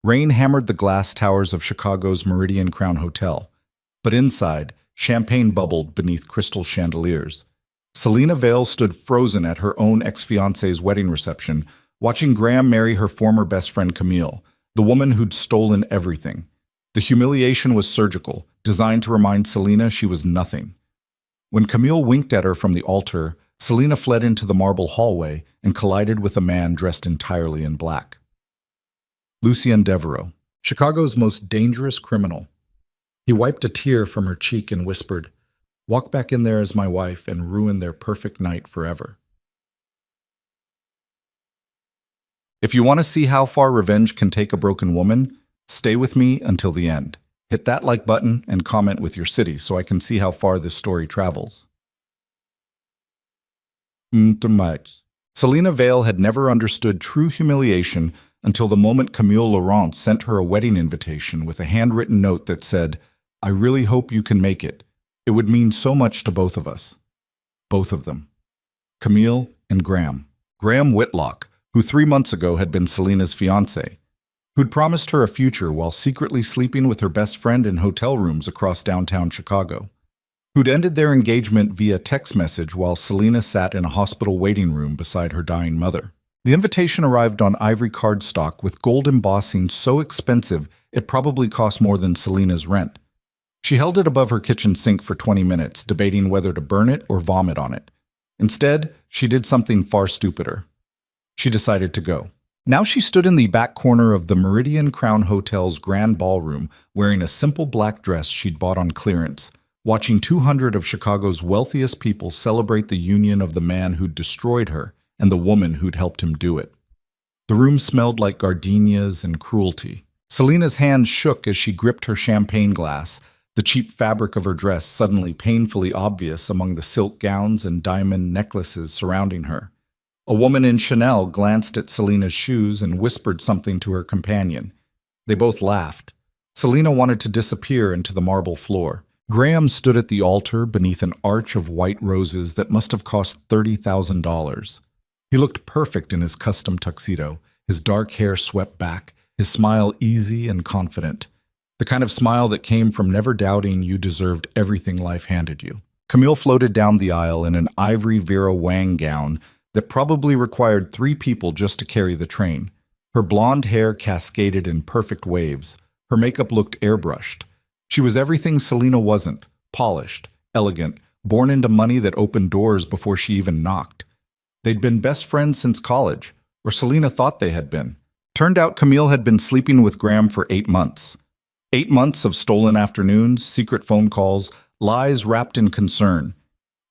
Rain hammered the glass towers of Chicago's Meridian Crown Hotel, but inside, champagne bubbled beneath crystal chandeliers. Selena Vale stood frozen at her own ex-fiance's wedding reception, watching Graham marry her former best friend Camille, the woman who'd stolen everything. The humiliation was surgical, designed to remind Selena she was nothing. When Camille winked at her from the altar, Selena fled into the marble hallway and collided with a man dressed entirely in black. Lucien Devereaux, Chicago's most dangerous criminal. He wiped a tear from her cheek and whispered, "Walk back in there as my wife and ruin their perfect night forever." If you want to see how far revenge can take a broken woman, stay with me until the end. Hit that like button and comment with your city so I can see how far this story travels. Selena Vale had never understood true humiliation until the moment Camille Laurent sent her a wedding invitation with a handwritten note that said, "I really hope you can make it. It would mean so much to both of us." Both of them. Camille and Graham. Graham Whitlock, who 3 months ago had been Selena's fiancé, who'd promised her a future while secretly sleeping with her best friend in hotel rooms across downtown Chicago, who'd ended their engagement via text message while Selena sat in a hospital waiting room beside her dying mother. The invitation arrived on ivory cardstock with gold embossing so expensive it probably cost more than Selena's rent. She held it above her kitchen sink for 20 minutes, debating whether to burn it or vomit on it. Instead, she did something far stupider. She decided to go. Now she stood in the back corner of the Meridian Crown Hotel's grand ballroom, wearing a simple black dress she'd bought on clearance, watching 200 of Chicago's wealthiest people celebrate the union of the man who'd destroyed her and the woman who'd helped him do it. The room smelled like gardenias and cruelty. Selena's hands shook as she gripped her champagne glass, the cheap fabric of her dress suddenly painfully obvious among the silk gowns and diamond necklaces surrounding her. A woman in Chanel glanced at Selena's shoes and whispered something to her companion. They both laughed. Selena wanted to disappear into the marble floor. Graham stood at the altar beneath an arch of white roses that must have cost $30,000. He looked perfect in his custom tuxedo, his dark hair swept back, his smile easy and confident. The kind of smile that came from never doubting you deserved everything life handed you. Camille floated down the aisle in an ivory Vera Wang gown that probably required 3 people just to carry the train. Her blonde hair cascaded in perfect waves. Her makeup looked airbrushed. She was everything Selena wasn't: polished, elegant, born into money that opened doors before she even knocked. They'd been best friends since college, or Selena thought they had been. Turned out Camille had been sleeping with Graham for 8 months. 8 months of stolen afternoons, secret phone calls, lies wrapped in concern.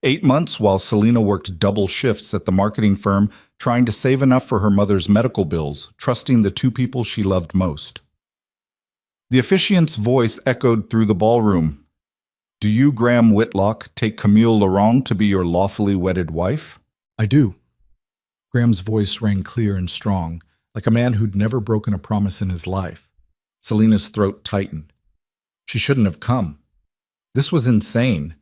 8 months while Selena worked double shifts at the marketing firm, trying to save enough for her mother's medical bills, trusting the 2 people she loved most. The officiant's voice echoed through the ballroom. "Do you, Graham Whitlock, take Camille Laurent to be your lawfully wedded wife?" "I do." Graham's voice rang clear and strong, like a man who'd never broken a promise in his life. Selena's throat tightened. She shouldn't have come. This was insane,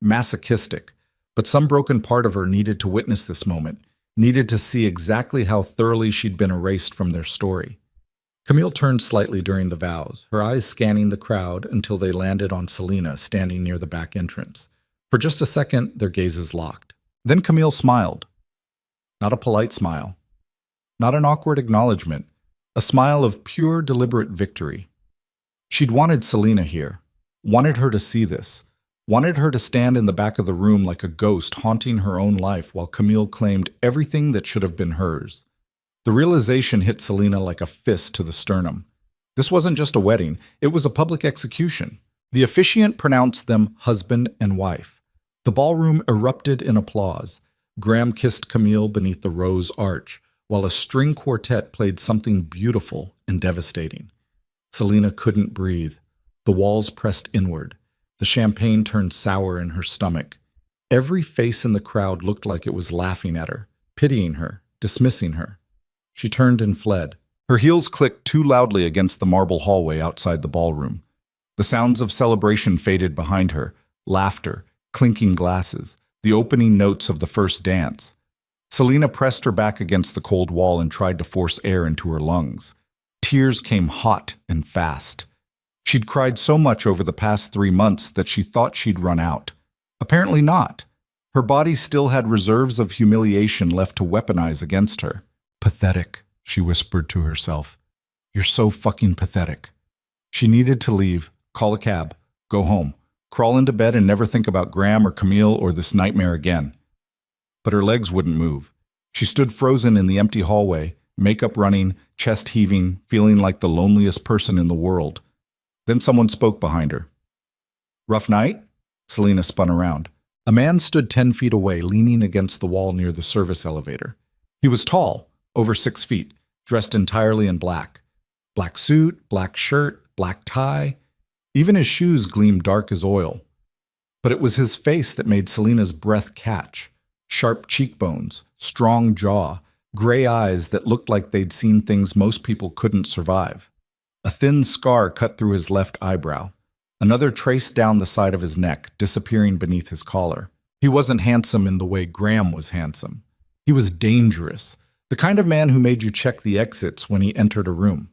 masochistic, but some broken part of her needed to witness this moment, needed to see exactly how thoroughly she'd been erased from their story. Camille turned slightly during the vows, her eyes scanning the crowd until they landed on Selena standing near the back entrance. For just a second, their gazes locked. Then Camille smiled. Not a polite smile. Not an awkward acknowledgement. A smile of pure, deliberate victory. She'd wanted Selena here. Wanted her to see this. Wanted her to stand in the back of the room like a ghost haunting her own life while Camille claimed everything that should have been hers. The realization hit Selena like a fist to the sternum. This wasn't just a wedding, it was a public execution. The officiant pronounced them husband and wife. The ballroom erupted in applause. Graham kissed Camille beneath the rose arch, while a string quartet played something beautiful and devastating. Selena couldn't breathe. The walls pressed inward. The champagne turned sour in her stomach. Every face in the crowd looked like it was laughing at her, pitying her, dismissing her. She turned and fled. Her heels clicked too loudly against the marble hallway outside the ballroom. The sounds of celebration faded behind her, laughter, clinking glasses, the opening notes of the first dance. Selena pressed her back against the cold wall and tried to force air into her lungs. Tears came hot and fast. She'd cried so much over the past 3 months that she thought she'd run out. Apparently not. Her body still had reserves of humiliation left to weaponize against her. Pathetic, she whispered to herself. You're so fucking pathetic. She needed to leave, call a cab, go home, crawl into bed and never think about Graham or Camille or this nightmare again. But her legs wouldn't move. She stood frozen in the empty hallway, makeup running, chest heaving, feeling like the loneliest person in the world. Then someone spoke behind her. Rough night? Selena spun around. A man stood 10 feet away, leaning against the wall near the service elevator. He was tall, over 6 feet, dressed entirely in black. Black suit, black shirt, black tie. Even his shoes gleamed dark as oil. But it was his face that made Selena's breath catch. Sharp cheekbones, strong jaw, gray eyes that looked like they'd seen things most people couldn't survive. A thin scar cut through his left eyebrow. Another traced down the side of his neck, disappearing beneath his collar. He wasn't handsome in the way Graham was handsome. He was dangerous, the kind of man who made you check the exits when he entered a room.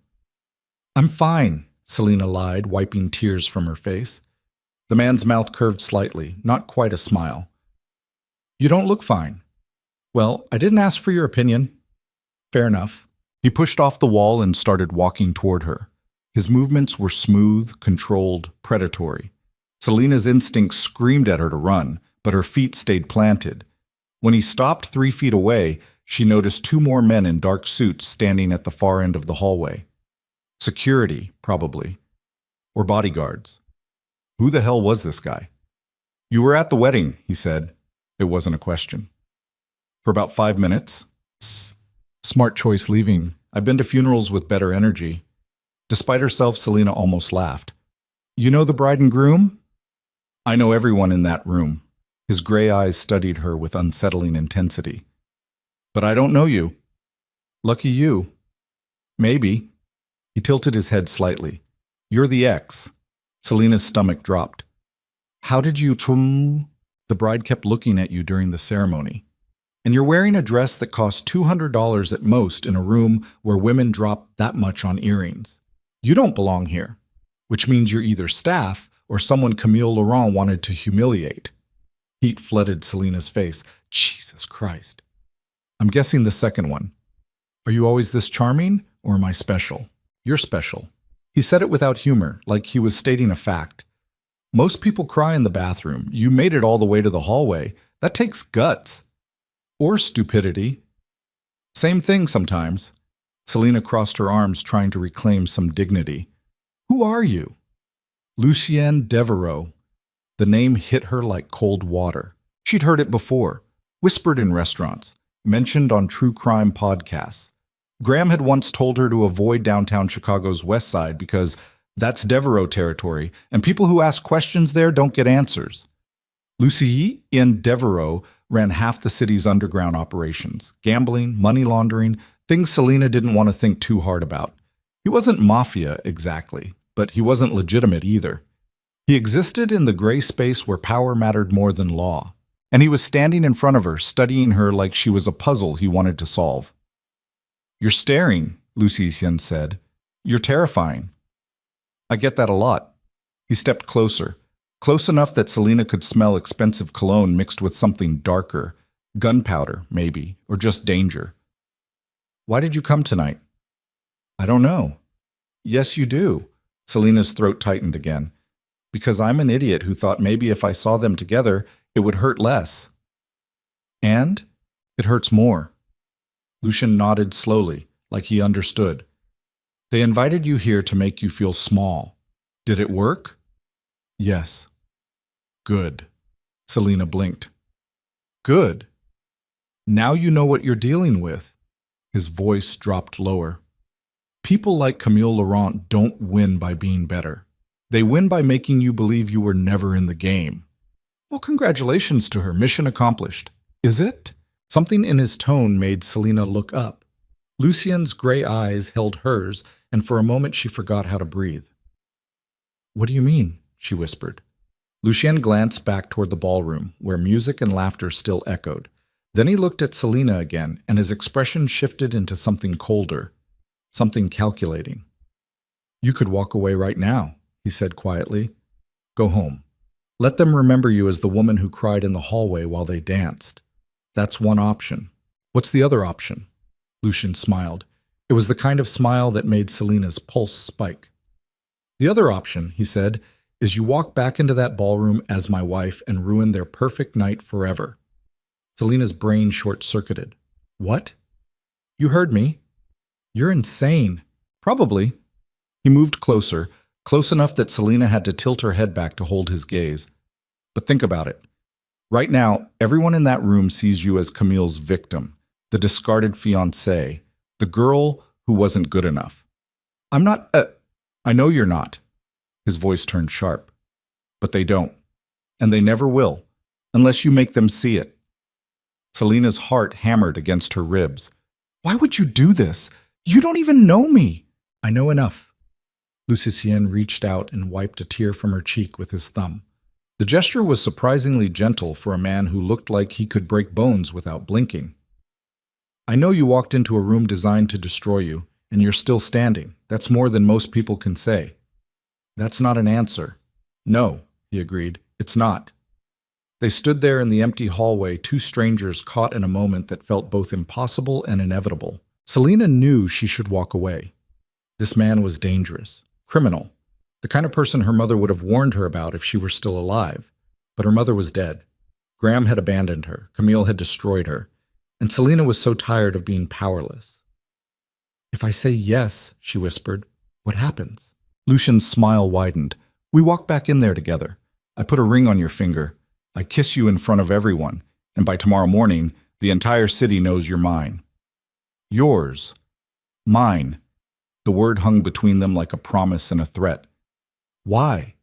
I'm fine, Selena lied, wiping tears from her face. The man's mouth curved slightly, not quite a smile. You don't look fine. Well, I didn't ask for your opinion. Fair enough. He pushed off the wall and started walking toward her. His movements were smooth, controlled, predatory. Selena's instincts screamed at her to run, but her feet stayed planted. When he stopped 3 feet away, she noticed 2 more men in dark suits standing at the far end of the hallway. Security, probably. Or bodyguards. Who the hell was this guy? You were at the wedding, he said. It wasn't a question. For about 5 minutes. Smart choice leaving. I've been to funerals with better energy. Despite herself, Selena almost laughed. You know the bride and groom? I know everyone in that room. His gray eyes studied her with unsettling intensity. But I don't know you. Lucky you. Maybe. He tilted his head slightly. You're the ex. Selena's stomach dropped. How did you The bride kept looking at you during the ceremony. And you're wearing a dress that cost $200 at most in a room where women drop that much on earrings. You don't belong here, which means you're either staff or someone Camille Laurent wanted to humiliate. Heat flooded Selena's face. Jesus Christ. I'm guessing the second one. Are you always this charming, or am I special? You're special. He said it without humor, like he was stating a fact. Most people cry in the bathroom. You made it all the way to the hallway. That takes guts. Or stupidity. Same thing sometimes. Selena crossed her arms, trying to reclaim some dignity. Who are you? Lucienne Devereaux. The name hit her like cold water. She'd heard it before, whispered in restaurants, mentioned on true crime podcasts. Graham had once told her to avoid downtown Chicago's West Side because that's Devereaux territory, and people who ask questions there don't get answers. Lucienne Devereaux ran half the city's underground operations, gambling, money laundering, things Selena didn't want to think too hard about. He wasn't mafia exactly, but he wasn't legitimate either. He existed in the gray space where power mattered more than law, and he was standing in front of her, studying her like she was a puzzle he wanted to solve. You're staring, Lucienne said. You're terrifying. I get that a lot. He stepped closer, close enough that Selena could smell expensive cologne mixed with something darker, gunpowder, maybe, or just danger. Why did you come tonight? I don't know. Yes, you do. Selena's throat tightened again. Because I'm an idiot who thought maybe if I saw them together, it would hurt less. And it hurts more. Lucien nodded slowly, like he understood. They invited you here to make you feel small. Did it work? Yes. Good. Selena blinked. Good. Now you know what you're dealing with. His voice dropped lower. People like Camille Laurent don't win by being better. They win by making you believe you were never in the game. Well, congratulations to her. Mission accomplished. Is it? Something in his tone made Selena look up. Lucien's gray eyes held hers, and for a moment she forgot how to breathe. What do you mean? She whispered. Lucien glanced back toward the ballroom, where music and laughter still echoed. Then he looked at Selena again, and his expression shifted into something colder. something calculating. "You could walk away right now," he said quietly. "Go home. Let them remember you as the woman who cried in the hallway while they danced. That's one option." "What's the other option?" Lucian smiled. It was the kind of smile that made Selina's pulse spike. "The other option," he said, "is you walk back into that ballroom as my wife and ruin their perfect night forever." Selina's brain short-circuited. "What?" "You heard me. You're insane." "Probably." He moved closer, close enough that Selina had to tilt her head back to hold his gaze. "But think about it. Right now, everyone in that room sees you as Camille's victim, the discarded fiancée, the girl who wasn't good enough. I'm not I know you're not." His voice turned sharp. "But they don't. And they never will, unless you make them see it." Selina's heart hammered against her ribs. "Why would you do this? You don't even know me." "I know enough." Lucien reached out and wiped a tear from her cheek with his thumb. The gesture was surprisingly gentle for a man who looked like he could break bones without blinking. "I know you walked into a room designed to destroy you, and you're still standing. That's more than most people can say." "That's not an answer." "No," he agreed, "it's not." They stood there in the empty hallway, two strangers caught in a moment that felt both impossible and inevitable. Selina knew she should walk away. This man was dangerous, criminal, the kind of person her mother would have warned her about if she were still alive. But her mother was dead. Graham had abandoned her, Camille had destroyed her, and Selina was so tired of being powerless. "If I say yes," she whispered, "what happens?" Lucian's smile widened. "We walk back in there together. I put a ring on your finger. I kiss you in front of everyone, and by tomorrow morning, the entire city knows you're mine." "Yours. Mine." The word hung between them like a promise and a threat. "Why?"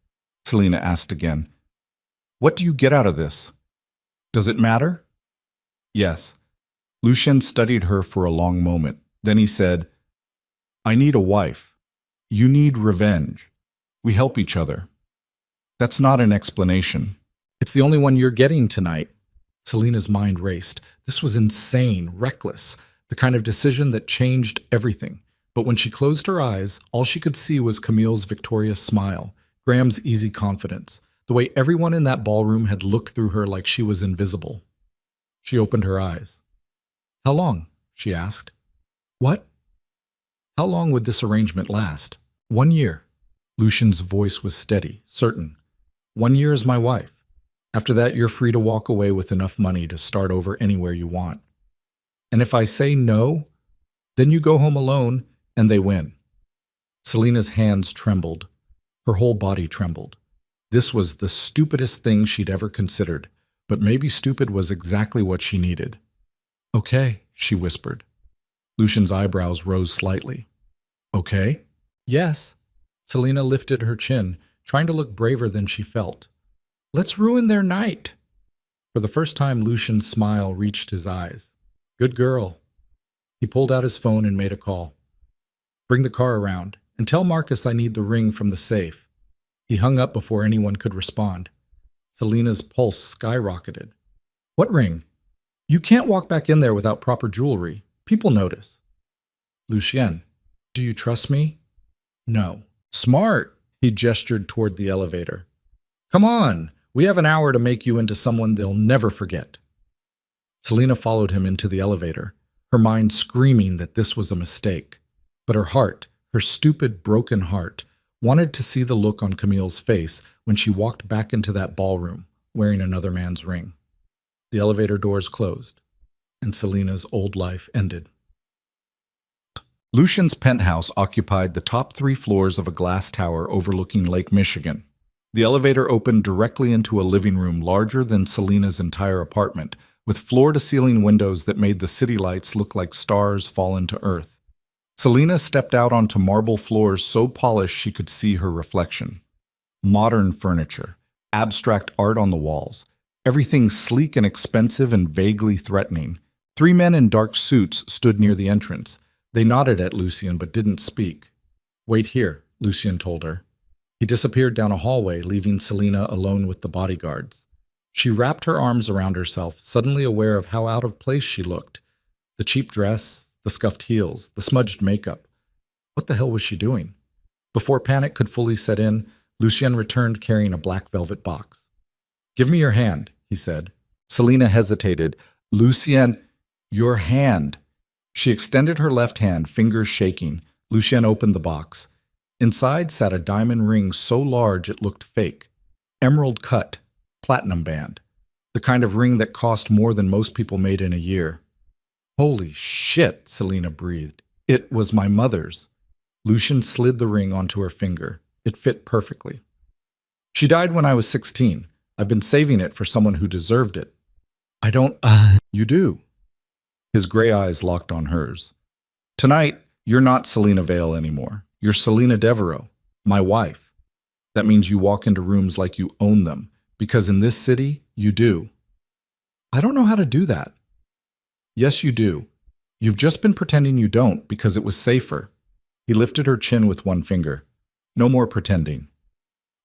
Selina asked again. "What do you get out of this? Does it matter?" "Yes." Lucien studied her for a long moment. Then he said, "I need a wife. You need revenge. We help each other." "That's not an explanation." "It's the only one you're getting tonight." Selina's mind raced. This was insane, reckless, the kind of decision that changed everything. But when she closed her eyes, all she could see was Camille's victorious smile, Graham's easy confidence, the way everyone in that ballroom had looked through her like she was invisible. She opened her eyes. "How long?" she asked. "What?" "How long would this arrangement last?" "1 year." Lucian's voice was steady, certain. "1 year as my wife. After that, you're free to walk away with enough money to start over anywhere you want. And if I say no, then you go home alone and they win." Selina's hands trembled. Her whole body trembled. This was the stupidest thing she'd ever considered, but maybe stupid was exactly what she needed. "Okay," she whispered. Lucian's eyebrows rose slightly. "Okay?" "Yes." Selina lifted her chin, trying to look braver than she felt. "Let's ruin their night." For the first time, Lucian's smile reached his eyes. "Good girl." He pulled out his phone and made a call. "Bring the car around, and tell Marcus I need the ring from the safe." He hung up before anyone could respond. Selina's pulse skyrocketed. "What ring? You can't walk back in there without proper jewelry. People notice." "Lucien, do you trust me?" "No." "Smart." He gestured toward the elevator. "Come on, we have an hour to make you into someone they'll never forget." Selina followed him into the elevator, her mind screaming that this was a mistake. But her heart, her stupid, broken heart, wanted to see the look on Camille's face when she walked back into that ballroom, wearing another man's ring. The elevator doors closed, and Selina's old life ended. Lucian's penthouse occupied the top 3 floors of a glass tower overlooking Lake Michigan. The elevator opened directly into a living room larger than Selina's entire apartment, with floor-to-ceiling windows that made the city lights look like stars fallen to earth. Selina stepped out onto marble floors so polished she could see her reflection. Modern furniture, abstract art on the walls, everything sleek and expensive and vaguely threatening. 3 men in dark suits stood near the entrance. They nodded at Lucien but didn't speak. "Wait here," Lucien told her. He disappeared down a hallway, leaving Selina alone with the bodyguards. She wrapped her arms around herself, suddenly aware of how out of place she looked. The cheap dress, the scuffed heels, the smudged makeup. What the hell was she doing? Before panic could fully set in, Lucien returned carrying a black velvet box. "Give me your hand," he said. Selina hesitated. "Lucien, your hand." She extended her left hand, fingers shaking. Lucien opened the box. Inside sat a diamond ring so large it looked fake. Emerald cut, platinum band. The kind of ring that cost more than most people made in a year. "Holy shit," Selina breathed. "It was my mother's." Lucien slid the ring onto her finger. It fit perfectly. "She died when I was 16. I've been saving it for someone who deserved it." "I don't, You do." His gray eyes locked on hers. "Tonight, you're not Selina Vale anymore. You're Selina Devereaux, my wife. That means you walk into rooms like you own them, because in this city, you do." "I don't know how to do that." "Yes, you do. You've just been pretending you don't because it was safer." He lifted her chin with one finger. "No more pretending."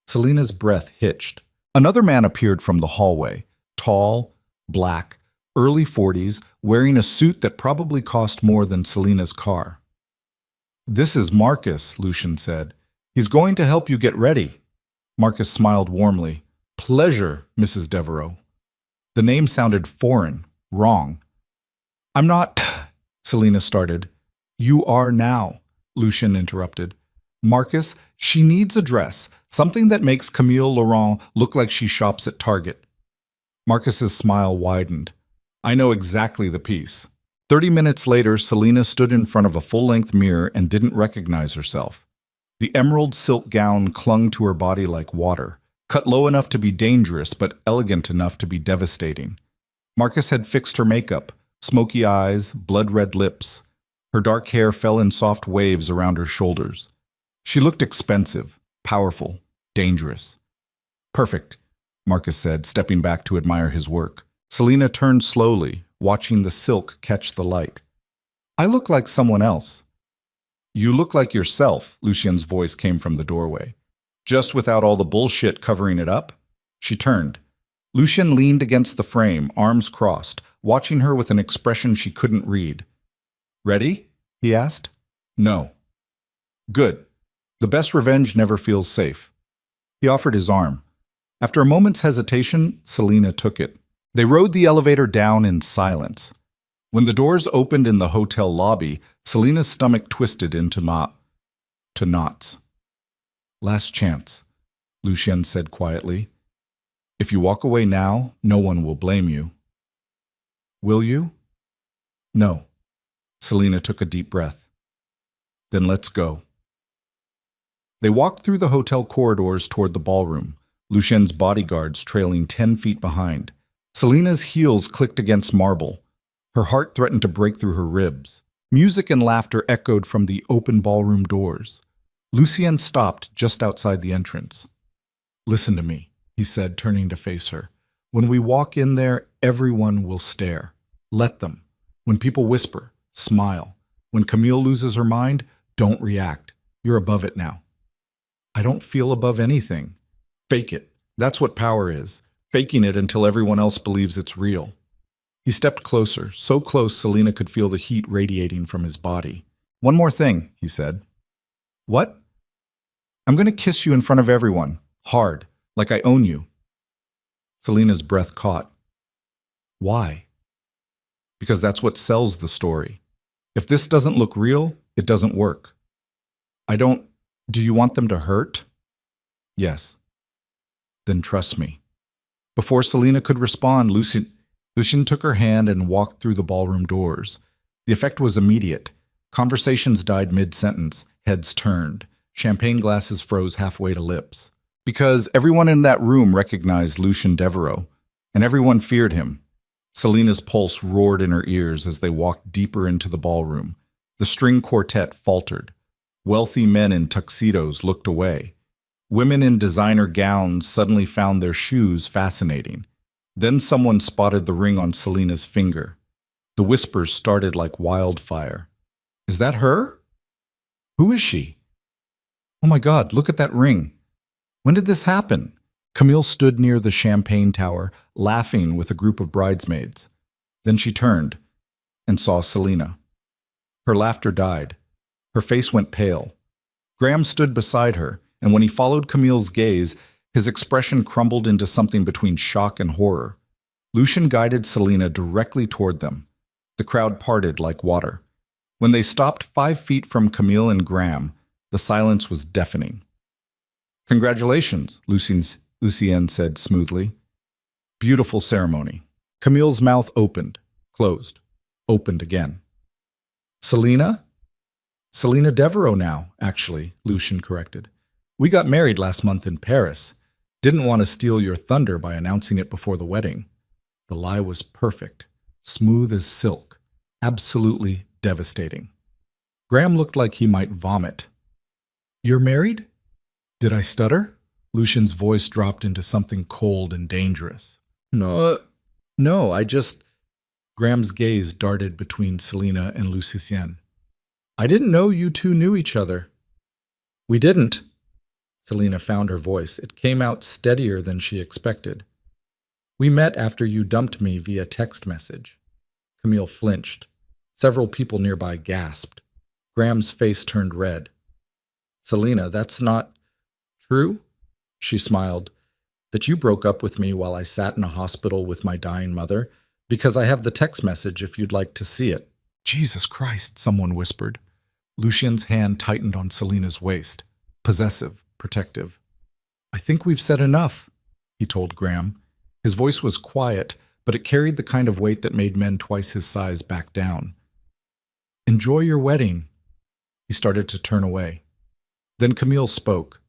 Selina's breath hitched. Another man appeared from the hallway, tall, black, early 40s, wearing a suit that probably cost more than Selina's car. "This is Marcus," Lucien said. "He's going to help you get ready." Marcus smiled warmly. "Pleasure, Mrs. Devereaux." The name sounded foreign, wrong. "I'm not," Selina started. "You are now," Lucien interrupted. "Marcus, she needs a dress, something that makes Camille Laurent look like she shops at Target." Marcus's smile widened. "I know exactly the piece." 30 minutes later, Selina stood in front of a full-length mirror and didn't recognize herself. The emerald silk gown clung to her body like water, cut low enough to be dangerous but elegant enough to be devastating. Marcus had fixed her makeup, smoky eyes, blood-red lips. Her dark hair fell in soft waves around her shoulders. She looked expensive, powerful, dangerous. "Perfect," Marcus said, stepping back to admire his work. Selina turned slowly, watching the silk catch the light. "I look like someone else." "You look like yourself," Lucien's voice came from the doorway. "Just without all the bullshit covering it up." She turned. Lucien leaned against the frame, arms crossed, watching her with an expression she couldn't read. "Ready?" he asked. "No." "Good. The best revenge never feels safe." He offered his arm. After a moment's hesitation, Selina took it. They rode the elevator down in silence. When the doors opened in the hotel lobby, Selina's stomach twisted into knots. "Last chance," Lucien said quietly. "If you walk away now, no one will blame you." "Will you?" "No." Selina took a deep breath. "Then let's go." They walked through the hotel corridors toward the ballroom, Lucien's bodyguards trailing 10 feet behind. Selina's heels clicked against marble. Her heart threatened to break through her ribs. Music and laughter echoed from the open ballroom doors. Lucien stopped just outside the entrance. "Listen to me," he said, turning to face her. "When we walk in there, everyone will stare. Let them. When people whisper, smile. When Camille loses her mind, don't react. You're above it now." "I don't feel above anything." "Fake it. That's what power is. Faking it until everyone else believes it's real." He stepped closer, so close Selina could feel the heat radiating from his body. "One more thing," he said. "What?" "I'm going to kiss you in front of everyone. Hard. Like I own you." Selina's breath caught. "Why?" "Because that's what sells the story. If this doesn't look real, it doesn't work." Do you want them to hurt?" "Yes." "Then trust me." Before Selina could respond, Lucien took her hand and walked through the ballroom doors. The effect was immediate. Conversations died mid-sentence, heads turned. Champagne glasses froze halfway to lips. Because everyone in that room recognized Lucien Devereaux, and everyone feared him. Selina's pulse roared in her ears as they walked deeper into the ballroom. The string quartet faltered. Wealthy men in tuxedos looked away. Women in designer gowns suddenly found their shoes fascinating. Then someone spotted the ring on Selina's finger. The whispers started like wildfire. "Is that her? Who is she? Oh my God, look at that ring. When did this happen?" Camille stood near the champagne tower, laughing with a group of bridesmaids. Then she turned and saw Selina. Her laughter died. Her face went pale. Graham stood beside her, and when he followed Camille's gaze, his expression crumbled into something between shock and horror. Lucian guided Selena directly toward them. The crowd parted like water. When they stopped 5 feet from Camille and Graham, the silence was deafening. "Congratulations," Lucien said smoothly. "Beautiful ceremony." Camille's mouth opened, closed, opened again. "Selena?" "Selena Devereaux now, actually," Lucien corrected. "We got married last month in Paris. Didn't want to steal your thunder by announcing it before the wedding." The lie was perfect, smooth as silk, absolutely devastating. Graham looked like he might vomit. "You're married?" Did I stutter? Lucian's voice dropped into something cold and dangerous. No, I just... Graham's gaze darted between Selena and Lucien. "I didn't know you two knew each other." "We didn't." Selena found her voice. It came out steadier than she expected. "We met after you dumped me via text message." Camille flinched. Several people nearby gasped. Graham's face turned red. "Selena, that's not true?" She smiled. "That you broke up with me while I sat in a hospital with my dying mother? Because I have the text message if you'd like to see it." "Jesus Christ," someone whispered. Lucien's hand tightened on Selena's waist. Possessive, protective. "I think we've said enough," he told Graham. His voice was quiet, but it carried the kind of weight that made men twice his size back down. "Enjoy your wedding." He started to turn away. Then Camille spoke.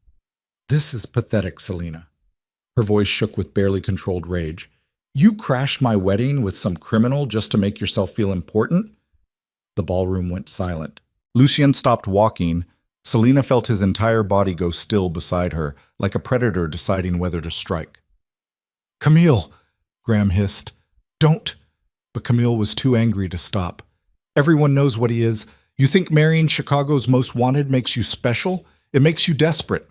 "This is pathetic, Selena." Her voice shook with barely controlled rage. "You crashed my wedding with some criminal just to make yourself feel important?" The ballroom went silent. Lucien stopped walking. Selena felt his entire body go still beside her, like a predator deciding whether to strike. "Camille!" Graham hissed. "Don't!" But Camille was too angry to stop. "Everyone knows what he is. You think marrying Chicago's most wanted makes you special? It makes you desperate."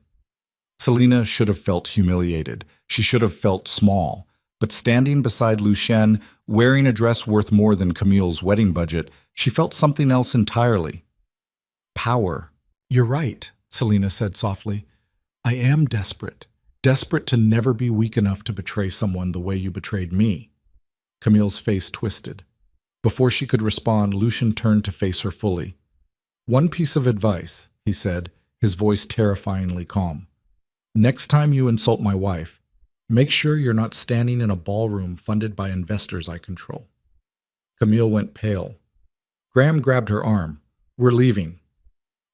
Selena should have felt humiliated. She should have felt small. But standing beside Lucien, wearing a dress worth more than Camille's wedding budget, she felt something else entirely. Power. "You're right," Selena said softly. "I am desperate. Desperate to never be weak enough to betray someone the way you betrayed me." Camille's face twisted. Before she could respond, Lucien turned to face her fully. "One piece of advice," he said, his voice terrifyingly calm. "Next time you insult my wife, make sure you're not standing in a ballroom funded by investors I control." Camille went pale. Graham grabbed her arm. "We're leaving."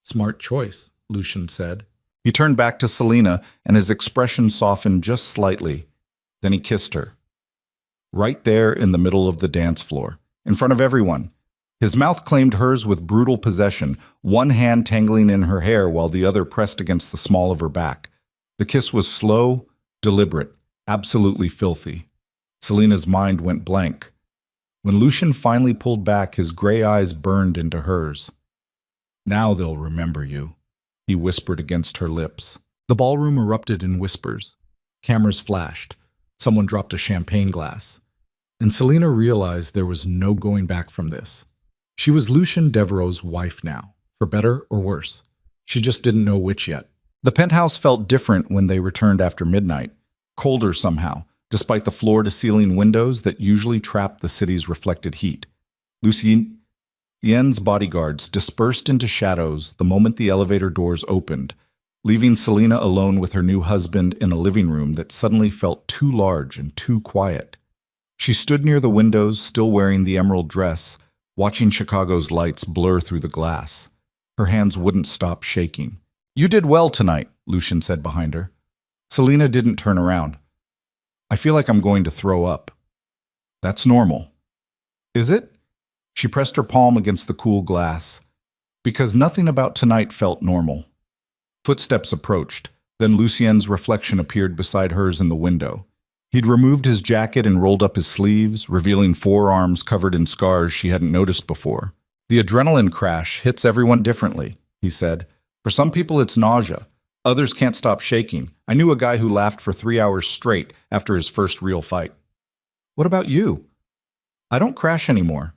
"Smart choice," Lucien said. He turned back to Selena, and his expression softened just slightly. Then he kissed her. Right there in the middle of the dance floor, in front of everyone. His mouth claimed hers with brutal possession, one hand tangling in her hair while the other pressed against the small of her back. The kiss was slow, deliberate, absolutely filthy. Selena's mind went blank. When Lucien finally pulled back, his gray eyes burned into hers. "Now they'll remember you," he whispered against her lips. The ballroom erupted in whispers. Cameras flashed. Someone dropped a champagne glass. And Selena realized there was no going back from this. She was Lucien Devereaux's wife now, for better or worse. She just didn't know which yet. The penthouse felt different when they returned after midnight, colder somehow, despite the floor-to-ceiling windows that usually trap the city's reflected heat. Lucien's bodyguards dispersed into shadows the moment the elevator doors opened, leaving Selena alone with her new husband in a living room that suddenly felt too large and too quiet. She stood near the windows, still wearing the emerald dress, watching Chicago's lights blur through the glass. Her hands wouldn't stop shaking. "You did well tonight," Lucien said behind her. Selena didn't turn around. "I feel like I'm going to throw up." "That's normal." "Is it?" She pressed her palm against the cool glass. "Because nothing about tonight felt normal." Footsteps approached. Then Lucien's reflection appeared beside hers in the window. He'd removed his jacket and rolled up his sleeves, revealing forearms covered in scars she hadn't noticed before. "The adrenaline crash hits everyone differently," he said. "For some people it's nausea. Others can't stop shaking. I knew a guy who laughed for 3 hours straight after his first real fight." "What about you?" "I don't crash anymore."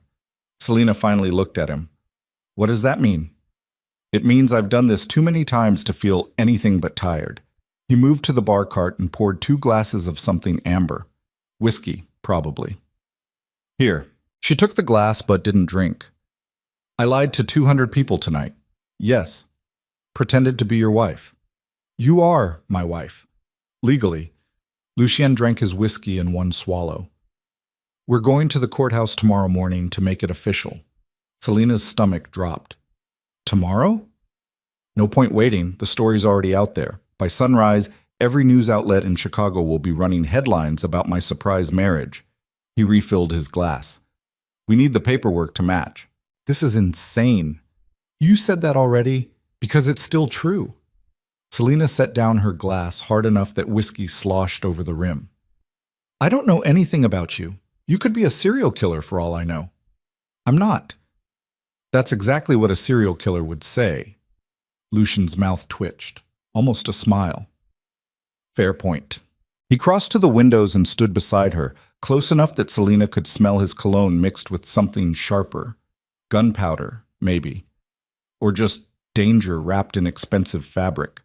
Selena finally looked at him. "What does that mean?" It means I've done this too many times to feel anything but tired. He moved to the bar cart and poured 2 glasses of something amber. Whiskey, probably. Here. She took the glass but didn't drink. I lied to 200 people tonight. Yes. Pretended to be your wife. You are my wife. Legally. Lucien drank his whiskey in one swallow. We're going to the courthouse tomorrow morning to make it official. Selena's stomach dropped. Tomorrow? No point waiting, the story's already out there. By sunrise, every news outlet in Chicago will be running headlines about my surprise marriage. He refilled his glass. We need the paperwork to match. This is insane. You said that already? Because it's still true. Selena set down her glass hard enough that whiskey sloshed over the rim. I don't know anything about you. You could be a serial killer for all I know. I'm not. That's exactly what a serial killer would say. Lucian's mouth twitched, almost a smile. Fair point. He crossed to the windows and stood beside her, close enough that Selena could smell his cologne mixed with something sharper. Gunpowder, maybe. Or just danger wrapped in expensive fabric.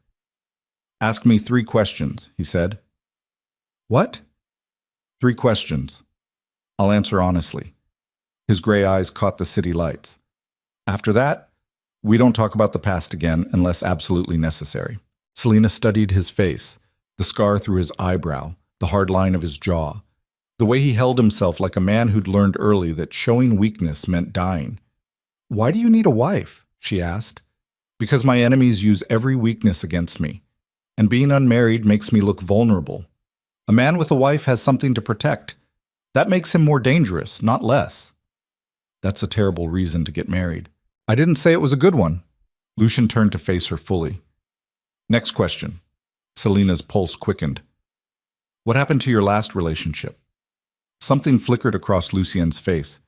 Ask me 3 questions, he said. What? 3 questions. I'll answer honestly. His gray eyes caught the city lights. After that, we don't talk about the past again unless absolutely necessary. Selena studied his face, the scar through his eyebrow, the hard line of his jaw, the way he held himself like a man who'd learned early that showing weakness meant dying. Why do you need a wife? She asked. Because my enemies use every weakness against me, and being unmarried makes me look vulnerable. A man with a wife has something to protect. That makes him more dangerous, not less. That's a terrible reason to get married. I didn't say it was a good one. Lucian turned to face her fully. Next question. Selena's pulse quickened. What happened to your last relationship? Something flickered across Lucien's face.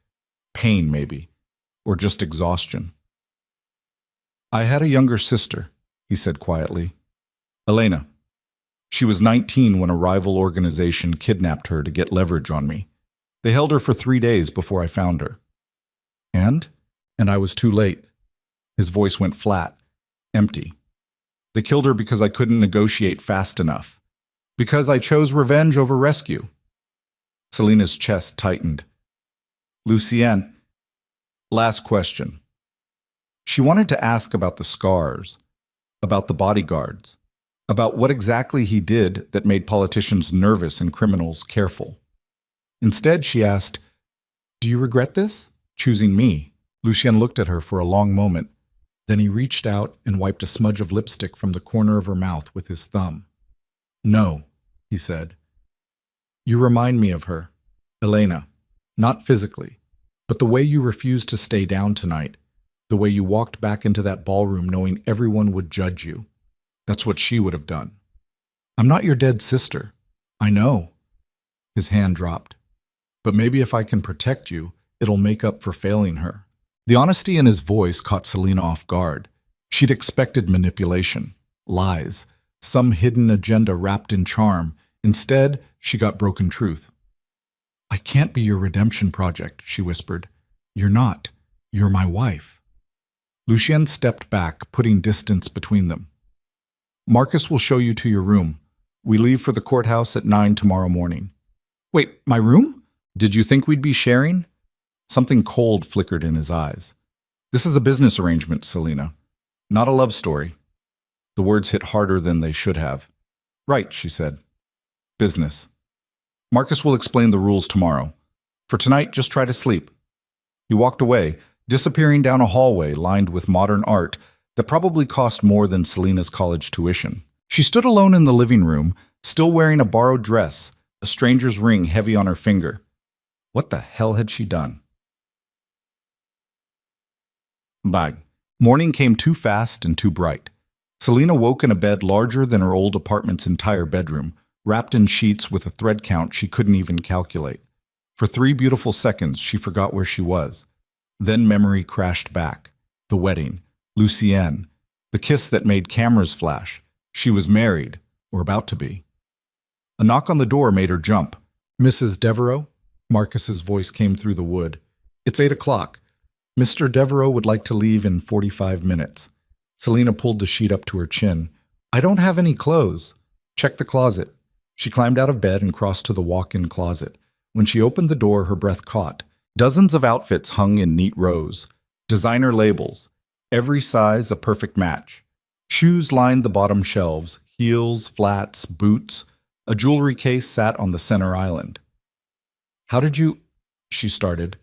Pain, maybe. Or just exhaustion. I had a younger sister, he said quietly. Elena. She was 19 when a rival organization kidnapped her to get leverage on me. They held her for 3 days before I found her. And I was too late. His voice went flat, empty. They killed her because I couldn't negotiate fast enough. Because I chose revenge over rescue. Selena's chest tightened. Lucien. Last question. She wanted to ask about the scars, about the bodyguards, about what exactly he did that made politicians nervous and criminals careful. Instead, she asked, Do you regret this? Choosing me. Lucien looked at her for a long moment. Then he reached out and wiped a smudge of lipstick from the corner of her mouth with his thumb. No, he said. You remind me of her, Elena. Not physically, but the way you refused to stay down tonight, the way you walked back into that ballroom knowing everyone would judge you. That's what she would have done. I'm not your dead sister. I know. His hand dropped. But maybe if I can protect you, it'll make up for failing her. The honesty in his voice caught Selena off guard. She'd expected manipulation, lies, some hidden agenda wrapped in charm. Instead, she got broken truth. I can't be your redemption project, she whispered. You're not. You're my wife. Lucien stepped back, putting distance between them. Marcus will show you to your room. We leave for the courthouse at 9 tomorrow morning. Wait, my room? Did you think we'd be sharing? Something cold flickered in his eyes. This is a business arrangement, Selena. Not a love story. The words hit harder than they should have. Right, she said. Business. Marcus will explain the rules tomorrow. For tonight, just try to sleep. He walked away, disappearing down a hallway lined with modern art that probably cost more than Selena's college tuition. She stood alone in the living room, still wearing a borrowed dress, a stranger's ring heavy on her finger. What the hell had she done? Bang. Morning came too fast and too bright. Selena woke in a bed larger than her old apartment's entire bedroom, wrapped in sheets with a thread count she couldn't even calculate. For 3 beautiful seconds, she forgot where she was. Then memory crashed back. The wedding. Lucien. The kiss that made cameras flash. She was married, or about to be. A knock on the door made her jump. Mrs. Devereaux? Marcus's voice came through the wood. It's 8 o'clock. Mr. Devereaux would like to leave in 45 minutes. Selina pulled the sheet up to her chin. I don't have any clothes. Check the closet. She climbed out of bed and crossed to the walk-in closet. When she opened the door, her breath caught. Dozens of outfits hung in neat rows. Designer labels. Every size a perfect match. Shoes lined the bottom shelves. Heels, flats, boots. A jewelry case sat on the center island. How did you... she started.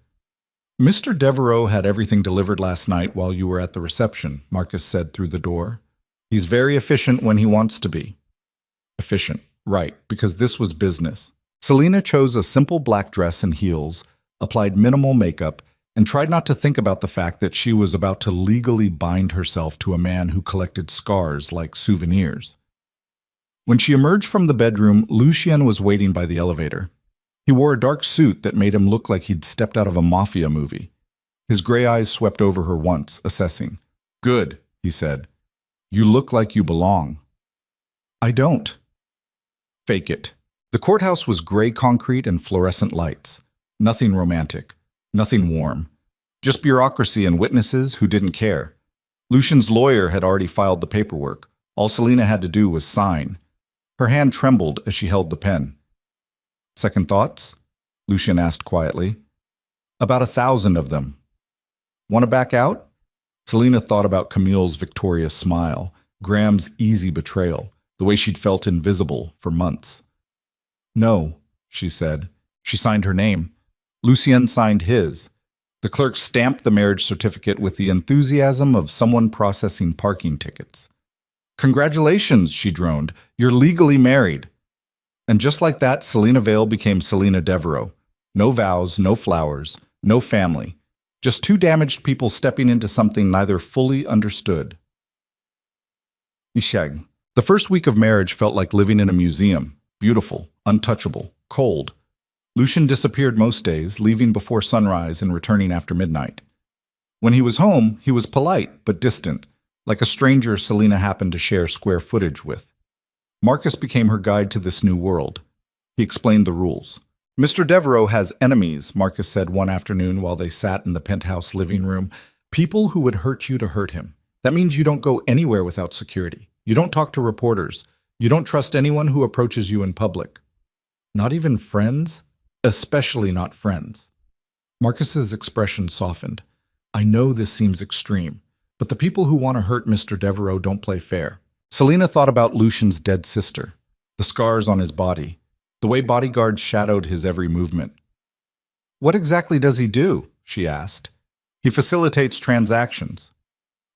Mr. Devereaux had everything delivered last night while you were at the reception, Marcus said through the door. He's very efficient when he wants to be. Efficient, right, because this was business. Selina chose a simple black dress and heels, applied minimal makeup, and tried not to think about the fact that she was about to legally bind herself to a man who collected scars like souvenirs. When she emerged from the bedroom, Lucien was waiting by the elevator. He wore a dark suit that made him look like he'd stepped out of a Mafia movie. His gray eyes swept over her once, assessing. Good, he said. You look like you belong. I don't. Fake it. The courthouse was gray concrete and fluorescent lights. Nothing romantic. Nothing warm. Just bureaucracy and witnesses who didn't care. Lucian's lawyer had already filed the paperwork. All Selina had to do was sign. Her hand trembled as she held the pen. Second thoughts? Lucien asked quietly. About 1,000 of them. Want to back out? Selina thought about Camille's victorious smile, Graham's easy betrayal, the way she'd felt invisible for months. No, she said. She signed her name. Lucien signed his. The clerk stamped the marriage certificate with the enthusiasm of someone processing parking tickets. Congratulations, she droned. You're legally married. And just like that, Selina Vale became Selina Devereaux. No vows, no flowers, no family. Just two damaged people stepping into something neither fully understood. Ishag. The first week of marriage felt like living in a museum. Beautiful, untouchable, cold. Lucien disappeared most days, leaving before sunrise and returning after midnight. When he was home, he was polite but distant, like a stranger Selina happened to share square footage with. Marcus became her guide to this new world. He explained the rules. Mr. Devereaux has enemies, Marcus said one afternoon while they sat in the penthouse living room. People who would hurt you to hurt him. That means you don't go anywhere without security. You don't talk to reporters. You don't trust anyone who approaches you in public. Not even friends? Especially not friends. Marcus's expression softened. I know this seems extreme, but the people who want to hurt Mr. Devereaux don't play fair. Selina thought about Lucian's dead sister, the scars on his body, the way bodyguards shadowed his every movement. What exactly does he do? She asked. He facilitates transactions.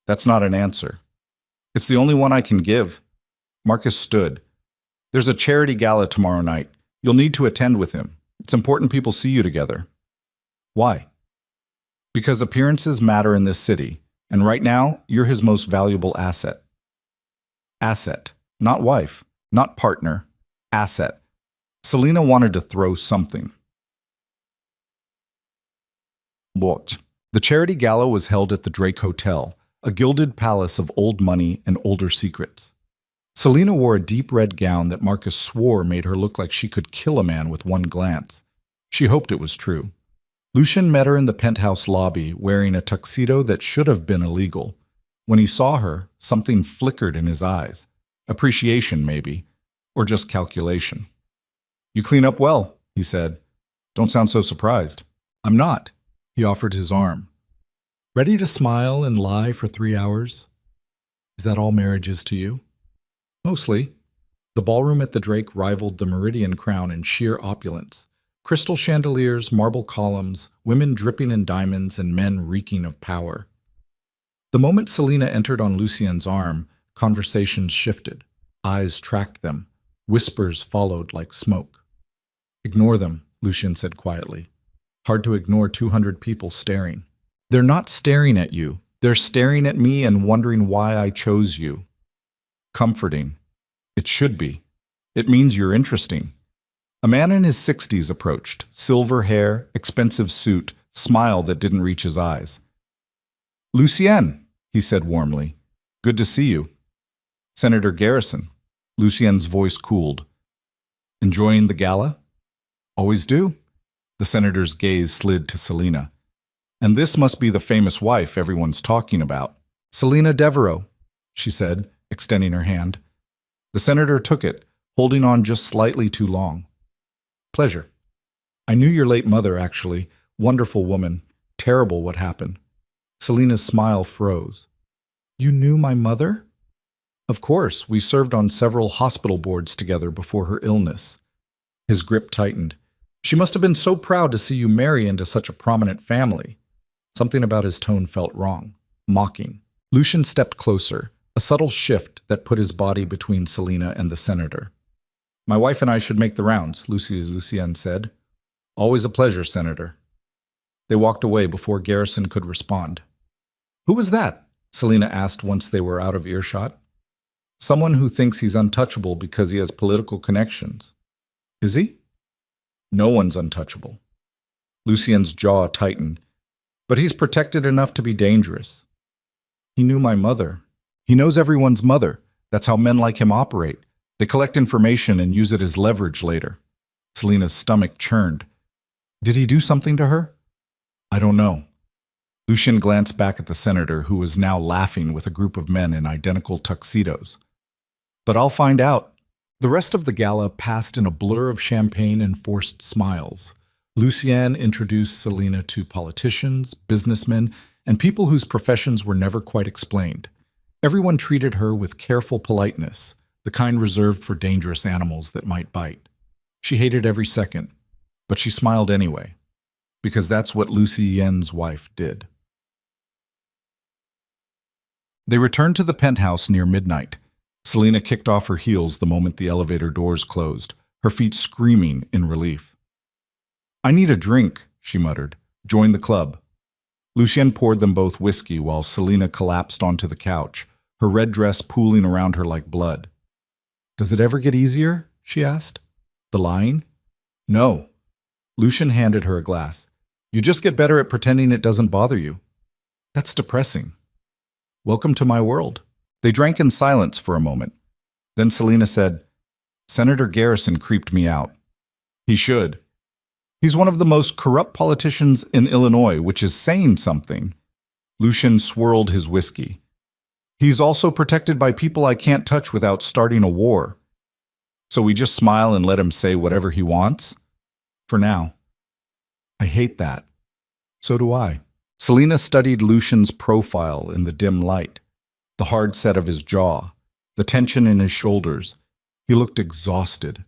That's not an answer. It's the only one I can give. Marcus stood. There's a charity gala tomorrow night. You'll need to attend with him. It's important people see you together. Why? Because appearances matter in this city, and right now, you're his most valuable asset. Asset, not wife, not partner, asset. Selina wanted to throw something. What? The charity gala was held at the Drake Hotel, a gilded palace of old money and older secrets. Selina wore a deep red gown that Marcus swore made her look like she could kill a man with one glance. She hoped it was true. Lucien met her in the penthouse lobby wearing a tuxedo that should have been illegal. When he saw her, something flickered in his eyes. Appreciation, maybe, or just calculation. You clean up well, he said. Don't sound so surprised. I'm not. He offered his arm. Ready to smile and lie for 3 hours? Is that all marriage is to you? Mostly. The ballroom at the Drake rivaled the Meridian Crown in sheer opulence. Crystal chandeliers, marble columns, women dripping in diamonds, and men reeking of power. The moment Selina entered on Lucien's arm, conversations shifted. Eyes tracked them. Whispers followed like smoke. Ignore them, Lucien said quietly. Hard to ignore 200 people staring. They're not staring at you. They're staring at me and wondering why I chose you. Comforting. It should be. It means you're interesting. A man in his 60s approached, silver hair, expensive suit, smile that didn't reach his eyes. Lucien, he said warmly. Good to see you. Senator Garrison. Lucien's voice cooled. Enjoying the gala? Always do. The senator's gaze slid to Selina. And this must be the famous wife everyone's talking about. Selina Devereaux. she said, extending her hand. The senator took it, holding on just slightly too long. Pleasure. I knew your late mother, actually. Wonderful woman. Terrible what happened. Selina's smile froze. You knew my mother? Of course, we served on several hospital boards together before her illness. His grip tightened. She must have been so proud to see you marry into such a prominent family. Something about his tone felt wrong, mocking. Lucian stepped closer, a subtle shift that put his body between Selina and the senator. My wife and I should make the rounds, Lucienne said. Always a pleasure, Senator. They walked away before Garrison could respond. Who was that? Selina asked once they were out of earshot. Someone who thinks he's untouchable because he has political connections. Is he? No one's untouchable. Lucien's jaw tightened. But he's protected enough to be dangerous. He knew my mother. He knows everyone's mother. That's how men like him operate. They collect information and use it as leverage later. Selina's stomach churned. Did he do something to her? I don't know. Lucian glanced back at the senator, who was now laughing with a group of men in identical tuxedos. But I'll find out. The rest of the gala passed in a blur of champagne and forced smiles. Lucienne introduced Selina to politicians, businessmen, and people whose professions were never quite explained. Everyone treated her with careful politeness, the kind reserved for dangerous animals that might bite. She hated every second, but she smiled anyway, because that's what Lucienne's wife did. They returned to the penthouse near midnight. Selina kicked off her heels the moment the elevator doors closed, her feet screaming in relief. I need a drink, she muttered. Join the club. Lucienne poured them both whiskey while Selina collapsed onto the couch, her red dress pooling around her like blood. Does it ever get easier? She asked. The lying? No. Lucian handed her a glass. You just get better at pretending it doesn't bother you. That's depressing. Welcome to my world. They drank in silence for a moment. Then Selina said, Senator Garrison creeped me out. He should. He's one of the most corrupt politicians in Illinois, which is saying something. Lucian swirled his whiskey. He's also protected by people I can't touch without starting a war. So we just smile and let him say whatever he wants? For now. I hate that. So do I. Selina studied Lucian's profile in the dim light. The hard set of his jaw, the tension in his shoulders. He looked exhausted.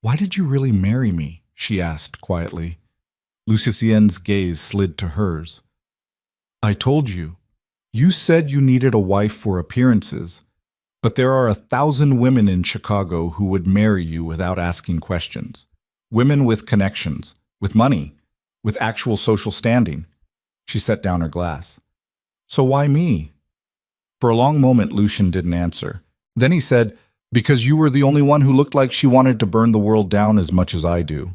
Why did you really marry me? She asked quietly. Lucienne's gaze slid to hers. I told you. You said you needed a wife for appearances, but there are 1,000 women in Chicago who would marry you without asking questions. Women with connections, with money, with actual social standing. She set down her glass. So why me? For a long moment, Lucian didn't answer. Then he said, because you were the only one who looked like she wanted to burn the world down as much as I do.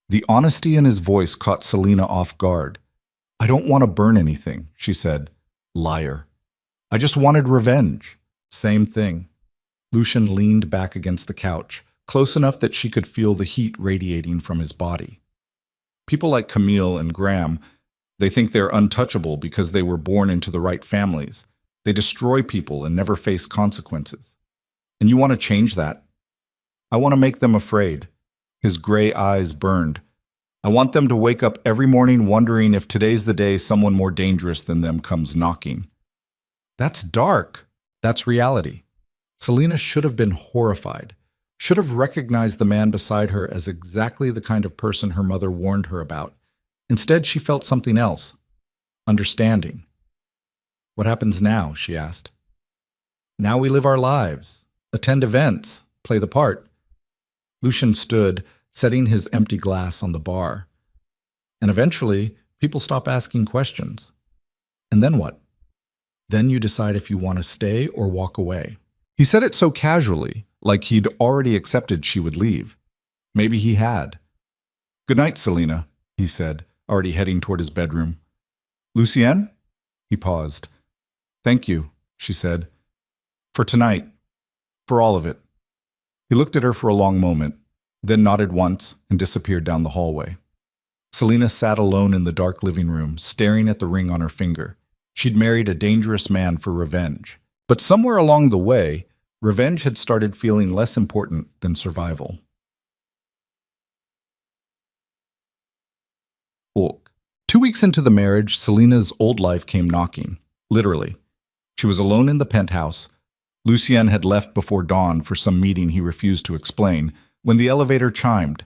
The honesty in his voice caught Selina off guard. I don't want to burn anything, she said. Liar. I just wanted revenge. Same thing. Lucian leaned back against the couch, close enough that she could feel the heat radiating from his body. People like Camille and Graham, they think they're untouchable because they were born into the right families. They destroy people and never face consequences. And you want to change that? I want to make them afraid. His gray eyes burned. I want them to wake up every morning wondering if today's the day someone more dangerous than them comes knocking. That's dark. That's reality. Selina should have been horrified, should have recognized the man beside her as exactly the kind of person her mother warned her about. Instead, she felt something else. Understanding. What happens now? She asked. Now we live our lives, attend events, play the part. Lucian stood, setting his empty glass on the bar. And eventually, people stop asking questions. And then what? Then you decide if you want to stay or walk away. He said it so casually, like he'd already accepted she would leave. Maybe he had. Good night, Selina, he said, already heading toward his bedroom. Lucienne? He paused. Thank you, she said. For tonight. For all of it. He looked at her for a long moment, then nodded once and disappeared down the hallway. Selina sat alone in the dark living room, staring at the ring on her finger. She'd married a dangerous man for revenge, But somewhere along the way, revenge had started feeling less important than survival. Look, 2 weeks into the marriage, Selena's old life came knocking. Literally. She was alone in the penthouse. Lucien had left before dawn for some meeting he refused to explain when the elevator chimed.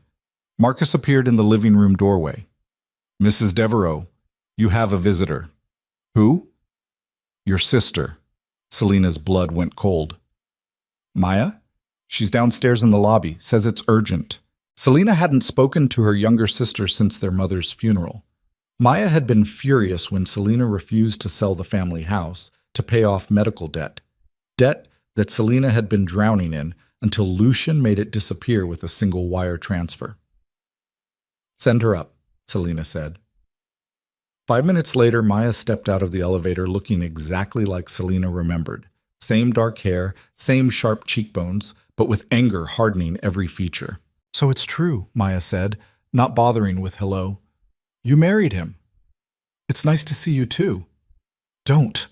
Marcus appeared in the living room doorway. "Mrs. Devereaux, you have a visitor." "Who?" "Your sister." Selena's blood went cold. "Maya? She's downstairs in the lobby, says it's urgent." Selena hadn't spoken to her younger sister since their mother's funeral. Maya had been furious when Selena refused to sell the family house to pay off medical debt. Debt that Selena had been drowning in until Lucien made it disappear with a single wire transfer. "Send her up," Selena said. 5 minutes later, Maya stepped out of the elevator looking exactly like Selena remembered. Same dark hair, same sharp cheekbones, but with anger hardening every feature. "So it's true," Maya said, not bothering with hello. "You married him. It's nice to see you too." "Don't,"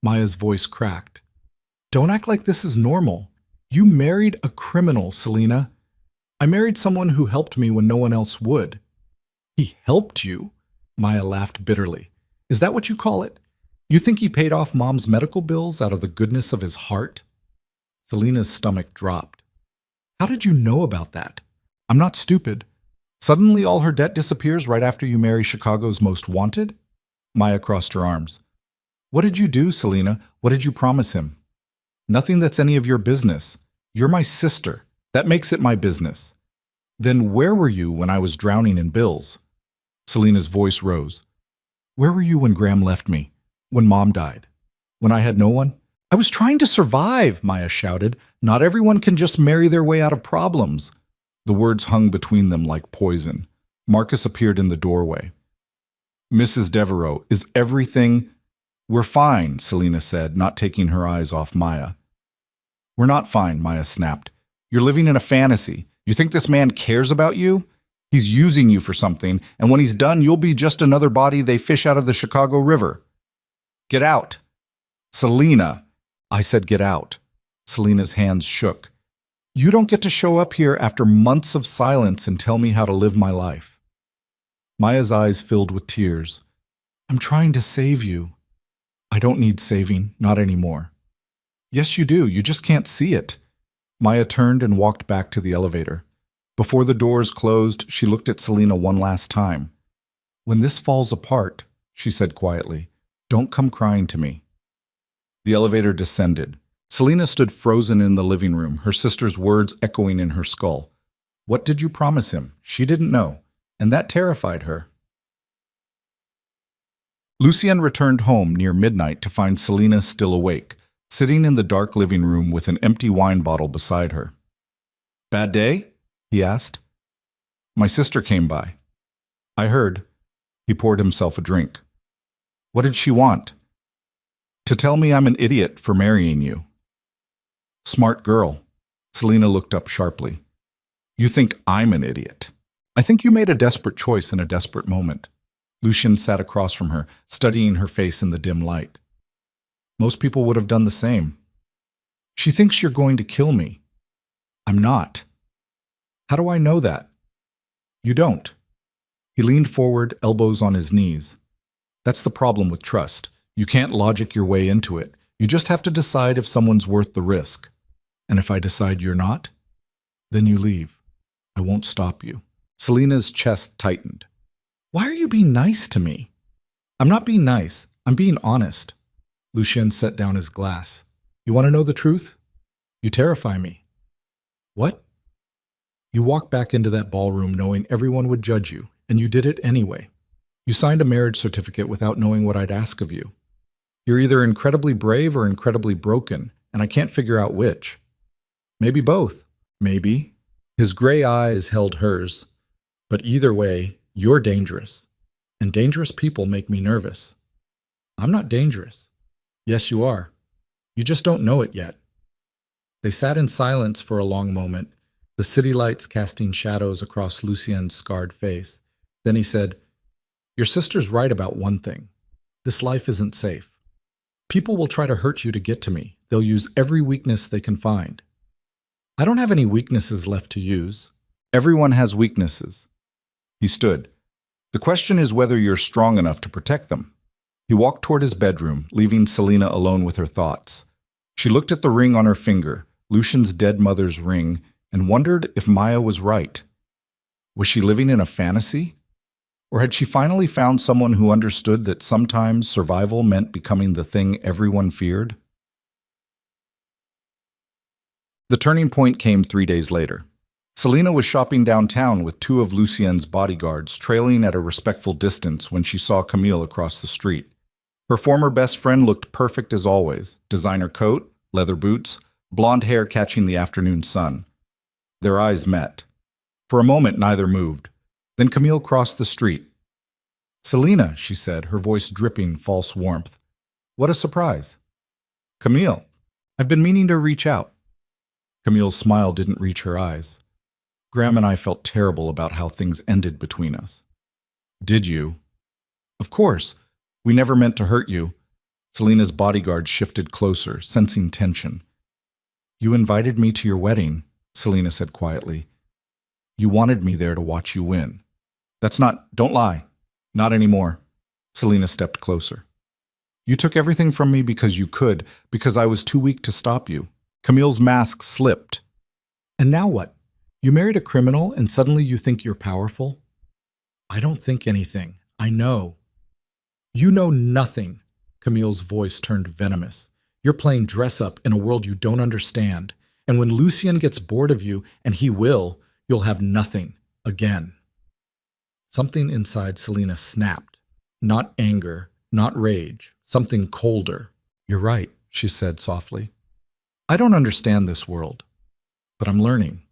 Maya's voice cracked. "Don't act like this is normal. You married a criminal, Selena. I married someone who helped me when no one else would." "He helped you?" Maya laughed bitterly. "Is that what you call it? You think he paid off Mom's medical bills out of the goodness of his heart?" Selena's stomach dropped. "How did you know about that? I'm not stupid. Suddenly all her debt disappears right after you marry Chicago's most wanted?" Maya crossed her arms. "What did you do, Selena? What did you promise him?" "Nothing that's any of your business. You're my sister. That makes it my business." "Then where were you when I was drowning in bills?" Selena's voice rose. "Where were you when Graham left me? When Mom died? When I had no one?" "I was trying to survive," Maya shouted. "Not everyone can just marry their way out of problems." The words hung between them like poison. Marcus appeared in the doorway. "Mrs. Devereaux, is everything—" "We're fine," Selena said, not taking her eyes off Maya. "We're not fine," Maya snapped. "You're living in a fantasy. You think this man cares about you? He's using you for something, and when he's done, you'll be just another body they fish out of the Chicago River. Get out." "Selena," I said, "get out." Selena's hands shook. "You don't get to show up here after months of silence and tell me how to live my life." Maya's eyes filled with tears. "I'm trying to save you." "I don't need saving, not anymore." "Yes, you do. You just can't see it." Maya turned and walked back to the elevator. Before the doors closed, she looked at Selena one last time. "When this falls apart," she said quietly, "don't come crying to me." The elevator descended. Selena stood frozen in the living room, her sister's words echoing in her skull. What did you promise him? She didn't know, and that terrified her. Lucien returned home near midnight to find Selena still awake, sitting in the dark living room with an empty wine bottle beside her. "Bad day?" he asked. "My sister came by." "I heard." He poured himself a drink. "What did she want?" "To tell me I'm an idiot for marrying you." "Smart girl." Selena looked up sharply. "You think I'm an idiot?" "I think you made a desperate choice in a desperate moment." Lucien sat across from her, studying her face in the dim light. "Most people would have done the same." "She thinks you're going to kill me." "I'm not." "How do I know that?" "You don't." He leaned forward, elbows on his knees. "That's the problem with trust. You can't logic your way into it. You just have to decide if someone's worth the risk. And if I decide you're not, then you leave. I won't stop you." Selena's chest tightened. "Why are you being nice to me?" "I'm not being nice. I'm being honest." Lucien set down his glass. "You want to know the truth? You terrify me." "What?" "You walked back into that ballroom knowing everyone would judge you, and you did it anyway. You signed a marriage certificate without knowing what I'd ask of you. You're either incredibly brave or incredibly broken, and I can't figure out which. Maybe both. Maybe." His gray eyes held hers. "But either way, you're dangerous. And dangerous people make me nervous." "I'm not dangerous." "Yes, you are. You just don't know it yet." They sat in silence for a long moment, the city lights casting shadows across Lucien's scarred face. Then he said, "Your sister's right about one thing. This life isn't safe. People will try to hurt you to get to me. They'll use every weakness they can find. I don't have any weaknesses left to use. Everyone has weaknesses. He stood. The question is whether you're strong enough to protect them. He walked toward his bedroom, leaving Selina alone with her thoughts. She looked at the ring on her finger, Lucian's dead mother's ring, and wondered if Maya was right. Was she living in a fantasy? Or had she finally found someone who understood that sometimes survival meant becoming the thing everyone feared? The turning point came 3 days later. Selina was shopping downtown with two of Lucien's bodyguards, trailing at a respectful distance when she saw Camille across the street. Her former best friend looked perfect as always, designer coat, leather boots, blonde hair catching the afternoon sun. Their eyes met. For a moment, neither moved. Then Camille crossed the street. "Selina," she said, her voice dripping false warmth. "What a surprise." "Camille, I've been meaning to reach out." Camille's smile didn't reach her eyes. "Graham and I felt terrible about how things ended between us." "Did you?" "Of course. We never meant to hurt you." Selina's bodyguard shifted closer, sensing tension. "You invited me to your wedding," Selina said quietly. "You wanted me there to watch you win." Don't lie. Not anymore." Selina stepped closer. "You took everything from me because you could, because I was too weak to stop you." Camille's mask slipped. "And now what? You married a criminal and suddenly you think you're powerful?" "I don't think anything. I know." "You know nothing." Camille's voice turned venomous. "You're playing dress-up in a world you don't understand. And when Lucien gets bored of you, and he will, you'll have nothing again." Something inside Selina snapped. Not anger, not rage, something colder. "You're right," she said softly. "I don't understand this world, but I'm learning.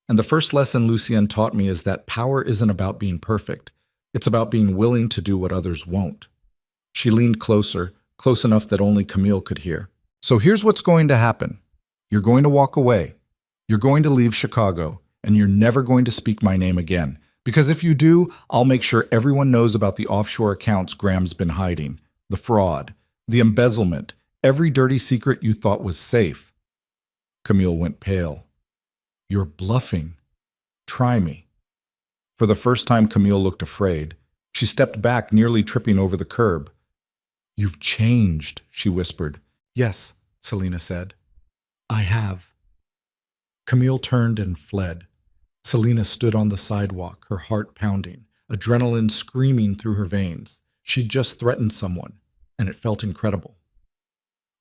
And the first lesson Lucien taught me is that power isn't about being perfect. It's about being willing to do what others won't." She leaned closer, close enough that only Camille could hear. "So here's what's going to happen. You're going to walk away. You're going to leave Chicago, and you're never going to speak my name again. Because if you do, I'll make sure everyone knows about the offshore accounts Graham's been hiding, the fraud, the embezzlement, every dirty secret you thought was safe." Camille went pale. "You're bluffing. Try me." For the first time, Camille looked afraid. She stepped back, nearly tripping over the curb. "You've changed," she whispered. "Yes," Selina said. "I have." Camille turned and fled. Selina stood on the sidewalk, her heart pounding, adrenaline screaming through her veins. She'd just threatened someone, and it felt incredible.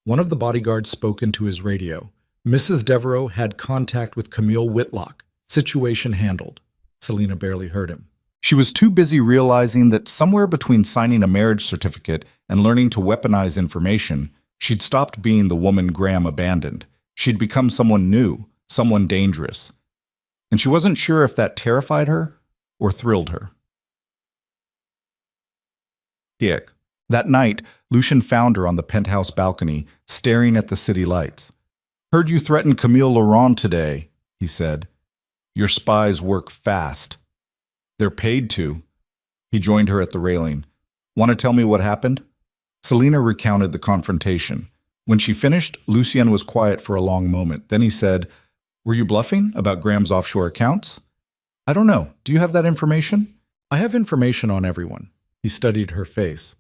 One of the bodyguards spoke into his radio. "Mrs. Devereaux had contact with Camille Whitlock. Situation handled." Selina barely heard him. She was too busy realizing that somewhere between signing a marriage certificate and learning to weaponize information, she'd stopped being the woman Graham abandoned. She'd become someone new, someone dangerous. And she wasn't sure if that terrified her or thrilled her. That night, Lucien found her on the penthouse balcony, staring at the city lights. "Heard you threatened Camille Laurent today," he said. "Your spies work fast." "They're paid to." He joined her at the railing. "Want to tell me what happened?" Selina recounted the confrontation. When she finished, Lucien was quiet for a long moment. Then he said, "Were you bluffing about Graham's offshore accounts?" "I don't know. Do you have that information?" "I have information on everyone." He studied her face.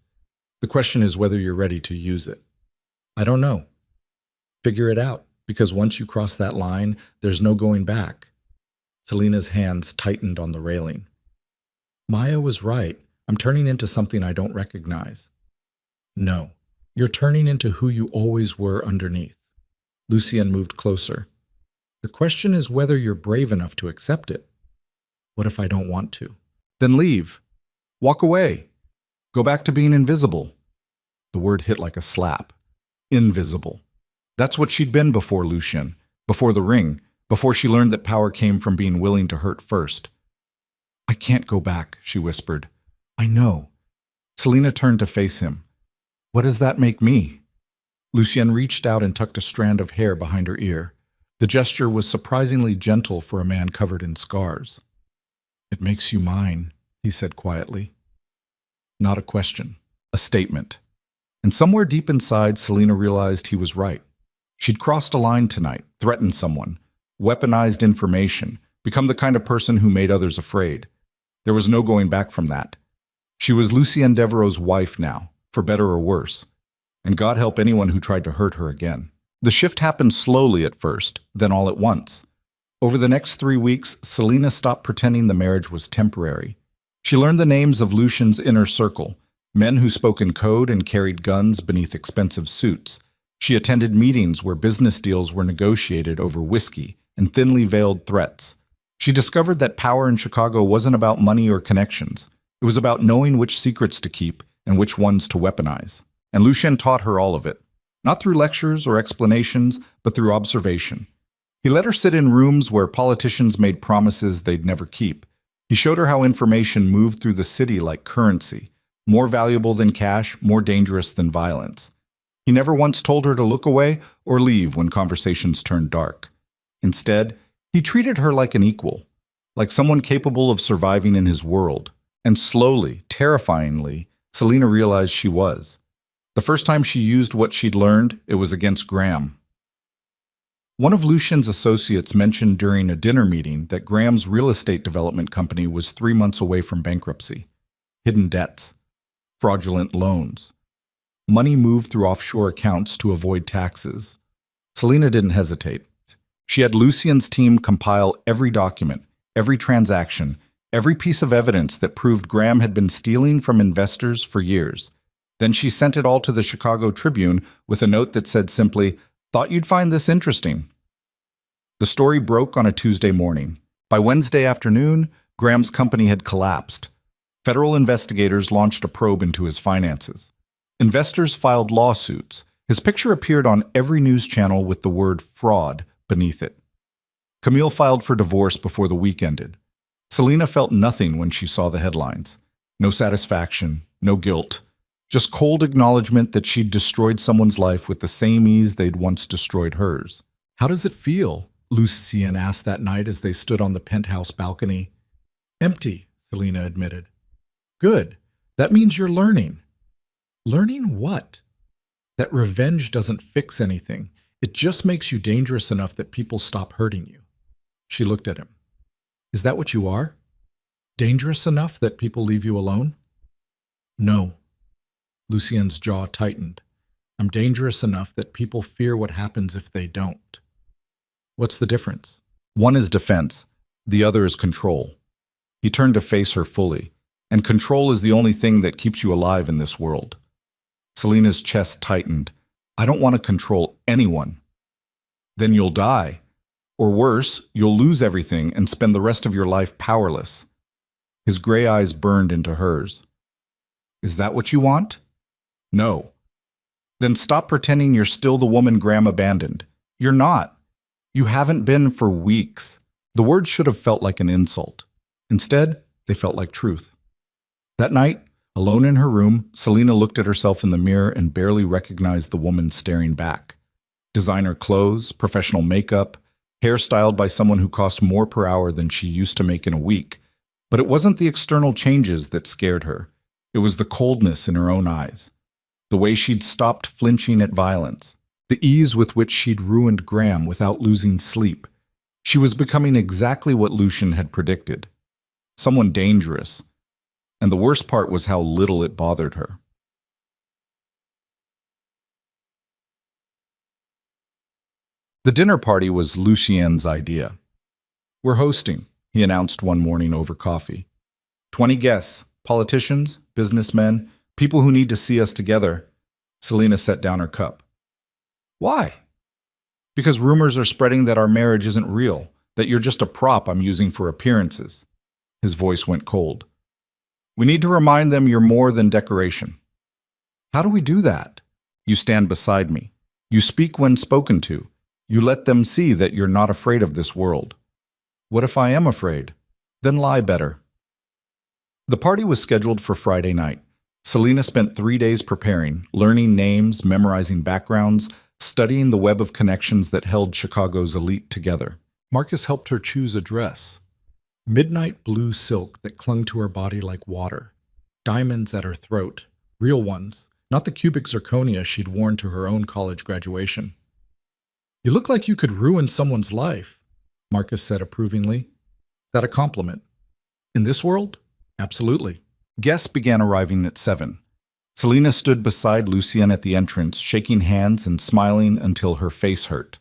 "The question is whether you're ready to use it." "I don't know." "Figure it out, because once you cross that line, there's no going back." Selina's hands tightened on the railing. "Maya was right. I'm turning into something I don't recognize." "No, you're turning into who you always were underneath." Lucien moved closer. "The question is whether you're brave enough to accept it." "What if I don't want to?" "Then leave. Walk away. Go back to being invisible." The word hit like a slap. Invisible. That's what she'd been before Lucien, before the ring, before she learned that power came from being willing to hurt first. "I can't go back," she whispered. "I know." Selina turned to face him. "What does that make me?" Lucien reached out and tucked a strand of hair behind her ear. The gesture was surprisingly gentle for a man covered in scars. "It makes you mine," he said quietly. Not a question, a statement. And somewhere deep inside, Selena realized he was right. She'd crossed a line tonight, threatened someone, weaponized information, become the kind of person who made others afraid. There was no going back from that. She was Lucien Devereaux's wife now, for better or worse. And God help anyone who tried to hurt her again. The shift happened slowly at first, then all at once. Over the next 3 weeks, Selena stopped pretending the marriage was temporary. She learned the names of Lucien's inner circle, men who spoke in code and carried guns beneath expensive suits. She attended meetings where business deals were negotiated over whiskey and thinly veiled threats. She discovered that power in Chicago wasn't about money or connections. It was about knowing which secrets to keep and which ones to weaponize. And Lucien taught her all of it, not through lectures or explanations, but through observation. He let her sit in rooms where politicians made promises they'd never keep. He showed her how information moved through the city like currency, more valuable than cash, more dangerous than violence. He never once told her to look away or leave when conversations turned dark. Instead, he treated her like an equal, like someone capable of surviving in his world. And slowly, terrifyingly, Selena realized she was. The first time she used what she'd learned, it was against Graham. One of Lucien's associates mentioned during a dinner meeting that Graham's real estate development company was 3 months away from bankruptcy. Hidden debts, fraudulent loans. Money moved through offshore accounts to avoid taxes. Selena didn't hesitate. She had Lucien's team compile every document, every transaction, every piece of evidence that proved Graham had been stealing from investors for years. Then she sent it all to the Chicago Tribune with a note that said simply, "Thought you'd find this interesting." The story broke on a Tuesday morning. By Wednesday afternoon, Graham's company had collapsed. Federal investigators launched a probe into his finances. Investors filed lawsuits. His picture appeared on every news channel with the word fraud beneath it. Camille filed for divorce before the week ended. Selena felt nothing when she saw the headlines. No satisfaction, no guilt. Just cold acknowledgement that she'd destroyed someone's life with the same ease they'd once destroyed hers. "How does it feel?" Lucien asked that night as they stood on the penthouse balcony. "Empty," Selena admitted. "Good. That means you're learning." "Learning what?" "That revenge doesn't fix anything. It just makes you dangerous enough that people stop hurting you." She looked at him. "Is that what you are? Dangerous enough that people leave you alone?" "No." Lucien's jaw tightened. "I'm dangerous enough that people fear what happens if they don't." "What's the difference?" "One is defense. The other is control." He turned to face her fully. "And control is the only thing that keeps you alive in this world." Selena's chest tightened. "I don't want to control anyone." "Then you'll die. Or worse, you'll lose everything and spend the rest of your life powerless." His gray eyes burned into hers. "Is that what you want?" "No." "Then stop pretending you're still the woman Graham abandoned. You're not. You haven't been for weeks." The words should have felt like an insult. Instead, they felt like truth. That night, alone in her room, Selena looked at herself in the mirror and barely recognized the woman staring back. Designer clothes, professional makeup, hair styled by someone who cost more per hour than she used to make in a week. But it wasn't the external changes that scared her. It was the coldness in her own eyes. The way she'd stopped flinching at violence. The ease with which she'd ruined Graham without losing sleep. She was becoming exactly what Lucien had predicted. Someone dangerous. And the worst part was how little it bothered her. The dinner party was Lucien's idea. "We're hosting," he announced one morning over coffee. 20 guests, politicians, businessmen, people who need to see us together." Selena set down her cup. "Why?" "Because rumors are spreading that our marriage isn't real, that you're just a prop I'm using for appearances." His voice went cold. "We need to remind them you're more than decoration." "How do we do that?" "You stand beside me. You speak when spoken to. You let them see that you're not afraid of this world." "What if I am afraid?" "Then lie better." The party was scheduled for Friday night. Selena spent 3 days preparing, learning names, memorizing backgrounds, studying the web of connections that held Chicago's elite together. Marcus helped her choose a dress. Midnight blue silk that clung to her body like water. Diamonds at her throat, real ones, not the cubic zirconia she'd worn to her own college graduation. "You look like you could ruin someone's life," Marcus said approvingly. "Is that a compliment?" "In this world? Absolutely." Guests began arriving at 7. Selena stood beside Lucien at the entrance, shaking hands and smiling until her face hurt.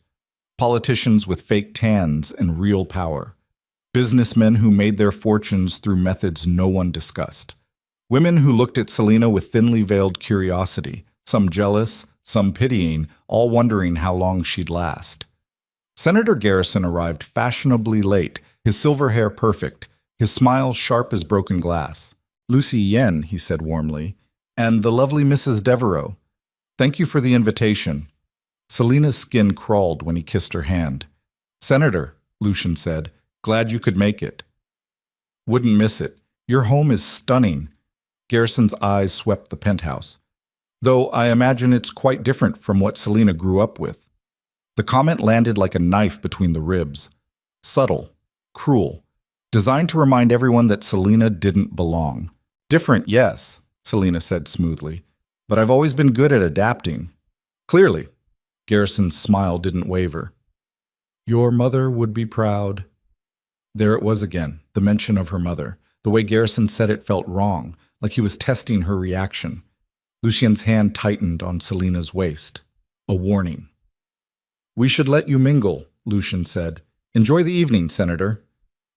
Politicians with fake tans and real power. Businessmen who made their fortunes through methods no one discussed. Women who looked at Selena with thinly veiled curiosity, some jealous, some pitying, all wondering how long she'd last. Senator Garrison arrived fashionably late, his silver hair perfect, his smile sharp as broken glass. "Lucy Yen," he said warmly, "and the lovely Mrs. Devereaux. Thank you for the invitation." Selena's skin crawled when he kissed her hand. "Senator," Lucian said, "glad you could make it." "Wouldn't miss it. Your home is stunning." Garrison's eyes swept the penthouse. "Though I imagine it's quite different from what Selena grew up with." The comment landed like a knife between the ribs. Subtle, cruel, designed to remind everyone that Selena didn't belong. "Different, yes," Selena said smoothly, "but I've always been good at adapting." "Clearly." Garrison's smile didn't waver. "Your mother would be proud." There it was again, the mention of her mother. The way Garrison said it felt wrong, like he was testing her reaction. Lucien's hand tightened on Selena's waist. A warning. "We should let you mingle," Lucian said. "Enjoy the evening, Senator."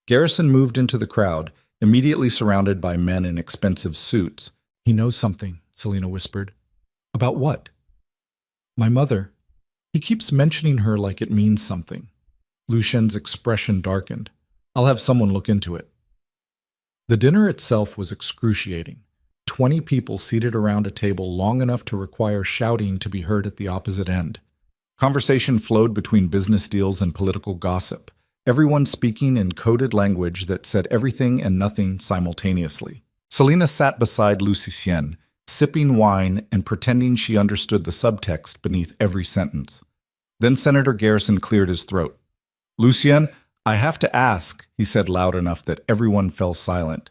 Garrison moved into the crowd, immediately surrounded by men in expensive suits. "He knows something," Selena whispered. "About what?" "My mother. He keeps mentioning her like it means something." Lucien's expression darkened. "I'll have someone look into it." The dinner itself was excruciating. 20 people seated around a table long enough to require shouting to be heard at the opposite end. Conversation flowed between business deals and political gossip, everyone speaking in coded language that said everything and nothing simultaneously. Selena sat beside Lucien, sipping wine and pretending she understood the subtext beneath every sentence. Then Senator Garrison cleared his throat. "Lucien, I have to ask," he said loud enough that everyone fell silent.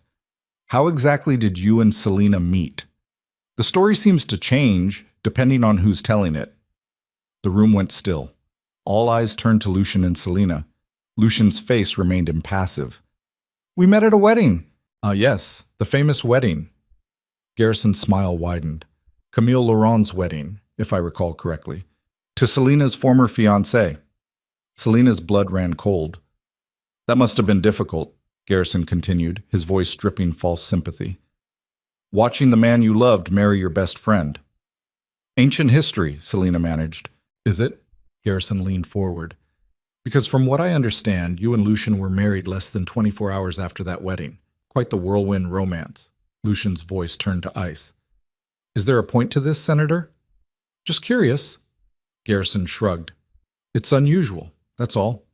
"How exactly did you and Selena meet? The story seems to change, depending on who's telling it." The room went still. All eyes turned to Lucian and Selena. Lucian's face remained impassive. "We met at a wedding." Yes, the famous wedding." Garrison's smile widened. "Camille Laurent's wedding, if I recall correctly. To Selena's former fiancé." Selena's blood ran cold. "That must have been difficult," Garrison continued, his voice dripping false sympathy. "Watching the man you loved marry your best friend." "Ancient history," Selena managed. "Is it?" Garrison leaned forward. "Because from what I understand, you and Lucian were married less than 24 hours after that wedding. Quite the whirlwind romance." Lucian's voice turned to ice. "Is there a point to this, Senator?" "Just curious." Garrison shrugged. "It's unusual, that's all.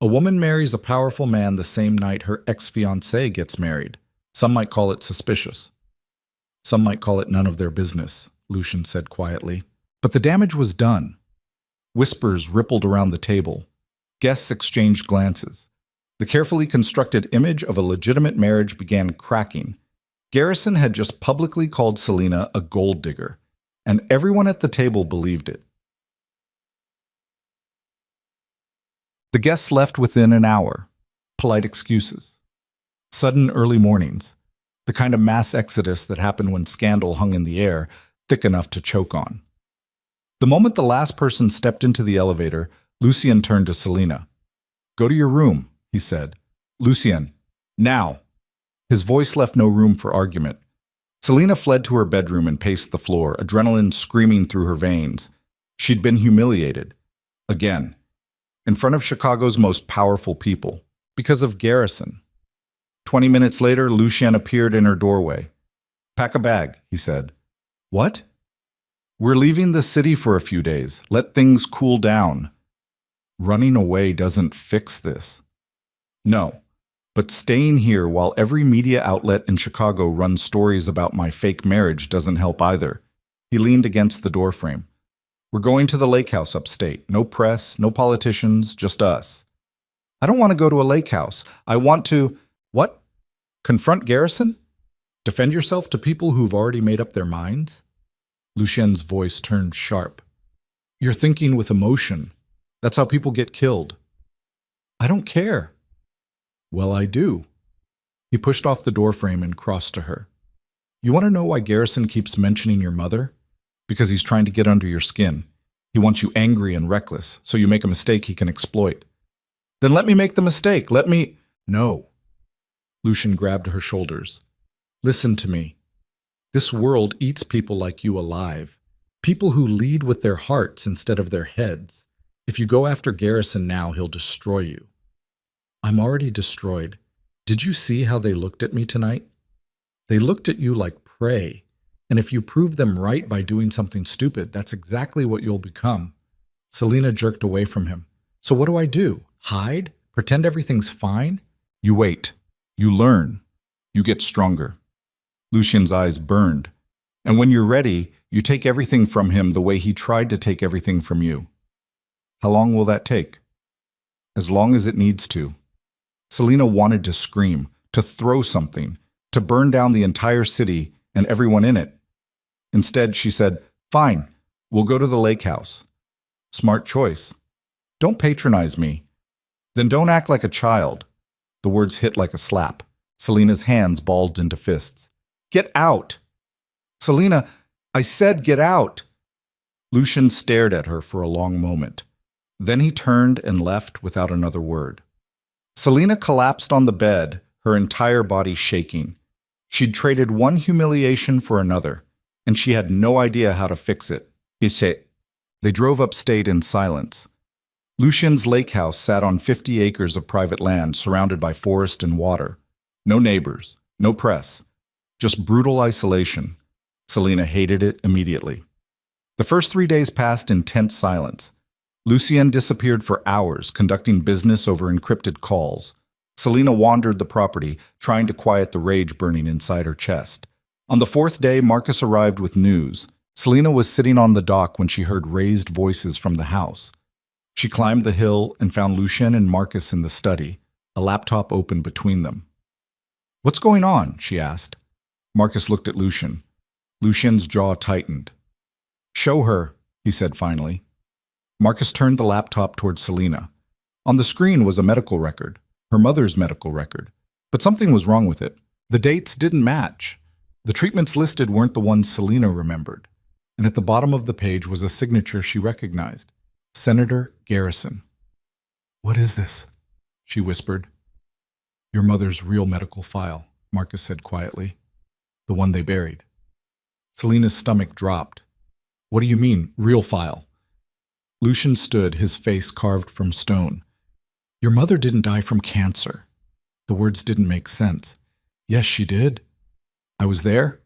A woman marries a powerful man the same night her ex-fiancé gets married. Some might call it suspicious. Some might call it none of their business," Lucian said quietly. But the damage was done. Whispers rippled around the table. Guests exchanged glances. The carefully constructed image of a legitimate marriage began cracking. Garrison had just publicly called Selena a gold digger, and everyone at the table believed it. The guests left within an hour. Polite excuses. Sudden early mornings. The kind of mass exodus that happened when scandal hung in the air, thick enough to choke on. The moment the last person stepped into the elevator, Lucien turned to Selena. "Go to your room," he said. "Lucien, now." His voice left no room for argument. Selena fled to her bedroom and paced the floor, adrenaline screaming through her veins. She'd been humiliated. Again. In front of Chicago's most powerful people. Because of Garrison. 20 minutes later, Lucien appeared in her doorway. "Pack a bag," he said. "What?" "We're leaving the city for a few days. Let things cool down." Running away doesn't fix this. No. But staying here while every media outlet in Chicago runs stories about my fake marriage doesn't help either. He leaned against the doorframe. "We're going to the lake house upstate. No press, no politicians, just us." "I don't want to go to a lake house. I want to—" "What? Confront Garrison? Defend yourself to people who've already made up their minds?" Lucien's voice turned sharp. You're thinking with emotion. That's how people get killed. I don't care. Well, I do. He pushed off the doorframe and crossed to her. You want to know why Garrison keeps mentioning your mother? Because he's trying to get under your skin. He wants you angry and reckless, so you make a mistake he can exploit. Then let me make the mistake. No. Lucien grabbed her shoulders. Listen to me. This world eats people like you alive. People who lead with their hearts instead of their heads. If you go after Garrison now, he'll destroy you. I'm already destroyed. Did you see how they looked at me tonight? They looked at you like prey. And if you prove them right by doing something stupid, that's exactly what you'll become. Selina jerked away from him. So what do I do? Hide? Pretend everything's fine? You wait. You learn. You get stronger. Lucien's eyes burned. And when you're ready, you take everything from him the way he tried to take everything from you. How long will that take? As long as it needs to. Selina wanted to scream, to throw something, to burn down the entire city and everyone in it. Instead, she said, Fine, we'll go to the lake house. Smart choice. Don't patronize me. Then don't act like a child. The words hit like a slap. Selina's hands balled into fists. Get out! Selina, I said get out! Lucien stared at her for a long moment. Then he turned and left without another word. Selina collapsed on the bed, her entire body shaking. She'd traded one humiliation for another, and she had no idea how to fix it. They drove upstate in silence. Lucien's lake house sat on 50 acres of private land surrounded by forest and water. No neighbors, no press, just brutal isolation. Selina hated it immediately. The first 3 days passed in tense silence. Lucien disappeared for hours, conducting business over encrypted calls. Selina wandered the property, trying to quiet the rage burning inside her chest. On the fourth day, Marcus arrived with news. Selina was sitting on the dock when she heard raised voices from the house. She climbed the hill and found Lucien and Marcus in the study, a laptop open between them. What's going on? She asked. Marcus looked at Lucien. Lucien's jaw tightened. Show her, he said finally. Marcus turned the laptop towards Selina. On the screen was a medical record, her mother's medical record. But something was wrong with it. The dates didn't match. The treatments listed weren't the ones Selina remembered. And at the bottom of the page was a signature she recognized. Senator Garrison. What is this? She whispered. Your mother's real medical file, Marcus said quietly. The one they buried. Selina's stomach dropped. What do you mean, real file? Lucien stood, his face carved from stone. Your mother didn't die from cancer. The words didn't make sense. Yes, she did. I was there.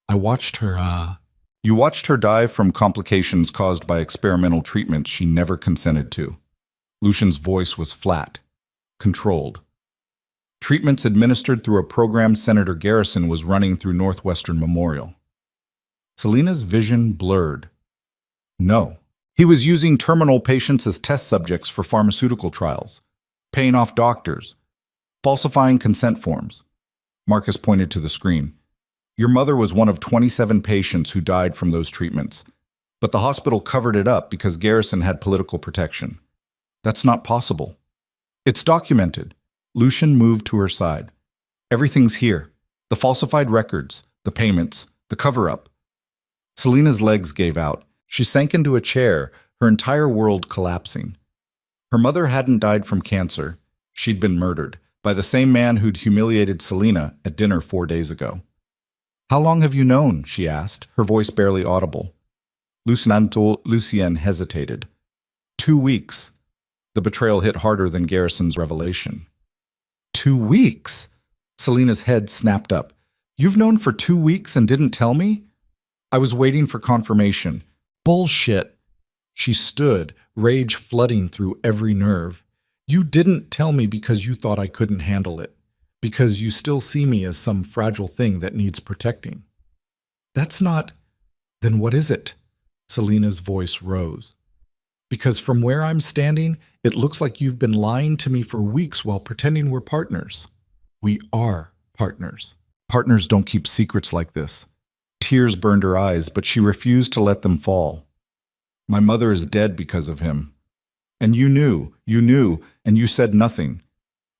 I watched her, You watched her die from complications caused by experimental treatments she never consented to. Lucien's voice was flat, controlled. Treatments administered through a program Senator Garrison was running through Northwestern Memorial. Selina's vision blurred. No. He was using terminal patients as test subjects for pharmaceutical trials, paying off doctors, falsifying consent forms. Marcus pointed to the screen. Your mother was one of 27 patients who died from those treatments, but the hospital covered it up because Garrison had political protection. That's not possible. It's documented. Lucien moved to her side. Everything's here. The falsified records, the payments, the cover-up. Selina's legs gave out. She sank into a chair, her entire world collapsing. Her mother hadn't died from cancer. She'd been murdered by the same man who'd humiliated Selina at dinner 4 days ago. How long have you known? She asked, her voice barely audible. Lucien hesitated. 2 weeks. The betrayal hit harder than Garrison's revelation. 2 weeks? Selina's head snapped up. You've known for 2 weeks and didn't tell me? I was waiting for confirmation. Bullshit. She stood, rage flooding through every nerve. You didn't tell me because you thought I couldn't handle it. Because you still see me as some fragile thing that needs protecting. That's not... Then what is it? Selina's voice rose. Because from where I'm standing, it looks like you've been lying to me for weeks while pretending we're partners. We are partners. Partners don't keep secrets like this. Tears burned her eyes, but she refused to let them fall. My mother is dead because of him. And you knew, and you said nothing.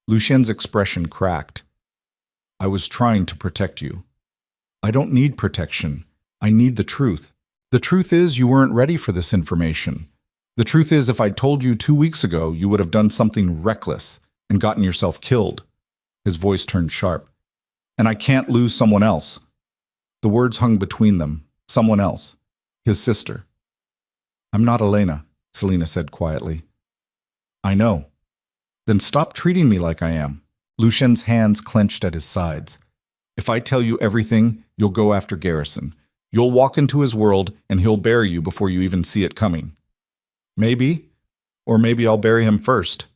Lucien's expression cracked. I was trying to protect you. I don't need protection. I need the truth. The truth is you weren't ready for this information. The truth is if I'd told you 2 weeks ago, you would have done something reckless and gotten yourself killed. His voice turned sharp. And I can't lose someone else. The words hung between them. Someone else. His sister. I'm not Elena, Selena said quietly. I know. Then stop treating me like I am. Lucien's hands clenched at his sides. If I tell you everything, you'll go after Garrison. You'll walk into his world and he'll bury you before you even see it coming. Maybe, or maybe I'll bury him first.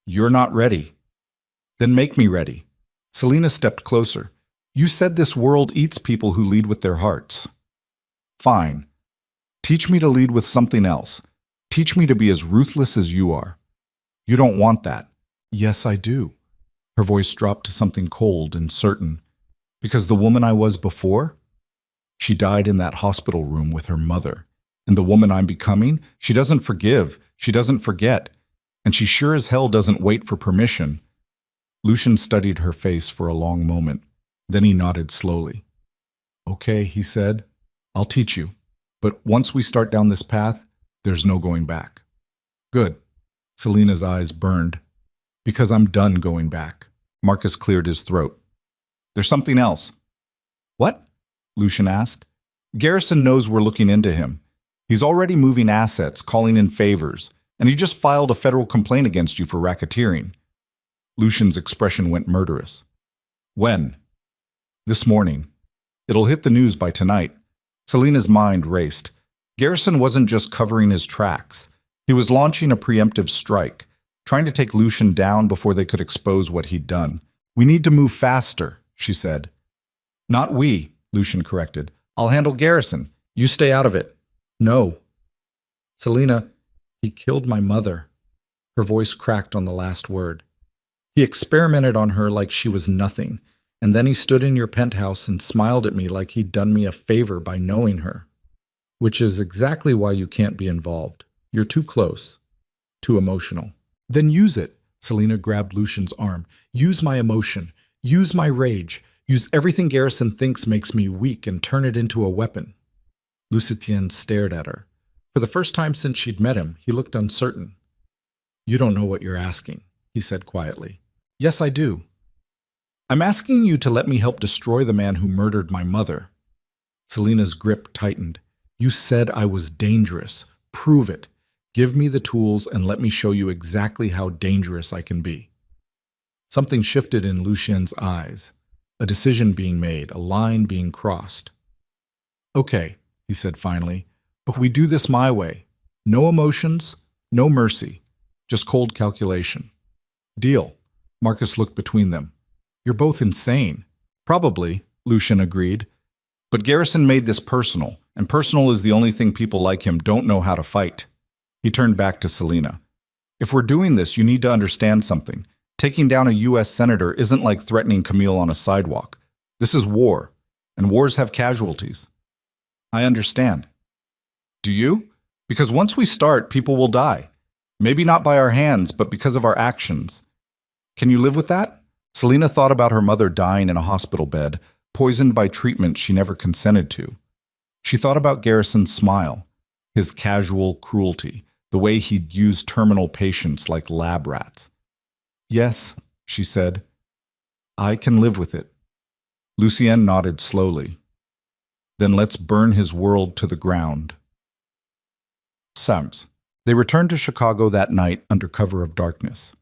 You're not ready. Then make me ready. Selena stepped closer. You said this world eats people who lead with their hearts. Fine. Teach me to lead with something else. Teach me to be as ruthless as you are. You don't want that. Yes, I do. Her voice dropped to something cold and certain. Because the woman I was before? She died in that hospital room with her mother. And the woman I'm becoming? She doesn't forgive. She doesn't forget. And she sure as hell doesn't wait for permission. Lucien studied her face for a long moment. Then he nodded slowly. Okay, he said. I'll teach you. But once we start down this path, there's no going back. Good. Selena's eyes burned. Because I'm done going back. Marcus cleared his throat. There's something else. What? Lucien asked. Garrison knows we're looking into him. He's already moving assets, calling in favors, and he just filed a federal complaint against you for racketeering. Lucien's expression went murderous. When? This morning. It'll hit the news by tonight. Selena's mind raced. Garrison wasn't just covering his tracks. He was launching a preemptive strike, trying to take Lucien down before they could expose what he'd done. We need to move faster, she said. Not we, Lucien corrected. I'll handle Garrison. You stay out of it. No. Selena, he killed my mother. Her voice cracked on the last word. He experimented on her like she was nothing, and then he stood in your penthouse and smiled at me like he'd done me a favor by knowing her. Which is exactly why you can't be involved. You're too close. Too emotional. Then use it. Selena grabbed Lucien's arm. Use my emotion. Use my rage. Use everything Garrison thinks makes me weak and turn it into a weapon. Lucien stared at her. For the first time since she'd met him, he looked uncertain. You don't know what you're asking, he said quietly. Yes, I do. I'm asking you to let me help destroy the man who murdered my mother. Selena's grip tightened. You said I was dangerous. Prove it. Give me the tools and let me show you exactly how dangerous I can be. Something shifted in Lucien's eyes. A decision being made, a line being crossed. Okay, he said finally, but we do this my way. No emotions, no mercy, just cold calculation. Deal. Marcus looked between them. You're both insane. Probably, Lucien agreed. But Garrison made this personal, and personal is the only thing people like him don't know how to fight. He turned back to Selena. If we're doing this, you need to understand something. Taking down a U.S. senator isn't like threatening Camille on a sidewalk. This is war, and wars have casualties. I understand. Do you? Because once we start, people will die. Maybe not by our hands, but because of our actions. Can you live with that? Selena thought about her mother dying in a hospital bed, poisoned by treatment she never consented to. She thought about Garrison's smile, his casual cruelty, the way he'd used terminal patients like lab rats. Yes, she said. I can live with it. Lucien nodded slowly. Then let's burn his world to the ground. Sams. They returned to Chicago that night under cover of darkness.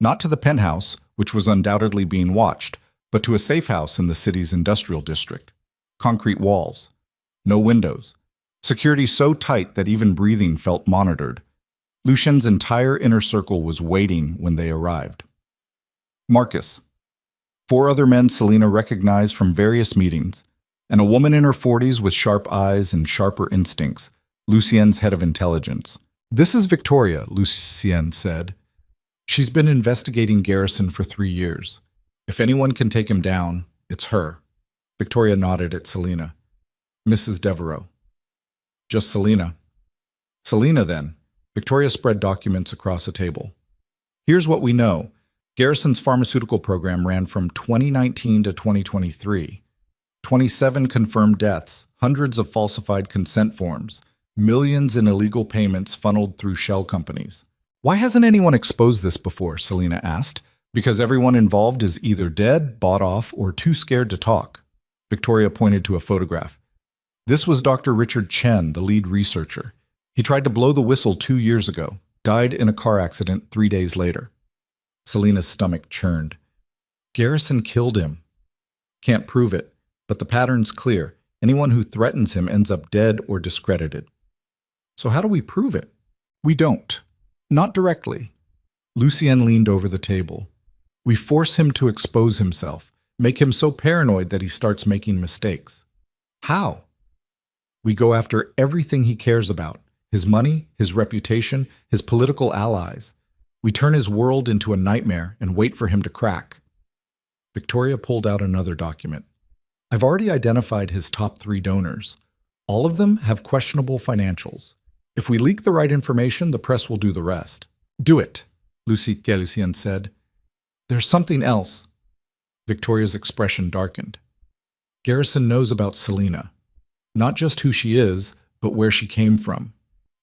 Not to the penthouse, which was undoubtedly being watched, but to a safe house in the city's industrial district. Concrete walls. No windows. Security so tight that even breathing felt monitored. Lucien's entire inner circle was waiting when they arrived. Marcus. 4 other men Selena recognized from various meetings, and a woman in her 40s with sharp eyes and sharper instincts, Lucien's head of intelligence. This is Victoria, Lucien said. She's been investigating Garrison for 3 years. If anyone can take him down, it's her. Victoria nodded at Selena. Mrs. Devereaux. Just Selina. Selina, then. Victoria spread documents across a table. Here's what we know. Garrison's pharmaceutical program ran from 2019 to 2023. 27 confirmed deaths, hundreds of falsified consent forms, millions in illegal payments funneled through shell companies. Why hasn't anyone exposed this before? Selina asked. Because everyone involved is either dead, bought off, or too scared to talk. Victoria pointed to a photograph. This was Dr. Richard Chen, the lead researcher. He tried to blow the whistle 2 years ago, died in a car accident 3 days later. Selina's stomach churned. Garrison killed him. Can't prove it, but the pattern's clear. Anyone who threatens him ends up dead or discredited. So how do we prove it? We don't. Not directly. Lucien leaned over the table. We force him to expose himself, make him so paranoid that he starts making mistakes. How? We go after everything he cares about, his money, his reputation, his political allies. We turn his world into a nightmare and wait for him to crack. Victoria pulled out another document. I've already identified his top 3 donors. All of them have questionable financials. If we leak the right information, the press will do the rest. Do it, Lucien said. There's something else. Victoria's expression darkened. Garrison knows about Selina. Not just who she is, but where she came from.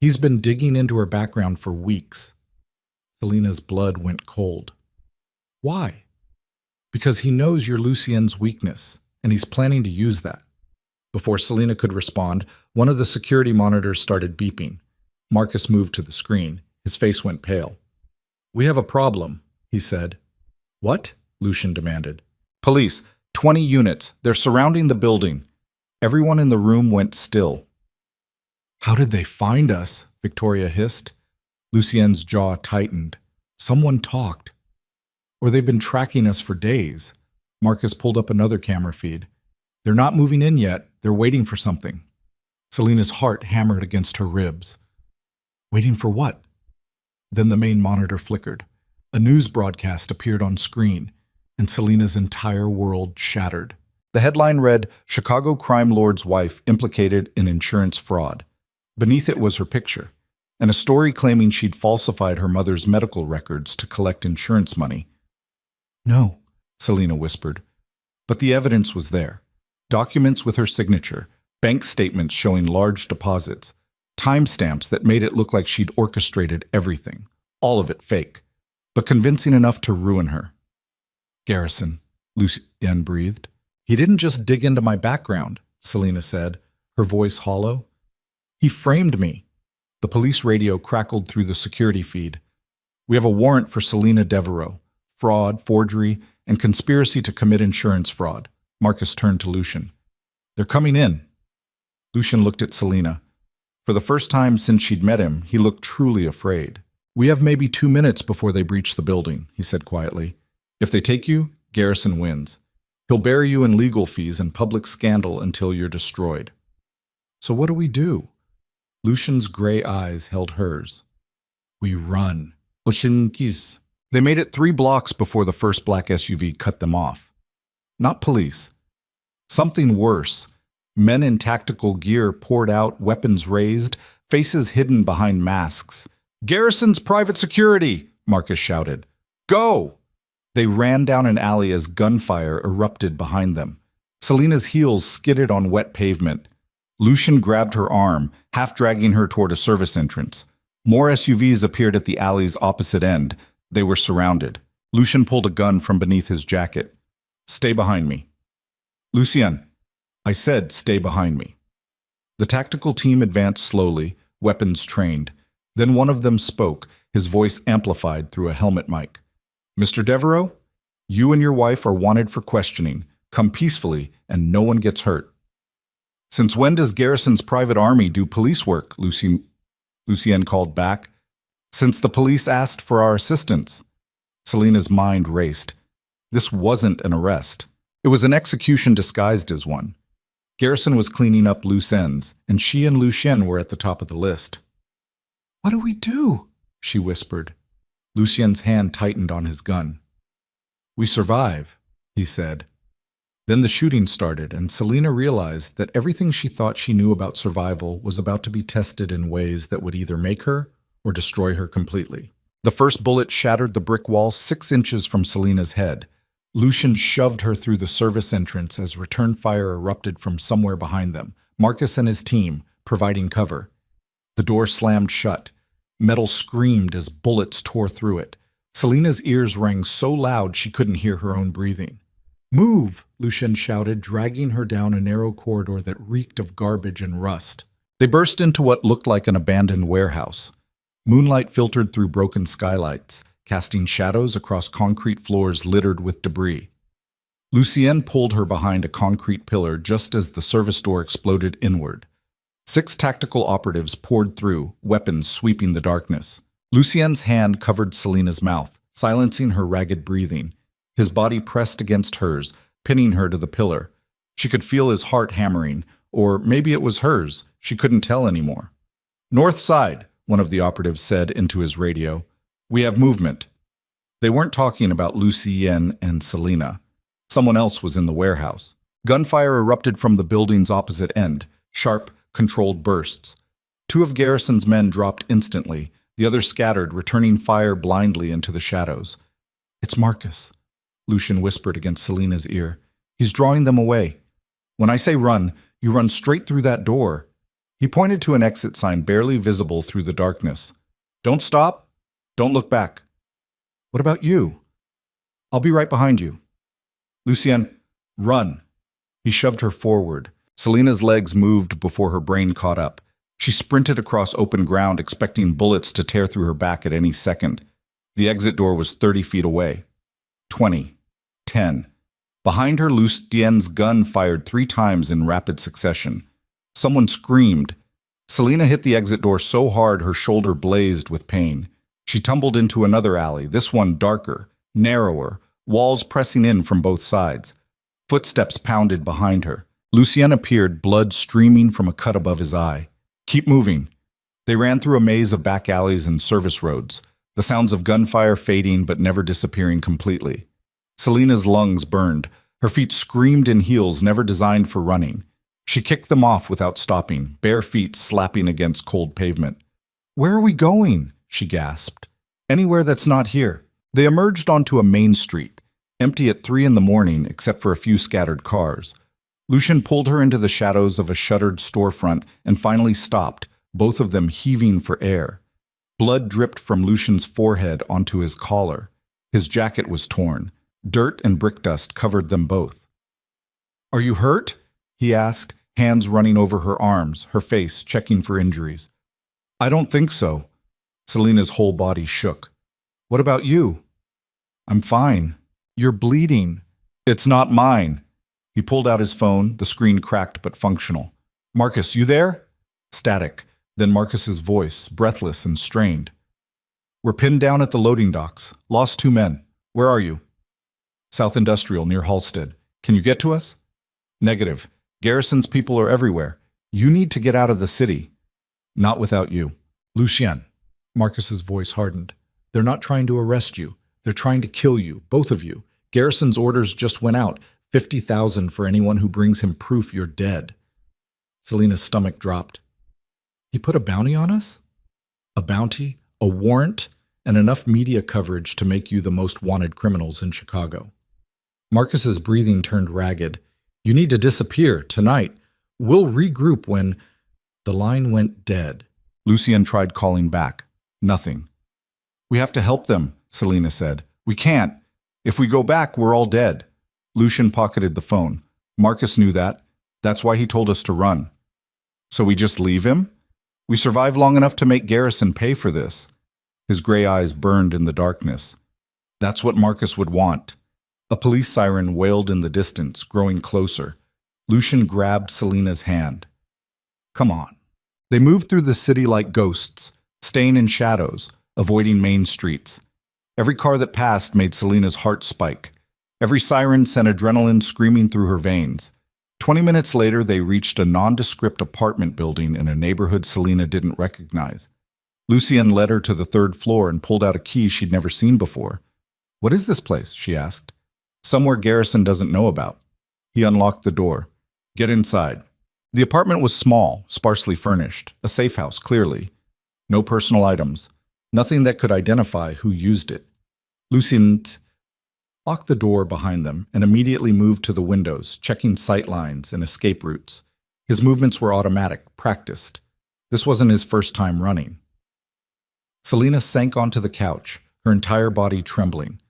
He's been digging into her background for weeks. Selina's blood went cold. Why? Because he knows you're Lucien's weakness, and he's planning to use that. Before Selina could respond, one of the security monitors started beeping. Marcus moved to the screen. His face went pale. We have a problem, he said. What? Lucien demanded. Police, 20 units. They're surrounding the building. Everyone in the room went still. How did they find us? Victoria hissed. Lucien's jaw tightened. Someone talked. Or they've been tracking us for days. Marcus pulled up another camera feed. They're not moving in yet. They're waiting for something. Selina's heart hammered against her ribs. Waiting for what? Then the main monitor flickered. A news broadcast appeared on screen, and Selina's entire world shattered. The headline read, Chicago crime lord's wife implicated in insurance fraud. Beneath it was her picture, and a story claiming she'd falsified her mother's medical records to collect insurance money. No, Selina whispered. But the evidence was there. Documents with her signature, bank statements showing large deposits, timestamps that made it look like she'd orchestrated everything, all of it fake, but convincing enough to ruin her. Garrison, Lucien breathed. He didn't just dig into my background, Selina said, her voice hollow. He framed me. The police radio crackled through the security feed. We have a warrant for Selina Devereaux, fraud, forgery, and conspiracy to commit insurance fraud. Marcus turned to Lucien. They're coming in. Lucien looked at Selina. For the first time since she'd met him, he looked truly afraid. We have maybe 2 minutes before they breach the building, he said quietly. If they take you, Garrison wins. He'll bury you in legal fees and public scandal until you're destroyed. So what do we do? Lucien's gray eyes held hers. We run. Oshinkis. They made it 3 blocks before the first black SUV cut them off. Not police. Something worse. Men in tactical gear poured out, weapons raised, faces hidden behind masks. Garrison's private security, Marcus shouted. Go! They ran down an alley as gunfire erupted behind them. Selina's heels skidded on wet pavement. Lucien grabbed her arm, half dragging her toward a service entrance. More SUVs appeared at the alley's opposite end. They were surrounded. Lucien pulled a gun from beneath his jacket. Stay behind me. Lucien, I said stay behind me. The tactical team advanced slowly, weapons trained. Then one of them spoke, his voice amplified through a helmet mic. Mr. Devereaux, you and your wife are wanted for questioning. Come peacefully, and no one gets hurt. Since when does Garrison's private army do police work? Lucien called back. Since the police asked for our assistance. Selina's mind raced. This wasn't an arrest. It was an execution disguised as one. Garrison was cleaning up loose ends, and she and Lucien were at the top of the list. What do we do? She whispered. Lucien's hand tightened on his gun. We survive, he said. Then the shooting started, and Selena realized that everything she thought she knew about survival was about to be tested in ways that would either make her or destroy her completely. The first bullet shattered the brick wall 6 inches from Selena's head. Lucian shoved her through the service entrance as return fire erupted from somewhere behind them, Marcus and his team providing cover. The door slammed shut. Metal screamed as bullets tore through it. Selena's ears rang so loud she couldn't hear her own breathing. "Move!" Lucian shouted, dragging her down a narrow corridor that reeked of garbage and rust. They burst into what looked like an abandoned warehouse. Moonlight filtered through broken skylights, casting shadows across concrete floors littered with debris. Lucienne pulled her behind a concrete pillar just as the service door exploded inward. 6 tactical operatives poured through, weapons sweeping the darkness. Lucienne's hand covered Selena's mouth, silencing her ragged breathing. His body pressed against hers, pinning her to the pillar. She could feel his heart hammering, or maybe it was hers. She couldn't tell anymore. "North side," one of the operatives said into his radio. "We have movement." They weren't talking about Lucienne and Selena. Someone else was in the warehouse. Gunfire erupted from the building's opposite end, sharp, controlled bursts. 2 of Garrison's men dropped instantly. The others scattered, returning fire blindly into the shadows. "It's Marcus," Lucian whispered against Selena's ear. "He's drawing them away. When I say run, you run straight through that door." He pointed to an exit sign barely visible through the darkness. "Don't stop. Don't look back." "What about you?" "I'll be right behind you." "Lucienne, run." He shoved her forward. Selena's legs moved before her brain caught up. She sprinted across open ground, expecting bullets to tear through her back at any second. The exit door was 30 feet away. 20. 10. Behind her, Lucienne's gun fired 3 times in rapid succession. Someone screamed. Selena hit the exit door so hard her shoulder blazed with pain. She tumbled into another alley, this one darker, narrower, walls pressing in from both sides. Footsteps pounded behind her. Lucienne appeared, blood streaming from a cut above his eye. "Keep moving." They ran through a maze of back alleys and service roads, the sounds of gunfire fading but never disappearing completely. Selena's lungs burned. Her feet screamed in heels never designed for running. She kicked them off without stopping, bare feet slapping against cold pavement. "Where are we going?" she gasped. "Anywhere that's not here." They emerged onto a main street, empty at 3 in the morning except for a few scattered cars. Lucian pulled her into the shadows of a shuttered storefront and finally stopped, both of them heaving for air. Blood dripped from Lucian's forehead onto his collar. His jacket was torn. Dirt and brick dust covered them both. "Are you hurt?" he asked, hands running over her arms, her face checking for injuries. "I don't think so." Selena's whole body shook. "What about you?" "I'm fine." "You're bleeding." "It's not mine." He pulled out his phone, the screen cracked but functional. "Marcus, you there?" Static, then Marcus's voice, breathless and strained. "We're pinned down at the loading docks. Lost 2 men. Where are you?" "South Industrial, near Halstead. Can you get to us?" "Negative. Garrison's people are everywhere. You need to get out of the city." "Not without you." "Lucienne." Marcus's voice hardened. "They're not trying to arrest you. They're trying to kill you, both of you. Garrison's orders just went out. 50,000 for anyone who brings him proof you're dead." Selena's stomach dropped. "He put a bounty on us?" "A bounty, a warrant, and enough media coverage to make you the most wanted criminals in Chicago." Marcus's breathing turned ragged. "You need to disappear, tonight. We'll regroup when—" The line went dead. Lucienne tried calling back. Nothing. "We have to help them," Selena said. "We can't. If we go back, we're all dead." Lucian pocketed the phone. Marcus knew that. That's why he told us to run. "So we just leave him? We survived long enough to make Garrison pay for this." His gray eyes burned in the darkness. "That's what Marcus would want." A police siren wailed in the distance, growing closer. Lucian grabbed Selena's hand. "Come on." They moved through the city like ghosts, staying in shadows, avoiding main streets. Every car that passed made Selena's heart spike. Every siren sent adrenaline screaming through her veins. 20 minutes later, they reached a nondescript apartment building in a neighborhood Selena didn't recognize. Lucienne led her to the 3rd floor and pulled out a key she'd never seen before. "What is this place?" she asked. "Somewhere Garrison doesn't know about." He unlocked the door. Get inside. The apartment was small, sparsely furnished, a safe house, clearly. No personal items, nothing that could identify who used it. Lucien locked the door behind them and immediately moved to the windows, checking sight lines and escape routes. His movements were automatic, practiced. This wasn't his first time running. Selena sank onto the couch, her entire body trembling.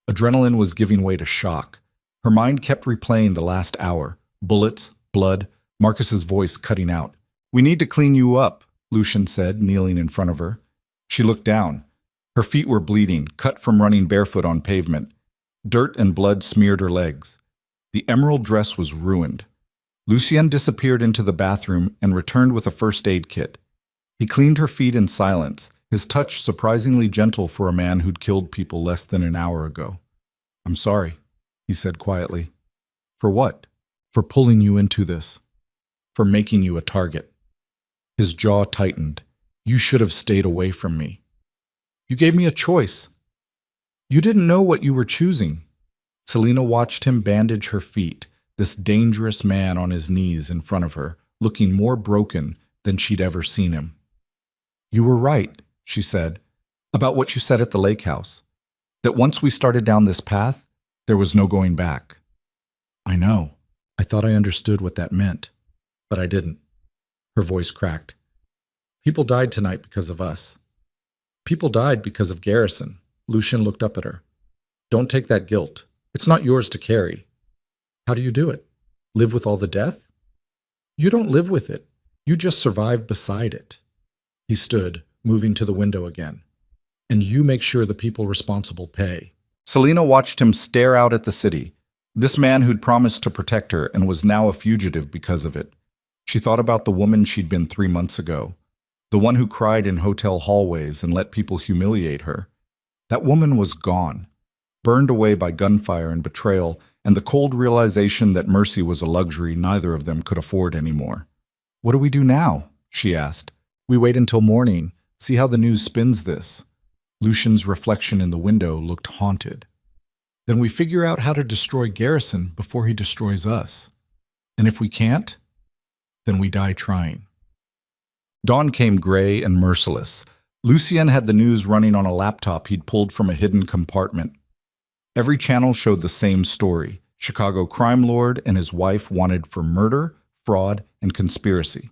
Adrenaline was giving way to shock. Her mind kept replaying the last hour. Bullets, blood, Marcus's voice cutting out. "We need to clean you up," Lucien said, kneeling in front of her. She looked down. Her feet were bleeding, cut from running barefoot on pavement. Dirt and blood smeared her legs. The emerald dress was ruined. Lucien disappeared into the bathroom and returned with a first aid kit. He cleaned her feet in silence, his touch surprisingly gentle for a man who'd killed people less than an hour ago. "I'm sorry," he said quietly. "For what?" "For pulling you into this. For making you a target." His jaw tightened. "You should have stayed away from me. You gave me a choice. You didn't know what you were choosing." Selena watched him bandage her feet, this dangerous man on his knees in front of her, looking more broken than she'd ever seen him. "You were right," she said, "about what you said at the lake house. That once we started down this path, there was no going back." "I know. I thought I understood what that meant, but I didn't." Her voice cracked. "People died tonight because of us. People died because of Garrison." Lucien looked up at her. "Don't take that guilt. It's not yours to carry. How do you do it? Live with all the death? You don't live with it. You just survive beside it." He stood, moving to the window again. "And you make sure the people responsible pay." Selena watched him stare out at the city. This man who'd promised to protect her and was now a fugitive because of it. She thought about the woman she'd been 3 months ago, the one who cried in hotel hallways and let people humiliate her. That woman was gone, burned away by gunfire and betrayal, and the cold realization that mercy was a luxury neither of them could afford anymore. "What do we do now?" she asked. "We wait until morning, see how the news spins this." Lucien's reflection in the window looked haunted. "Then we figure out how to destroy Garrison before he destroys us. And if we can't, then we die trying." Dawn came gray and merciless. Lucien had the news running on a laptop he'd pulled from a hidden compartment. Every channel showed the same story. Chicago crime lord and his wife wanted for murder, fraud, and conspiracy.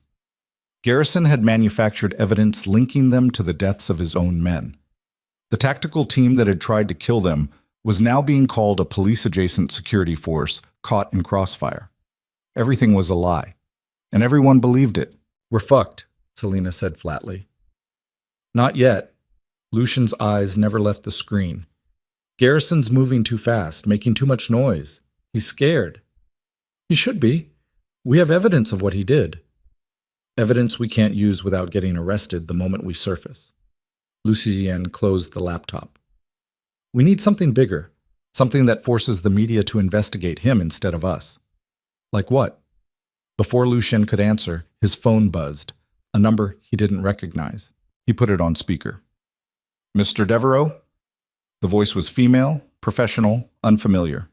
Garrison had manufactured evidence linking them to the deaths of his own men. The tactical team that had tried to kill them was now being called a police-adjacent security force caught in crossfire. Everything was a lie, and everyone believed it. "We're fucked," Selena said flatly. "Not yet." Lucien's eyes never left the screen. "Garrison's moving too fast, making too much noise. He's scared." "He should be. We have evidence of what he did." "Evidence we can't use without getting arrested the moment we surface." Lucien closed the laptop. "We need something bigger, something that forces the media to investigate him instead of us." "Like what?" Before Lucien could answer, his phone buzzed, a number he didn't recognize. He put it on speaker. "Mr. Devereaux?" The voice was female, professional, unfamiliar.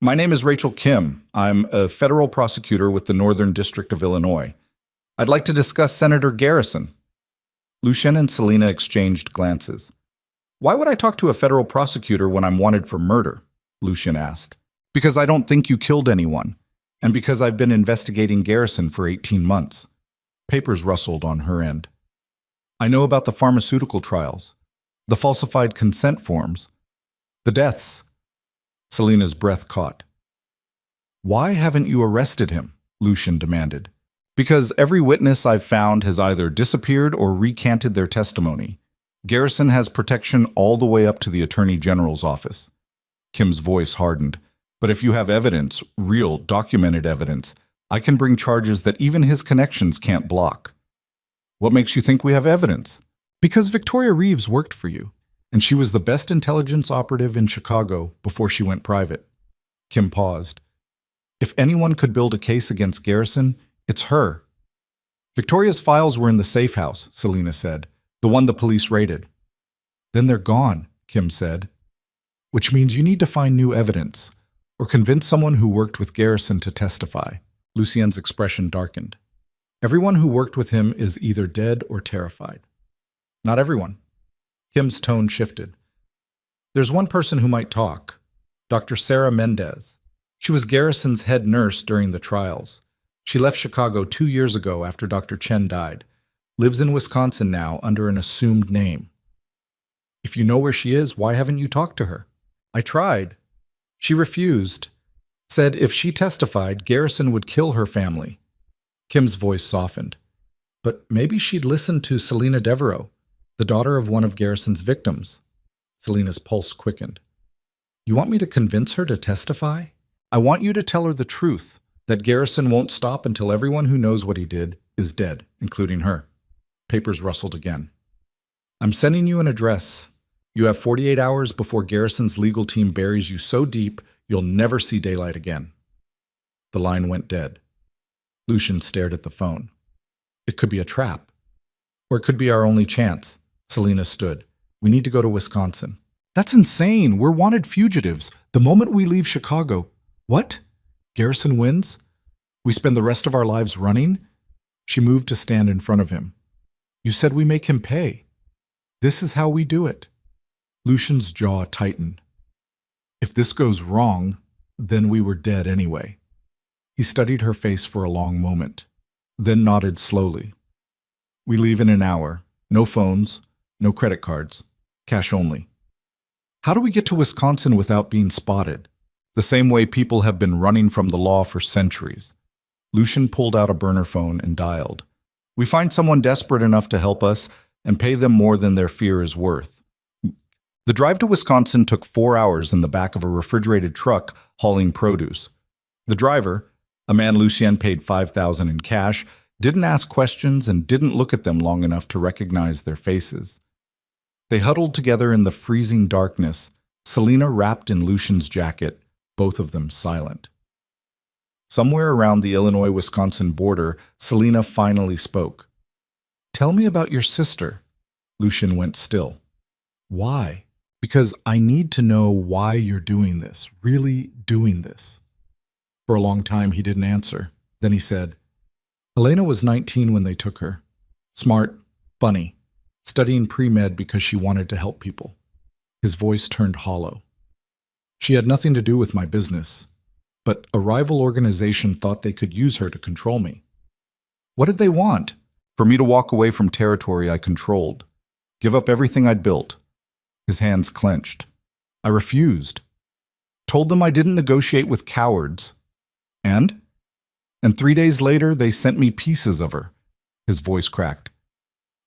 "My name is Rachel Kim. I'm a federal prosecutor with the Northern District of Illinois. I'd like to discuss Senator Garrison." Lucien and Selena exchanged glances. "Why would I talk to a federal prosecutor when I'm wanted for murder?" Lucien asked. "Because I don't think you killed anyone, and because I've been investigating Garrison for 18 months. Papers rustled on her end. "I know about the pharmaceutical trials, the falsified consent forms, the deaths." Selena's breath caught. "Why haven't you arrested him?" Lucien demanded. "Because every witness I've found has either disappeared or recanted their testimony. Garrison has protection all the way up to the Attorney General's office." Kim's voice hardened. "But if you have evidence, real, documented evidence, I can bring charges that even his connections can't block." "What makes you think we have evidence?" "Because Victoria Reeves worked for you, and she was the best intelligence operative in Chicago before she went private." Kim paused. "If anyone could build a case against Garrison, it's her." "Victoria's files were in the safe house," Selena said, "the one the police raided." "Then they're gone," Kim said. "Which means you need to find new evidence. Or convince someone who worked with Garrison to testify. Lucien's expression darkened. Everyone who worked with him is either dead or terrified. Not everyone. Kim's tone shifted. There's one person who might talk. Dr. Sarah Mendez. She was Garrison's head nurse during the trials. She left Chicago 2 years ago after Dr. Chen died. Lives in Wisconsin now under an assumed name. If you know where she is, why haven't you talked to her? I tried. She refused. Said if she testified, Garrison would kill her family. Kim's voice softened. But maybe she'd listen to Selena Devereaux, the daughter of one of Garrison's victims. Selena's pulse quickened. You want me to convince her to testify? I want you to tell her the truth, that Garrison won't stop until everyone who knows what he did is dead, including her. Papers rustled again. I'm sending you an address. You have 48 hours before Garrison's legal team buries you so deep you'll never see daylight again. The line went dead. Lucien stared at the phone. It could be a trap. Or it could be our only chance. Selena stood. We need to go to Wisconsin. That's insane. We're wanted fugitives. The moment we leave Chicago. What? Garrison wins? We spend the rest of our lives running? She moved to stand in front of him. You said we make him pay. This is how we do it. Lucien's jaw tightened. If this goes wrong, then we were dead anyway. He studied her face for a long moment, then nodded slowly. We leave in an hour. No phones, no credit cards, cash only. How do we get to Wisconsin without being spotted? The same way people have been running from the law for centuries. Lucien pulled out a burner phone and dialed. We find someone desperate enough to help us and pay them more than their fear is worth. The drive to Wisconsin took 4 hours in the back of a refrigerated truck hauling produce. The driver, a man Lucien paid $5,000 in cash, didn't ask questions and didn't look at them long enough to recognize their faces. They huddled together in the freezing darkness, Selena wrapped in Lucien's jacket, both of them silent. Somewhere around the Illinois-Wisconsin border, Selena finally spoke. Tell me about your sister. Lucien went still. Why? Because I need to know why you're doing this, really doing this. For a long time, he didn't answer. Then he said, Elena was 19 when they took her. Smart, funny, studying pre-med because she wanted to help people. His voice turned hollow. She had nothing to do with my business, but a rival organization thought they could use her to control me. What did they want? For me to walk away from territory I controlled, give up everything I'd built. His hands clenched. I refused. Told them I didn't negotiate with cowards. And 3 days later, they sent me pieces of her. His voice cracked.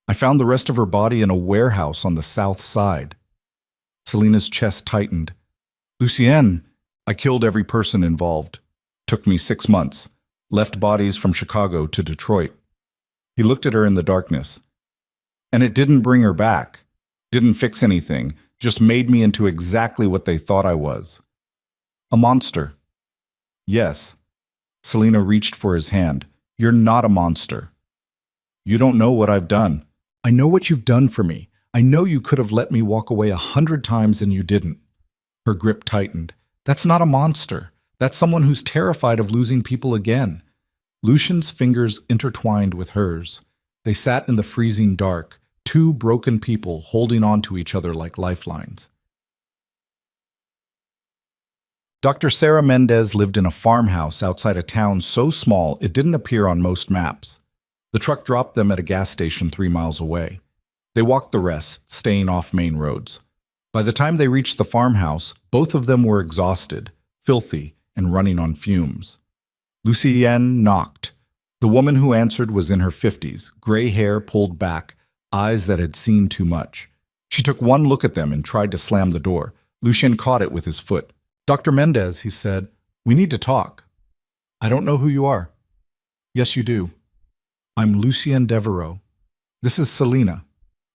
I found the rest of her body in a warehouse on the south side. Selena's chest tightened. Lucien, I killed every person involved. Took me 6 months. Left bodies from Chicago to Detroit. He looked at her in the darkness. And it didn't bring her back. Didn't fix anything. Just made me into exactly what they thought I was. A monster. Yes. Selena reached for his hand. You're not a monster. You don't know what I've done. I know what you've done for me. I know you could have let me walk away 100 times and you didn't. Her grip tightened. That's not a monster. That's someone who's terrified of losing people again. Lucien's fingers intertwined with hers. They sat in the freezing dark, two broken people holding on to each other like lifelines. Dr. Sarah Mendez lived in a farmhouse outside a town so small it didn't appear on most maps. The truck dropped them at a gas station 3 miles away. They walked the rest, staying off main roads. By the time they reached the farmhouse, both of them were exhausted, filthy, and running on fumes. Lucienne knocked. The woman who answered was in her 50s, gray hair pulled back, eyes that had seen too much. She took one look at them and tried to slam the door. Lucien caught it with his foot. Dr. Mendez, he said, we need to talk. I don't know who you are. Yes, you do. I'm Lucien Devereaux. This is Selena.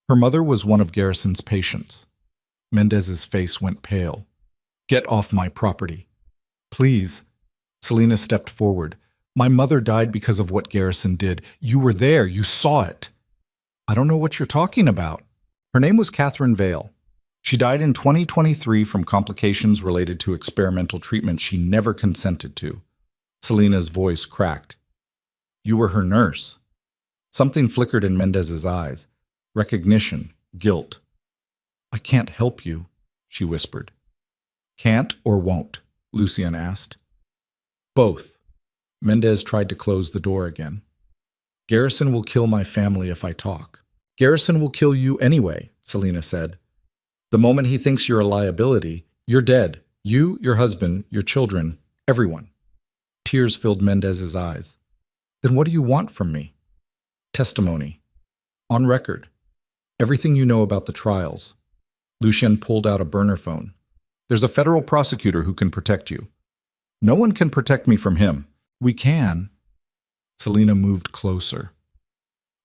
Her mother was one of Garrison's patients. Mendez's face went pale. Get off my property. Please. Selena stepped forward. My mother died because of what Garrison did. You were there. You saw it. I don't know what you're talking about. Her name was Catherine Vale. She died in 2023 from complications related to experimental treatment she never consented to. Selena's voice cracked. You were her nurse. Something flickered in Mendez's eyes. Recognition, guilt. I can't help you, she whispered. Can't or won't? Lucien asked. Both. Mendez tried to close the door again. Garrison will kill my family if I talk. Garrison will kill you anyway, Selena said. The moment he thinks you're a liability, you're dead. You, your husband, your children, everyone. Tears filled Mendez's eyes. Then what do you want from me? Testimony. On record. Everything you know about the trials. Lucien pulled out a burner phone. There's a federal prosecutor who can protect you. No one can protect me from him. We can. Selena moved closer.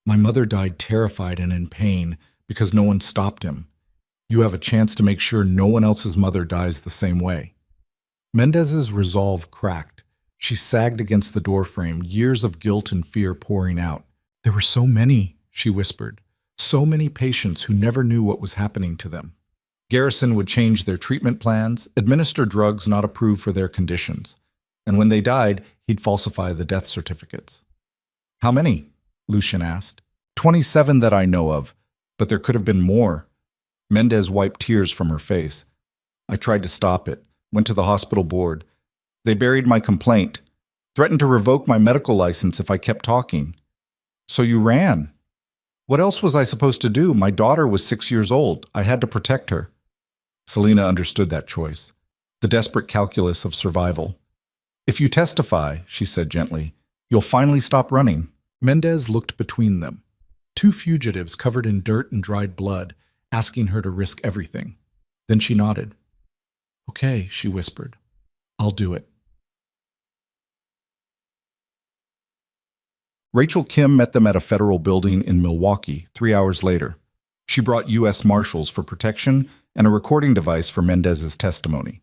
My mother died terrified and in pain because no one stopped him. You have a chance to make sure no one else's mother dies the same way. Mendez's resolve cracked. She sagged against the doorframe, years of guilt and fear pouring out. There were so many, she whispered. So many patients who never knew what was happening to them. Garrison would change their treatment plans, administer drugs not approved for their conditions. And when they died, he'd falsify the death certificates. How many? Lucien asked. 27 that I know of, but there could have been more. Mendez wiped tears from her face. I tried to stop it, went to the hospital board. They buried my complaint, threatened to revoke my medical license if I kept talking. So you ran. What else was I supposed to do? My daughter was 6 years old. I had to protect her. Selena understood that choice, the desperate calculus of survival. If you testify, she said gently, you'll finally stop running. Mendez looked between them. Two fugitives covered in dirt and dried blood, asking her to risk everything. Then she nodded. Okay, she whispered. I'll do it. Rachel Kim met them at a federal building in Milwaukee 3 hours later. She brought U.S. Marshals for protection and a recording device for Mendez's testimony.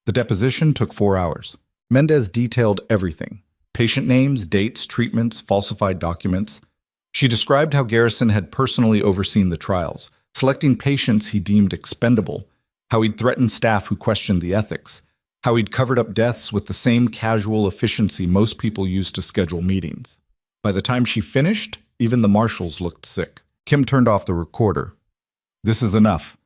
The deposition took 4 hours. Mendez detailed everything: patient names, dates, treatments, falsified documents. She described how Garrison had personally overseen the trials, selecting patients he deemed expendable, how he'd threatened staff who questioned the ethics, how he'd covered up deaths with the same casual efficiency most people use to schedule meetings. By the time she finished, even the marshals looked sick. Kim turned off the recorder. This is enough.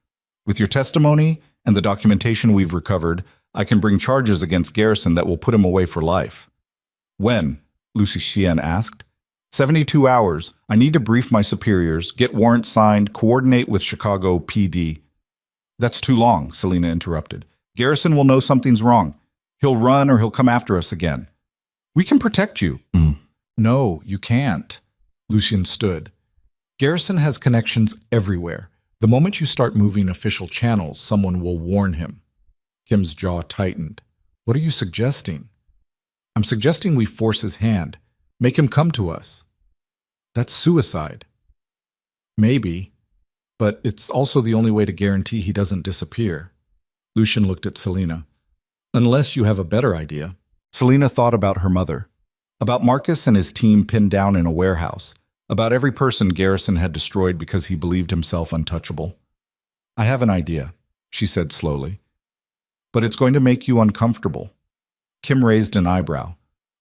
With your testimony and the documentation we've recovered, I can bring charges against Garrison that will put him away for life. When? Lucien asked. 72 hours. I need to brief my superiors, get warrants signed, coordinate with Chicago PD. That's too long, Selena interrupted. Garrison will know something's wrong. He'll run or he'll come after us again. We can protect you. No, you can't. Lucien stood. Garrison has connections everywhere. The moment you start moving official channels, someone will warn him. Kim's jaw tightened. What are you suggesting? I'm suggesting we force his hand. Make him come to us. That's suicide. Maybe, but it's also the only way to guarantee he doesn't disappear. Lucien looked at Selena. Unless you have a better idea. Selena thought about her mother, about Marcus and his team pinned down in a warehouse, about every person Garrison had destroyed because he believed himself untouchable. I have an idea, she said slowly. But it's going to make you uncomfortable. Kim raised an eyebrow.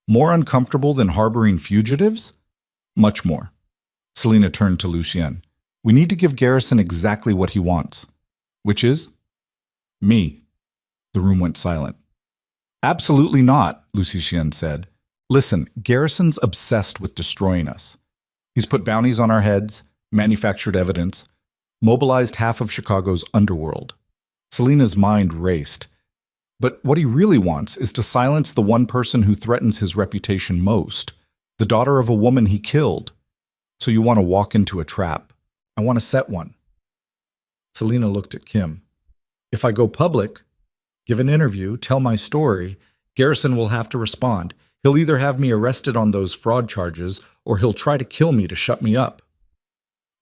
More uncomfortable than harboring fugitives? Much more. Selena turned to Lucien. We need to give Garrison exactly what he wants. Which is? Me. The room went silent. Absolutely not, Lucien said. Listen, Garrison's obsessed with destroying us. He's put bounties on our heads, manufactured evidence, mobilized half of Chicago's underworld. Selena's mind raced. But what he really wants is to silence the one person who threatens his reputation most, the daughter of a woman he killed. So you want to walk into a trap. I want to set one. Selena looked at Kim. If I go public, give an interview, tell my story, Garrison will have to respond. He'll either have me arrested on those fraud charges, or he'll try to kill me to shut me up.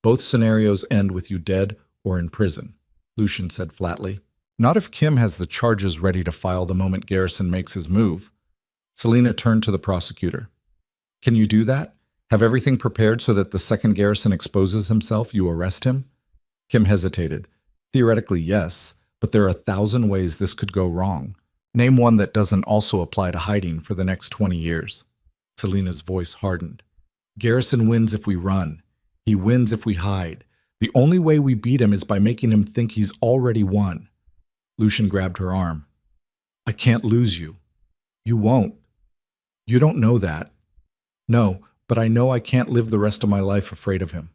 Both scenarios end with you dead or in prison, Lucien said flatly. Not if Kim has the charges ready to file the moment Garrison makes his move. Selena turned to the prosecutor. Can you do that? Have everything prepared so that the second Garrison exposes himself, you arrest him? Kim hesitated. Theoretically, yes, but there are 1,000 ways this could go wrong. Name one that doesn't also apply to hiding for the next 20 years. Selena's voice hardened. Garrison wins if we run. He wins if we hide. The only way we beat him is by making him think he's already won. Lucian grabbed her arm. I can't lose you. You won't. You don't know that. No, but I know I can't live the rest of my life afraid of him.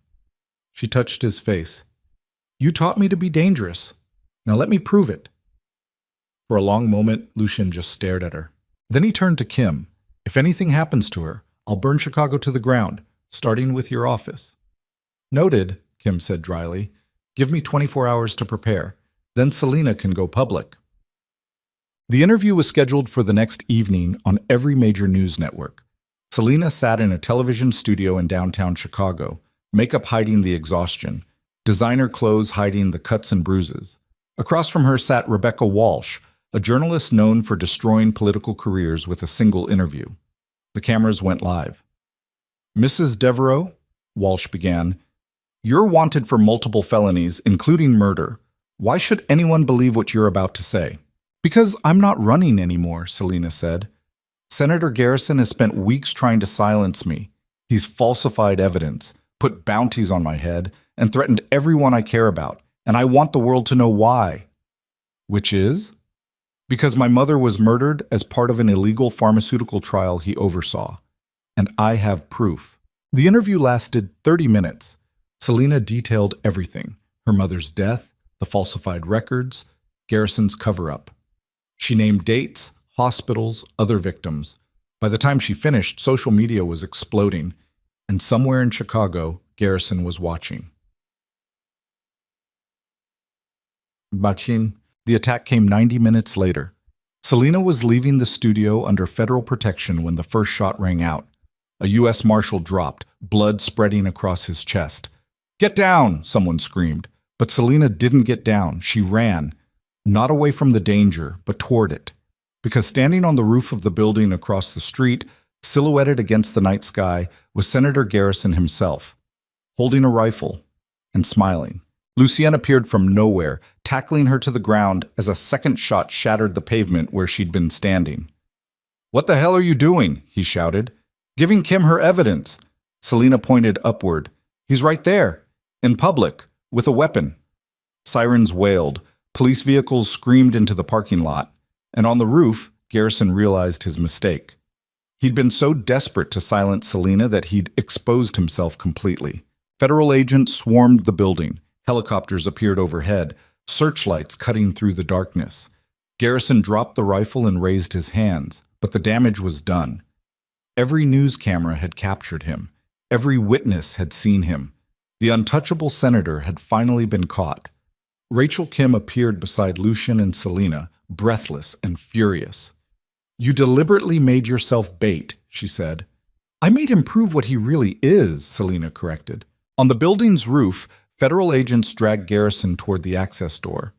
She touched his face. You taught me to be dangerous. Now let me prove it. For a long moment, Lucian just stared at her. Then he turned to Kim. If anything happens to her, I'll burn Chicago to the ground, starting with your office. Noted, Kim said dryly. Give me 24 hours to prepare. Then Selena can go public. The interview was scheduled for the next evening on every major news network. Selena sat in a television studio in downtown Chicago, makeup hiding the exhaustion, designer clothes hiding the cuts and bruises. Across from her sat Rebecca Walsh, a journalist known for destroying political careers with a single interview. The cameras went live. Mrs. Devereaux, Walsh began, you're wanted for multiple felonies, including murder. Why should anyone believe what you're about to say? Because I'm not running anymore, Selena said. Senator Garrison has spent weeks trying to silence me. He's falsified evidence, put bounties on my head, and threatened everyone I care about, and I want the world to know why. Which is? Because my mother was murdered as part of an illegal pharmaceutical trial he oversaw. And I have proof. The interview lasted 30 minutes. Selena detailed everything: her mother's death, the falsified records, Garrison's cover-up. She named dates, hospitals, other victims. By the time she finished, social media was exploding, and somewhere in Chicago, Garrison was watching. Bachin. The attack came 90 minutes later. Selena was leaving the studio under federal protection when the first shot rang out. A U.S. Marshal dropped, blood spreading across his chest. Get down, someone screamed. But Selena didn't get down. She ran, not away from the danger, but toward it. Because standing on the roof of the building across the street, silhouetted against the night sky, was Senator Garrison himself, holding a rifle and smiling. Lucienne appeared from nowhere, tackling her to the ground as a second shot shattered the pavement where she'd been standing. What the hell are you doing? He shouted. Giving Kim her evidence. Selena pointed upward. He's right there, in public, with a weapon. Sirens wailed. Police vehicles screamed into the parking lot. And on the roof, Garrison realized his mistake. He'd been so desperate to silence Selena that he'd exposed himself completely. Federal agents swarmed the building. Helicopters appeared overhead, searchlights cutting through the darkness. Garrison dropped the rifle and raised his hands, but the damage was done. Every news camera had captured him. Every witness had seen him. The untouchable senator had finally been caught. Rachel Kim appeared beside Lucian and Selena, breathless and furious. You deliberately made yourself bait, she said. I made him prove what he really is, Selena corrected. On the building's roof, federal agents dragged Garrison toward the access door.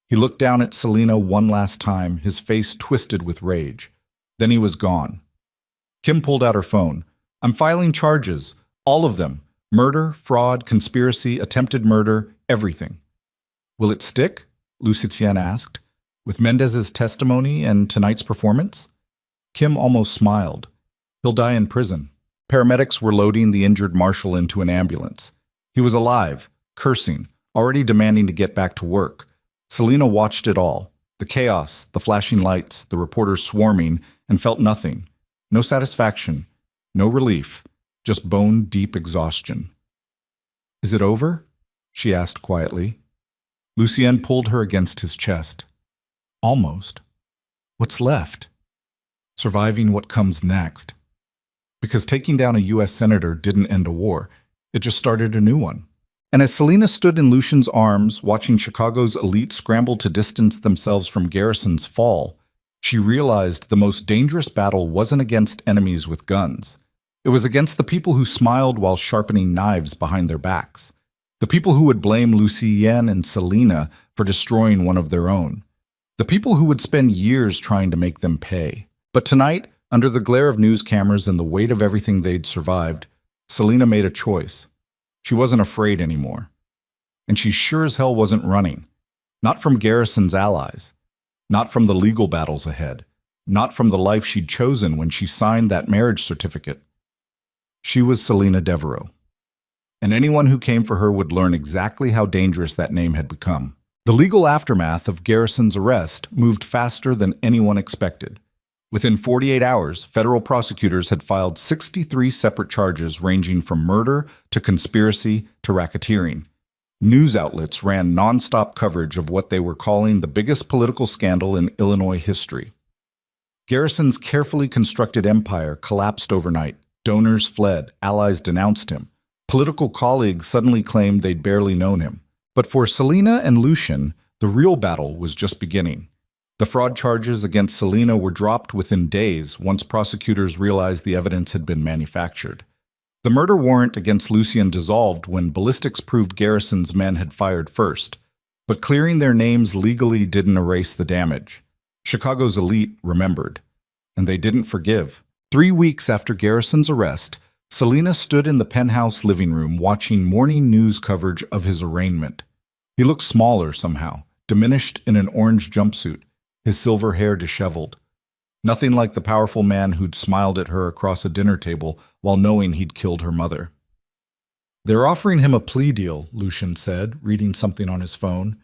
He looked down at Selena one last time, his face twisted with rage. Then he was gone. Kim pulled out her phone. I'm filing charges. All of them. Murder, fraud, conspiracy, attempted murder, everything. Will it stick? Lucien asked. With Mendez's testimony and tonight's performance? Kim almost smiled. He'll die in prison. Paramedics were loading the injured marshal into an ambulance. He was alive, cursing, already demanding to get back to work. Selena watched it all. The chaos, the flashing lights, the reporters swarming, and felt nothing. No satisfaction, no relief, just bone-deep exhaustion. Is it over? She asked quietly. Lucien pulled her against his chest. Almost. What's left? Surviving what comes next. Because taking down a U.S. senator didn't end a war. It just started a new one. And as Selena stood in Lucian's arms, watching Chicago's elite scramble to distance themselves from Garrison's fall, she realized the most dangerous battle wasn't against enemies with guns. It was against the people who smiled while sharpening knives behind their backs. The people who would blame Lucien and Selena for destroying one of their own. The people who would spend years trying to make them pay. But tonight, under the glare of news cameras and the weight of everything they'd survived, Selena made a choice. She wasn't afraid anymore. And she sure as hell wasn't running. Not from Garrison's allies. Not from the legal battles ahead. Not from the life she'd chosen when she signed that marriage certificate. She was Selena Devereaux. And anyone who came for her would learn exactly how dangerous that name had become. The legal aftermath of Garrison's arrest moved faster than anyone expected. Within 48 hours, federal prosecutors had filed 63 separate charges ranging from murder to conspiracy to racketeering. News outlets ran nonstop coverage of what they were calling the biggest political scandal in Illinois history. Garrison's carefully constructed empire collapsed overnight. Donors fled, allies denounced him. Political colleagues suddenly claimed they'd barely known him. But for Selena and Lucian, the real battle was just beginning. The fraud charges against Selena were dropped within days once prosecutors realized the evidence had been manufactured. The murder warrant against Lucian dissolved when ballistics proved Garrison's men had fired first. But clearing their names legally didn't erase the damage. Chicago's elite remembered. And they didn't forgive. 3 weeks after Garrison's arrest, Selena stood in the penthouse living room watching morning news coverage of his arraignment. He looked smaller somehow, diminished in an orange jumpsuit, his silver hair disheveled. Nothing like the powerful man who'd smiled at her across a dinner table while knowing he'd killed her mother. "They're offering him a plea deal," Lucian said, reading something on his phone.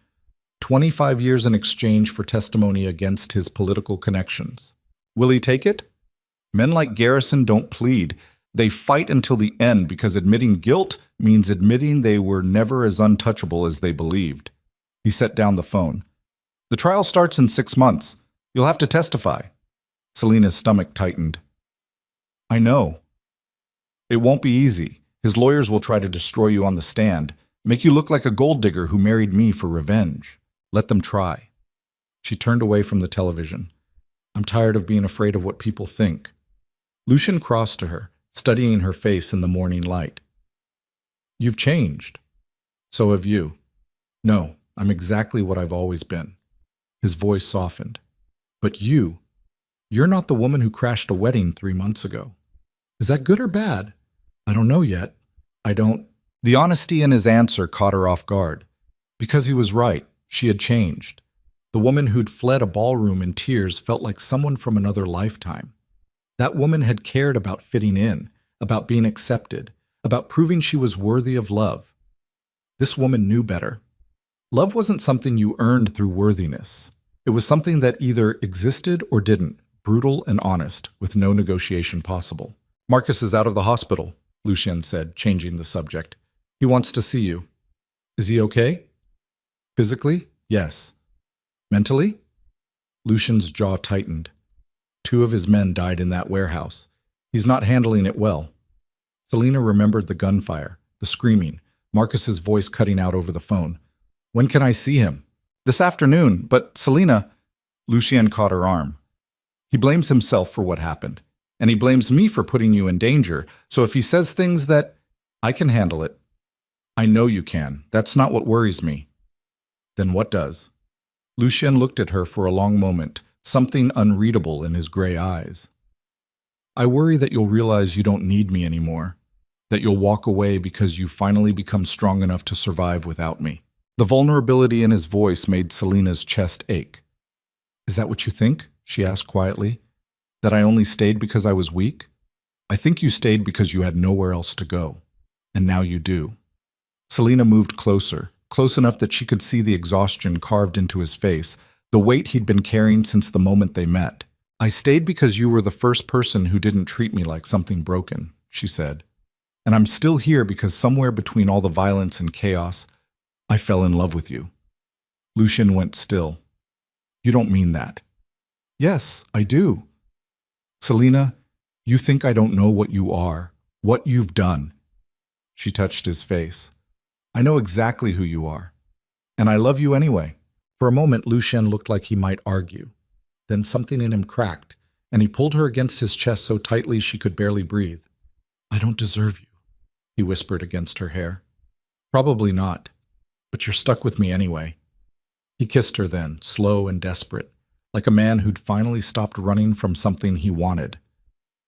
25 years in exchange for testimony against his political connections. Will he take it? Men like Garrison don't plead. They fight until the end because admitting guilt means admitting they were never as untouchable as they believed. He set down the phone. "The trial starts in 6 months. You'll have to testify." Selena's stomach tightened. "I know. It won't be easy. His lawyers will try to destroy you on the stand, make you look like a gold digger who married me for revenge. Let them try." She turned away from the television. "I'm tired of being afraid of what people think." Lucian crossed to her, studying her face in the morning light. "You've changed. So have you." "No, I'm exactly what I've always been." His voice softened. "But you're not the woman who crashed a wedding 3 months ago. Is that good or bad? I don't know yet. I don't." The honesty in his answer caught her off guard. Because he was right, she had changed. The woman who'd fled a ballroom in tears felt like someone from another lifetime. That woman had cared about fitting in, about being accepted, about proving she was worthy of love. This woman knew better. Love wasn't something you earned through worthiness. It was something that either existed or didn't, brutal and honest, with no negotiation possible. "Marcus is out of the hospital," Lucian said, changing the subject. "He wants to see you." "Is he okay?" "Physically, yes." "Mentally?" Lucian's jaw tightened. 2 of his men died in that warehouse. He's not handling it well. Selena remembered the gunfire, the screaming, Marcus's voice cutting out over the phone. "When can I see him?" "This afternoon, but Selena..." Lucian caught her arm. "He blames himself for what happened, and he blames me for putting you in danger, so if he says things that... I can handle it." "I know you can. That's not what worries me." "Then what does?" Lucian looked at her for a long moment, something unreadable in his gray eyes. "I worry that you'll realize you don't need me anymore, that you'll walk away because you finally become strong enough to survive without me." The vulnerability in his voice made Selena's chest ache. "Is that what you think?" she asked quietly. "That I only stayed because I was weak? I think you stayed because you had nowhere else to go. And now you do." Selena moved closer, close enough that she could see the exhaustion carved into his face, the weight he'd been carrying since the moment they met. "I stayed because you were the first person who didn't treat me like something broken," she said. "And I'm still here because somewhere between all the violence and chaos, I fell in love with you." Lucian went still. "You don't mean that." "Yes, I do." "Selena, you think I don't know what you are, what you've done." She touched his face. "I know exactly who you are. And I love you anyway." For a moment, Lucian looked like he might argue. Then something in him cracked, and he pulled her against his chest so tightly she could barely breathe. "I don't deserve you," he whispered against her hair. "Probably not, but you're stuck with me anyway." He kissed her then, slow and desperate, like a man who'd finally stopped running from something he wanted.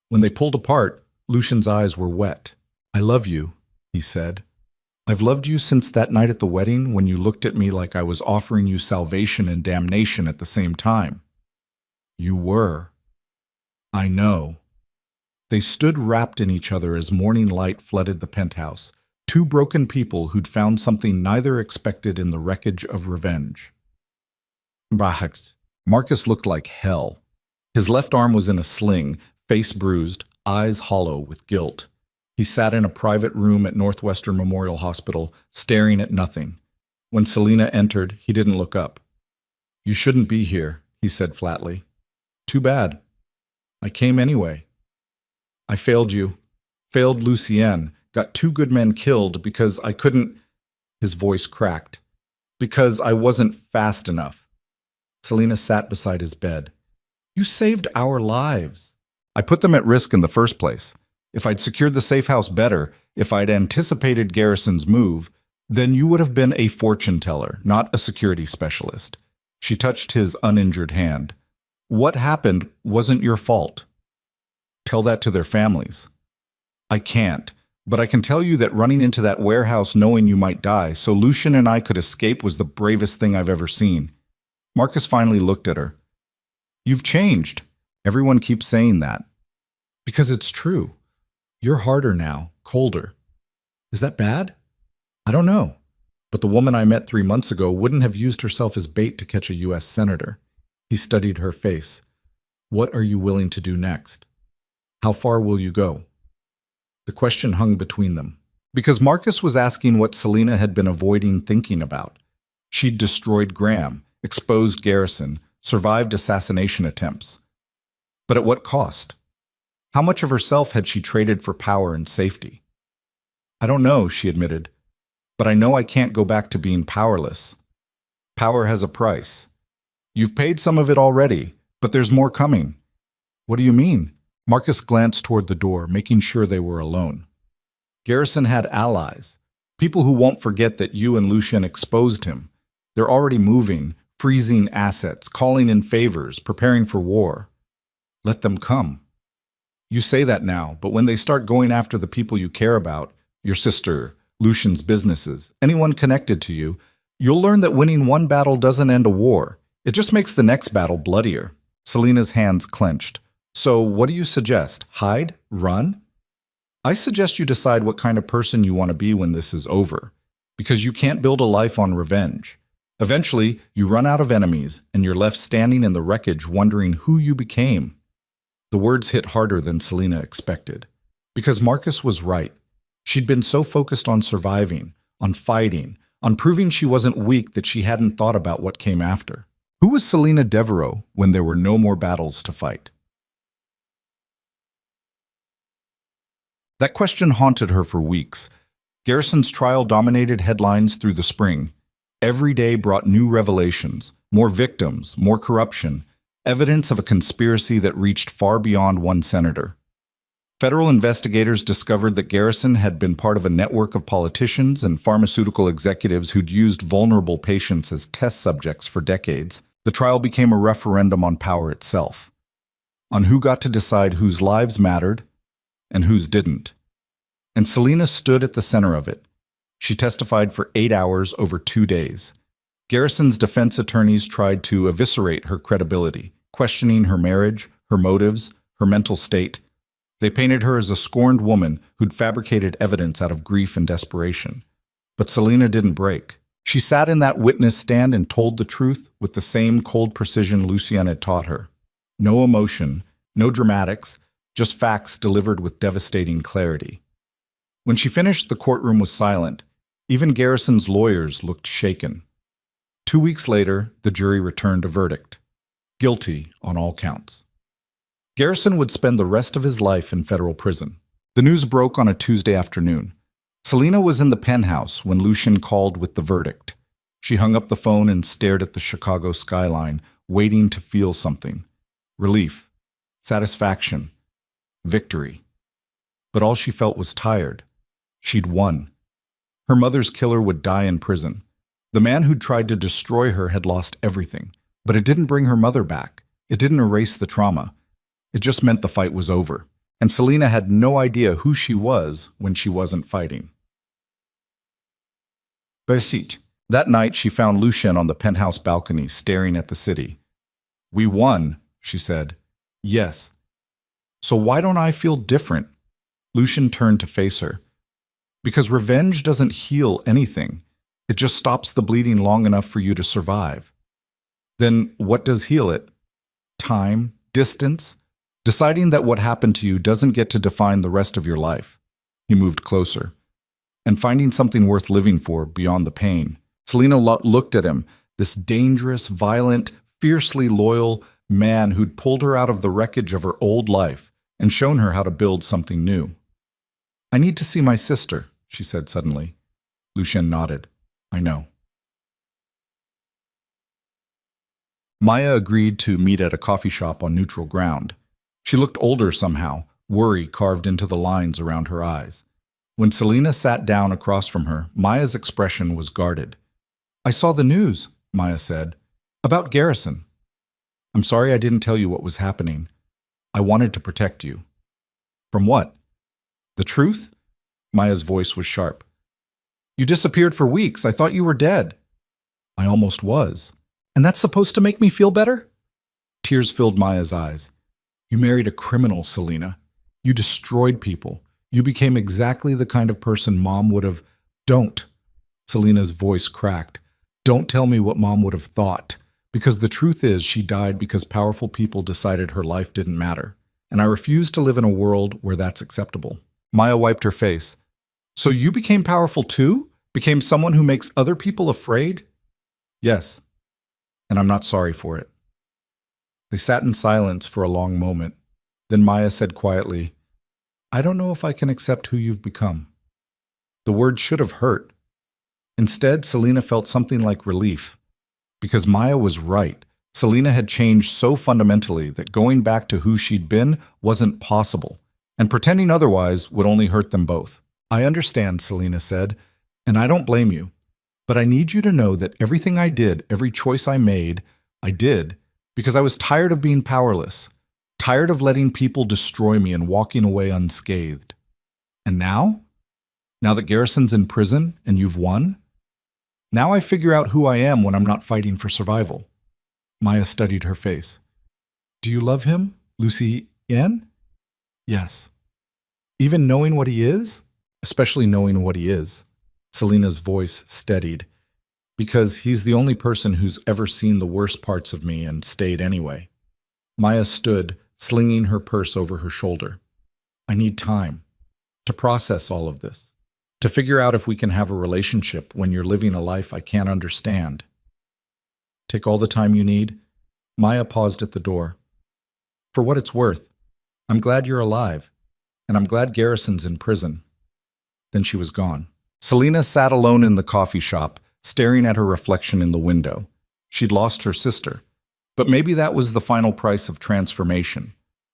When they pulled apart, Lucian's eyes were wet. "I love you," he said. I've loved you since that night at the wedding when you looked at me like I was offering you salvation and damnation at the same time. You were. I know. They stood wrapped in each other as morning light flooded the penthouse, two broken people who'd found something neither expected in the wreckage of revenge. Marcus looked like hell. His left arm was in a sling, face bruised, eyes hollow with guilt. He sat in a private room at Northwestern Memorial Hospital, staring at nothing. When Selena entered, he didn't look up. "You shouldn't be here," he said flatly. "Too bad. I came anyway. I failed you. Failed Lucienne. Got two good men killed because I couldn't—" His voice cracked. "Because I wasn't fast enough." Selena sat beside his bed. "You saved our lives." "I put them at risk in the first place. If I'd secured the safe house better, if I'd anticipated Garrison's move, then you would have been a fortune teller, not a security specialist." She touched his uninjured hand. "What happened wasn't your fault. Tell that to their families." "I can't, but I can tell you that running into that warehouse knowing you might die so Lucian and I could escape was the bravest thing I've ever seen." Marcus finally looked at her. "You've changed." "Everyone keeps saying that." "Because it's true. You're harder now, colder." "Is that bad?" "I don't know. But the woman I met 3 months ago wouldn't have used herself as bait to catch a U.S. senator." He studied her face. "What are you willing to do next? How far will you go?" The question hung between them, because Marcus was asking what Selena had been avoiding thinking about. She'd destroyed Graham, exposed Garrison, survived assassination attempts. But at what cost? How much of herself had she traded for power and safety? "I don't know," she admitted, "but I know I can't go back to being powerless. Power has a price. You've paid some of it already, but there's more coming." "What do you mean?" Marcus glanced toward the door, making sure they were alone. "Garrison had allies, people who won't forget that you and Lucian exposed him. They're already moving, freezing assets, calling in favors, preparing for war. Let them come. You say that now, but when they start going after the people you care about, your sister, Lucian's businesses, anyone connected to you, you'll learn that winning one battle doesn't end a war. It just makes the next battle bloodier." Selena's hands clenched. "So what do you suggest? Hide? Run?" "I suggest you decide what kind of person you want to be when this is over, because you can't build a life on revenge. Eventually, you run out of enemies, and you're left standing in the wreckage wondering who you became." The words hit harder than Selena expected, because Marcus was right. She'd been so focused on surviving, on fighting, on proving she wasn't weak that she hadn't thought about what came after. Who was Selena Devereaux when there were no more battles to fight? That question haunted her for weeks. Garrison's trial dominated headlines through the spring. Every day brought new revelations, more victims, more corruption, evidence of a conspiracy that reached far beyond one senator. Federal investigators discovered that Garrison had been part of a network of politicians and pharmaceutical executives who'd used vulnerable patients as test subjects for decades. The trial became a referendum on power itself, on who got to decide whose lives mattered and whose didn't. And Selena stood at the center of it. She testified for 8 hours over 2 days. Garrison's defense attorneys tried to eviscerate her credibility, questioning her marriage, her motives, her mental state. They painted her as a scorned woman who'd fabricated evidence out of grief and desperation. But Selena didn't break. She sat in that witness stand and told the truth with the same cold precision Lucian had taught her. No emotion, no dramatics, just facts delivered with devastating clarity. When she finished, the courtroom was silent. Even Garrison's lawyers looked shaken. 2 weeks later, the jury returned a verdict. Guilty on all counts. Garrison would spend the rest of his life in federal prison. The news broke on a Tuesday afternoon. Selena was in the penthouse when Lucian called with the verdict. She hung up the phone and stared at the Chicago skyline, waiting to feel something. Relief, satisfaction, victory. But all she felt was tired. She'd won. Her mother's killer would die in prison. The man who'd tried to destroy her had lost everything, but it didn't bring her mother back. It didn't erase the trauma. It just meant the fight was over, and Selena had no idea who she was when she wasn't fighting. Besit. That night, she found Lucien on the penthouse balcony, staring at the city. We won, she said. Yes. So why don't I feel different? Lucien turned to face her. Because revenge doesn't heal anything. It just stops the bleeding long enough for you to survive. Then what does heal it? Time, distance, deciding that what happened to you doesn't get to define the rest of your life. He moved closer. And finding something worth living for beyond the pain. Selena looked at him, this dangerous, violent, fiercely loyal man who'd pulled her out of the wreckage of her old life and shown her how to build something new. I need to see my sister, she said suddenly. Lucien nodded. I know. Maya agreed to meet at a coffee shop on neutral ground. She looked older somehow, worry carved into the lines around her eyes. When Selena sat down across from her, Maya's expression was guarded. I saw the news, Maya said, about Garrison. I'm sorry I didn't tell you what was happening. I wanted to protect you. From what? The truth? Maya's voice was sharp. You disappeared for weeks. I thought you were dead. I almost was. And that's supposed to make me feel better? Tears filled Maya's eyes. You married a criminal, Selena. You destroyed people. You became exactly the kind of person Mom would have... Don't. Selena's voice cracked. Don't tell me what Mom would have thought. Because the truth is she died because powerful people decided her life didn't matter. And I refuse to live in a world where that's acceptable. Maya wiped her face. So you became powerful too? Became someone who makes other people afraid? Yes. And I'm not sorry for it. They sat in silence for a long moment. Then Maya said quietly, I don't know if I can accept who you've become. The word should have hurt. Instead, Selena felt something like relief. Because Maya was right. Selena had changed so fundamentally that going back to who she'd been wasn't possible. And pretending otherwise would only hurt them both. I understand, Selena said, and I don't blame you. But I need you to know that everything I did, every choice I made, I did because I was tired of being powerless. Tired of letting people destroy me and walking away unscathed. And now? Now that Garrison's in prison and you've won? Now I figure out who I am when I'm not fighting for survival. Maya studied her face. Do you love him, Lucien? Yes. Even knowing what he is? Especially knowing what he is. Selena's voice steadied. Because he's the only person who's ever seen the worst parts of me and stayed anyway. Maya stood, slinging her purse over her shoulder. I need time to process all of this, to figure out if we can have a relationship when you're living a life I can't understand. Take all the time you need. Maya paused at the door. For what it's worth, I'm glad you're alive, and I'm glad Garrison's in prison. Then she was gone. Selena sat alone in the coffee shop, staring at her reflection in the window. She'd lost her sister. But maybe that was the final price of transformation.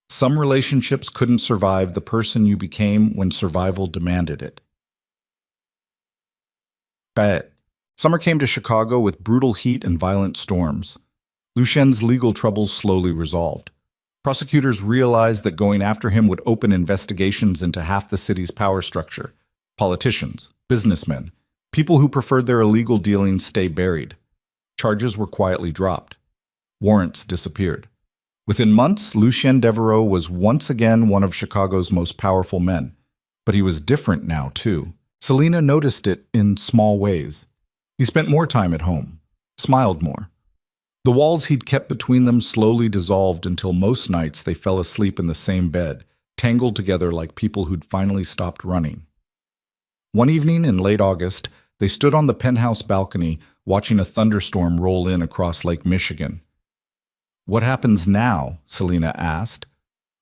Some relationships couldn't survive the person you became when survival demanded it. Bad. Summer came to Chicago with brutal heat and violent storms. Lucien's legal troubles slowly resolved. Prosecutors realized that going after him would open investigations into half the city's power structure. Politicians, businessmen, people who preferred their illegal dealings stay buried. Charges were quietly dropped. Warrants disappeared. Within months, Lucien Devereaux was once again one of Chicago's most powerful men. But he was different now, too. Selena noticed it in small ways. He spent more time at home, smiled more. The walls he'd kept between them slowly dissolved until most nights they fell asleep in the same bed, tangled together like people who'd finally stopped running. One evening in late August, they stood on the penthouse balcony watching a thunderstorm roll in across Lake Michigan. What happens now? Selena asked.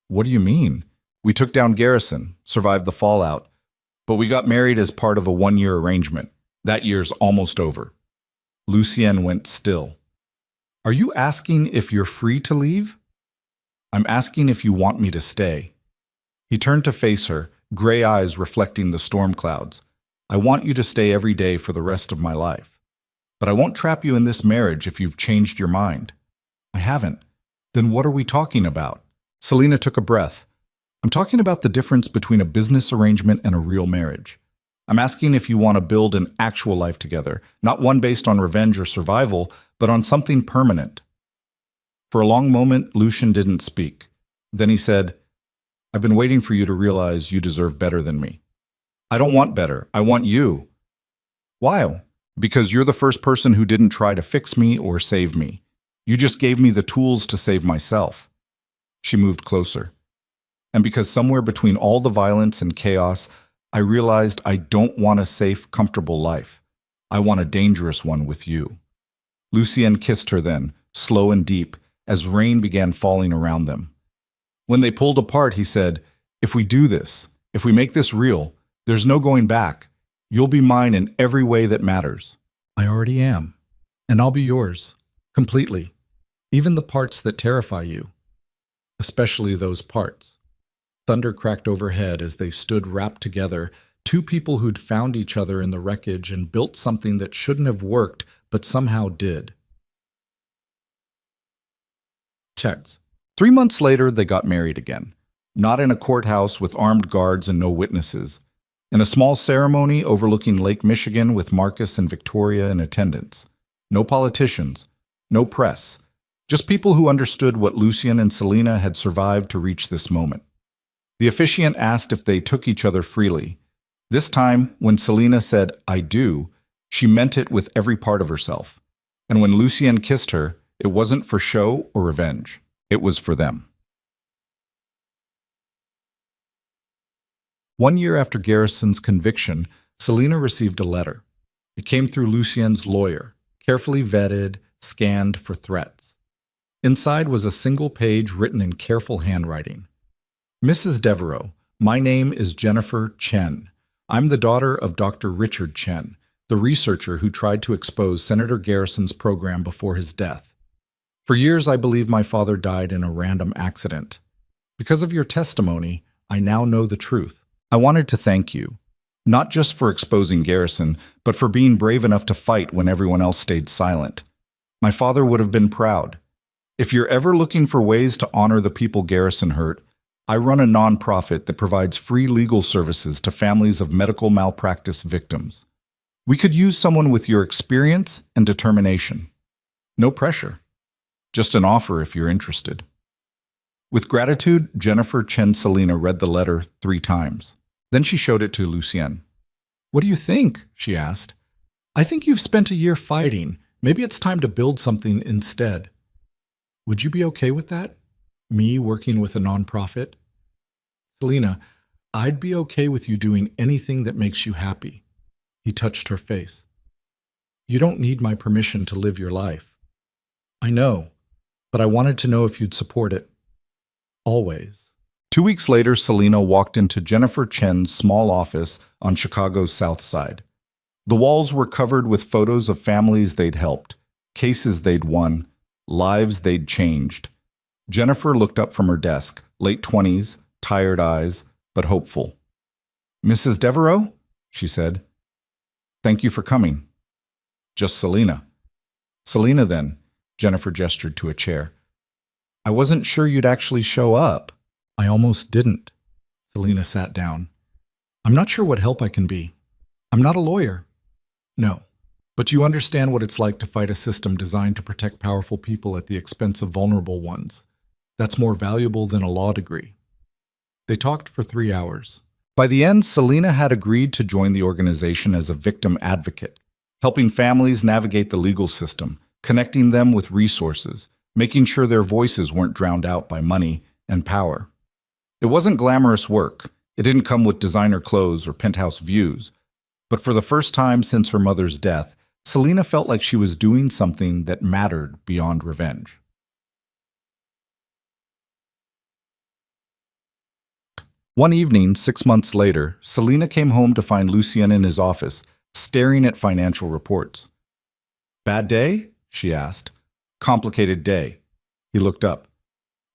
What do you mean? We took down Garrison, survived the fallout, but we got married as part of a one-year arrangement. That year's almost over. Lucien went still. Are you asking if you're free to leave? I'm asking if you want me to stay. He turned to face her, gray eyes reflecting the storm clouds. I want you to stay every day for the rest of my life. But I won't trap you in this marriage if you've changed your mind. I haven't. Then what are we talking about? Selena took a breath. I'm talking about the difference between a business arrangement and a real marriage. I'm asking if you want to build an actual life together, not one based on revenge or survival, but on something permanent." For a long moment, Lucian didn't speak. Then he said, "I've been waiting for you to realize you deserve better than me." "I don't want better. I want you." "Why?" "Because you're the first person who didn't try to fix me or save me. You just gave me the tools to save myself." She moved closer. "And because somewhere between all the violence and chaos, I realized I don't want a safe, comfortable life. I want a dangerous one with you." Lucien kissed her then, slow and deep, as rain began falling around them. When they pulled apart, he said, "If we do this, if we make this real, there's no going back. You'll be mine in every way that matters." "I already am. And I'll be yours. Completely. Even the parts that terrify you. Especially those parts." Thunder cracked overhead as they stood wrapped together, two people who'd found each other in the wreckage and built something that shouldn't have worked, but somehow did. Text. 3 months later, they got married again. Not in a courthouse with armed guards and no witnesses. In a small ceremony overlooking Lake Michigan with Marcus and Victoria in attendance. No politicians. No press. Just people who understood what Lucien and Selena had survived to reach this moment. The officiant asked if they took each other freely. This time, when Selena said, "I do," she meant it with every part of herself. And when Lucien kissed her, it wasn't for show or revenge. It was for them. 1 year after Garrison's conviction, Selena received a letter. It came through Lucien's lawyer, carefully vetted, scanned for threats. Inside was a single page written in careful handwriting. "Mrs. Devereaux, my name is Jennifer Chen. I'm the daughter of Dr. Richard Chen, the researcher who tried to expose Senator Garrison's program before his death. For years, I believe my father died in a random accident. Because of your testimony, I now know the truth. I wanted to thank you, not just for exposing Garrison, but for being brave enough to fight when everyone else stayed silent. My father would have been proud. If you're ever looking for ways to honor the people Garrison hurt, I run a nonprofit that provides free legal services to families of medical malpractice victims. We could use someone with your experience and determination. No pressure. Just an offer if you're interested." With gratitude, Jennifer Chen Selena read the letter 3 times. Then she showed it to Lucien. "What do you think?" she asked. "I think you've spent a year fighting. Maybe it's time to build something instead. Would you be okay with that? Me working with a nonprofit?" "Selena, I'd be okay with you doing anything that makes you happy." He touched her face. "You don't need my permission to live your life." "I know, but I wanted to know if you'd support it. Always." 2 weeks later, Selena walked into Jennifer Chen's small office on Chicago's South Side. The walls were covered with photos of families they'd helped, cases they'd won, lives they'd changed. Jennifer looked up from her desk, late 20s, tired eyes, but hopeful. "Mrs. Devereaux?" she said. "Thank you for coming." "Just Selena." "Selena, then." Jennifer gestured to a chair. "I wasn't sure you'd actually show up." "I almost didn't." Selena sat down. "I'm not sure what help I can be. I'm not a lawyer." "No, but you understand what it's like to fight a system designed to protect powerful people at the expense of vulnerable ones. That's more valuable than a law degree." They talked for 3 hours. By the end, Selena had agreed to join the organization as a victim advocate, helping families navigate the legal system, connecting them with resources, making sure their voices weren't drowned out by money and power. It wasn't glamorous work. It didn't come with designer clothes or penthouse views. But for the first time since her mother's death, Selena felt like she was doing something that mattered beyond revenge. One evening, 6 months later, Selena came home to find Lucien in his office, staring at financial reports. "Bad day?" she asked. "Complicated day." He looked up.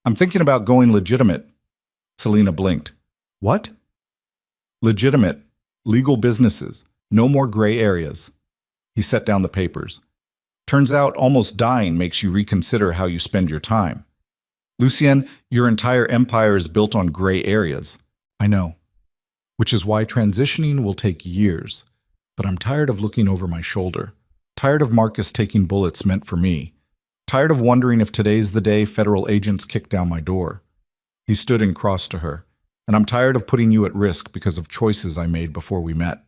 "I'm thinking about going legitimate." Selena blinked. "What?" "Legitimate. Legal businesses. No more gray areas." He set down the papers. "Turns out almost dying makes you reconsider how you spend your time. Lucien, your entire empire is built on gray areas." "I know." which is why transitioning will take years. But I'm tired of looking over my shoulder. Tired of Marcus taking bullets meant for me. Tired of wondering if today's the day federal agents kick down my door. He stood and crossed to her. And I'm tired of putting you at risk because of choices I made before we met.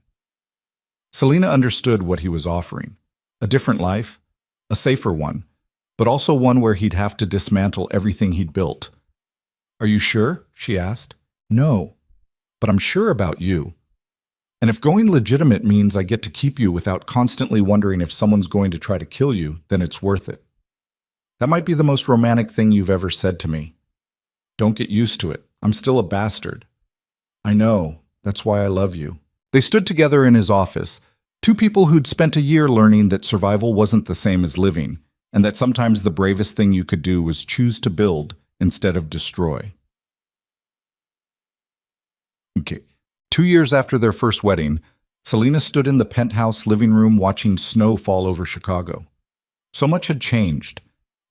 Selena understood what he was offering. A different life, a safer one, but also one where he'd have to dismantle everything he'd built. Are you sure? She asked. No, but I'm sure about you. And if going legitimate means I get to keep you without constantly wondering if someone's going to try to kill you, then it's worth it. That might be the most romantic thing you've ever said to me. Don't get used to it. I'm still a bastard. I know. That's why I love you. They stood together in his office, two people who'd spent a year learning that survival wasn't the same as living, and that sometimes the bravest thing you could do was choose to build instead of destroy. Okay. 2 years after their first wedding, Selena stood in the penthouse living room watching snow fall over Chicago. So much had changed.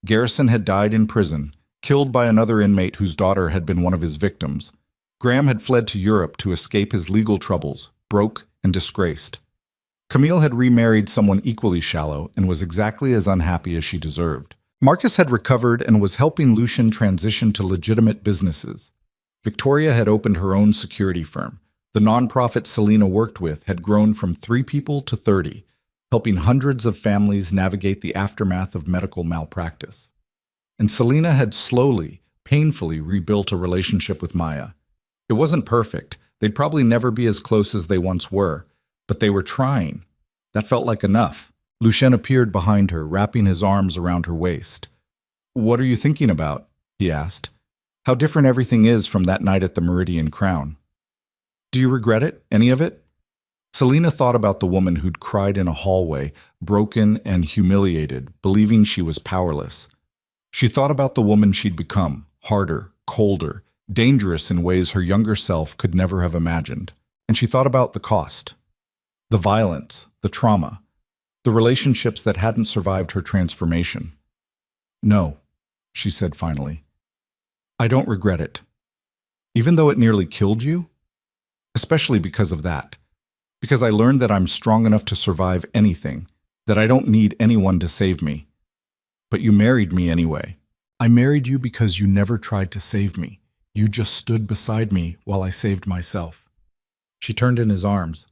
Garrison had died in prison, killed by another inmate whose daughter had been one of his victims. Graham had fled to Europe to escape his legal troubles, broke and disgraced. Camille had remarried someone equally shallow and was exactly as unhappy as she deserved. Marcus had recovered and was helping Lucian transition to legitimate businesses. Victoria had opened her own security firm. The nonprofit Selena worked with had grown from 3 people to 30, helping hundreds of families navigate the aftermath of medical malpractice. And Selena had slowly, painfully rebuilt a relationship with Maya. It wasn't perfect. They'd probably never be as close as they once were, but they were trying. That felt like enough. Lucien appeared behind her, wrapping his arms around her waist. "What are you thinking about?" he asked. "How different everything is from that night at the Meridian Crown. Do you regret it? Any of it?" Selena thought about the woman who'd cried in a hallway, broken and humiliated, believing she was powerless. She thought about the woman she'd become, harder, colder, dangerous in ways her younger self could never have imagined. And she thought about the cost. The violence, the trauma, the relationships that hadn't survived her transformation. "No," she said finally. "I don't regret it. Even though it nearly killed you? Especially because of that. Because I learned that I'm strong enough to survive anything, that I don't need anyone to save me. But you married me anyway. I married you because you never tried to save me. You just stood beside me while I saved myself." She turned in his arms.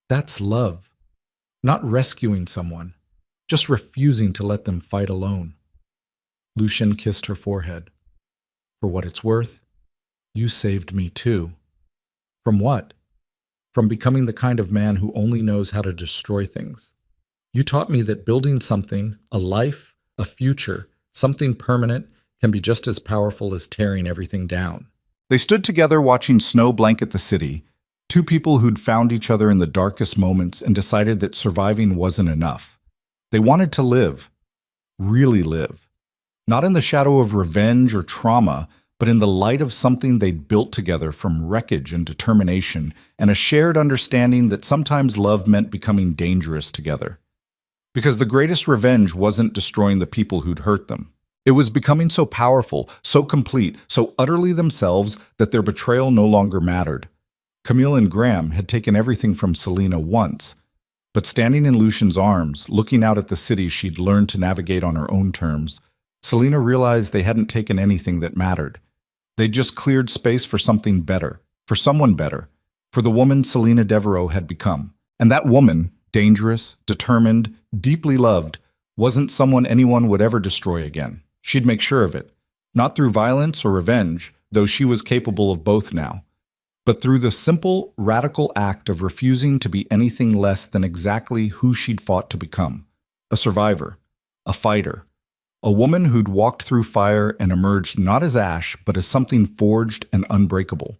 "That's love. Not rescuing someone, just refusing to let them fight alone." Lucien kissed her forehead. "For what it's worth, you saved me too." "From what?" "From becoming the kind of man who only knows how to destroy things. You taught me that building something, a life, a future, something permanent, can be just as powerful as tearing everything down." They stood together watching snow blanket the city, two people who'd found each other in the darkest moments and decided that surviving wasn't enough. They wanted to live, really live. Not in the shadow of revenge or trauma, but in the light of something they'd built together from wreckage and determination, and a shared understanding that sometimes love meant becoming dangerous together. Because the greatest revenge wasn't destroying the people who'd hurt them. It was becoming so powerful, so complete, so utterly themselves that their betrayal no longer mattered. Camille and Graham had taken everything from Selena once, but standing in Lucien's arms, looking out at the city she'd learned to navigate on her own terms, Selena realized they hadn't taken anything that mattered. They'd just cleared space for something better, for someone better, for the woman Selena Devereaux had become. And that woman, dangerous, determined, deeply loved, wasn't someone anyone would ever destroy again. She'd make sure of it. Not through violence or revenge, though she was capable of both now, but through the simple, radical act of refusing to be anything less than exactly who she'd fought to become. A survivor, a fighter, a woman who'd walked through fire and emerged not as ash, but as something forged and unbreakable.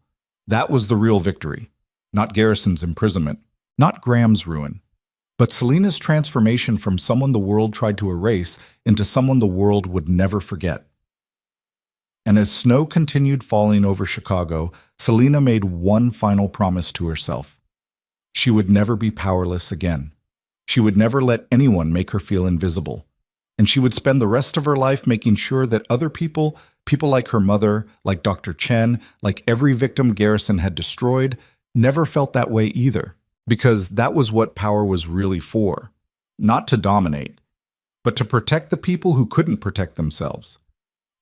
That was the real victory. Not Garrison's imprisonment, not Graham's ruin, but Selena's transformation from someone the world tried to erase into someone the world would never forget. And as snow continued falling over Chicago, Selena made one final promise to herself. She would never be powerless again. She would never let anyone make her feel invisible. And she would spend the rest of her life making sure that other people, people like her mother, like Dr. Chen, like every victim Garrison had destroyed, never felt that way either, because that was what power was really for. Not to dominate, but to protect the people who couldn't protect themselves.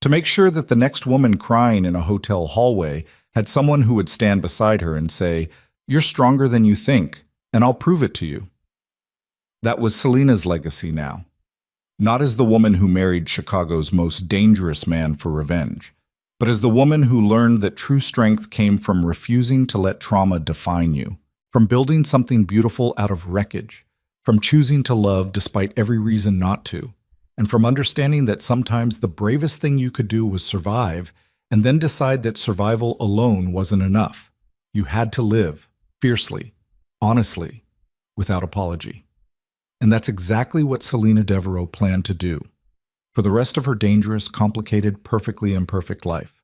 To make sure that the next woman crying in a hotel hallway had someone who would stand beside her and say, "You're stronger than you think, and I'll prove it to you." That was Selena's legacy now. Not as the woman who married Chicago's most dangerous man for revenge, but as the woman who learned that true strength came from refusing to let trauma define you, from building something beautiful out of wreckage, from choosing to love despite every reason not to, and from understanding that sometimes the bravest thing you could do was survive and then decide that survival alone wasn't enough. You had to live, fiercely, honestly, without apology. And that's exactly what Selena Devereaux planned to do for the rest of her dangerous, complicated, perfectly imperfect life.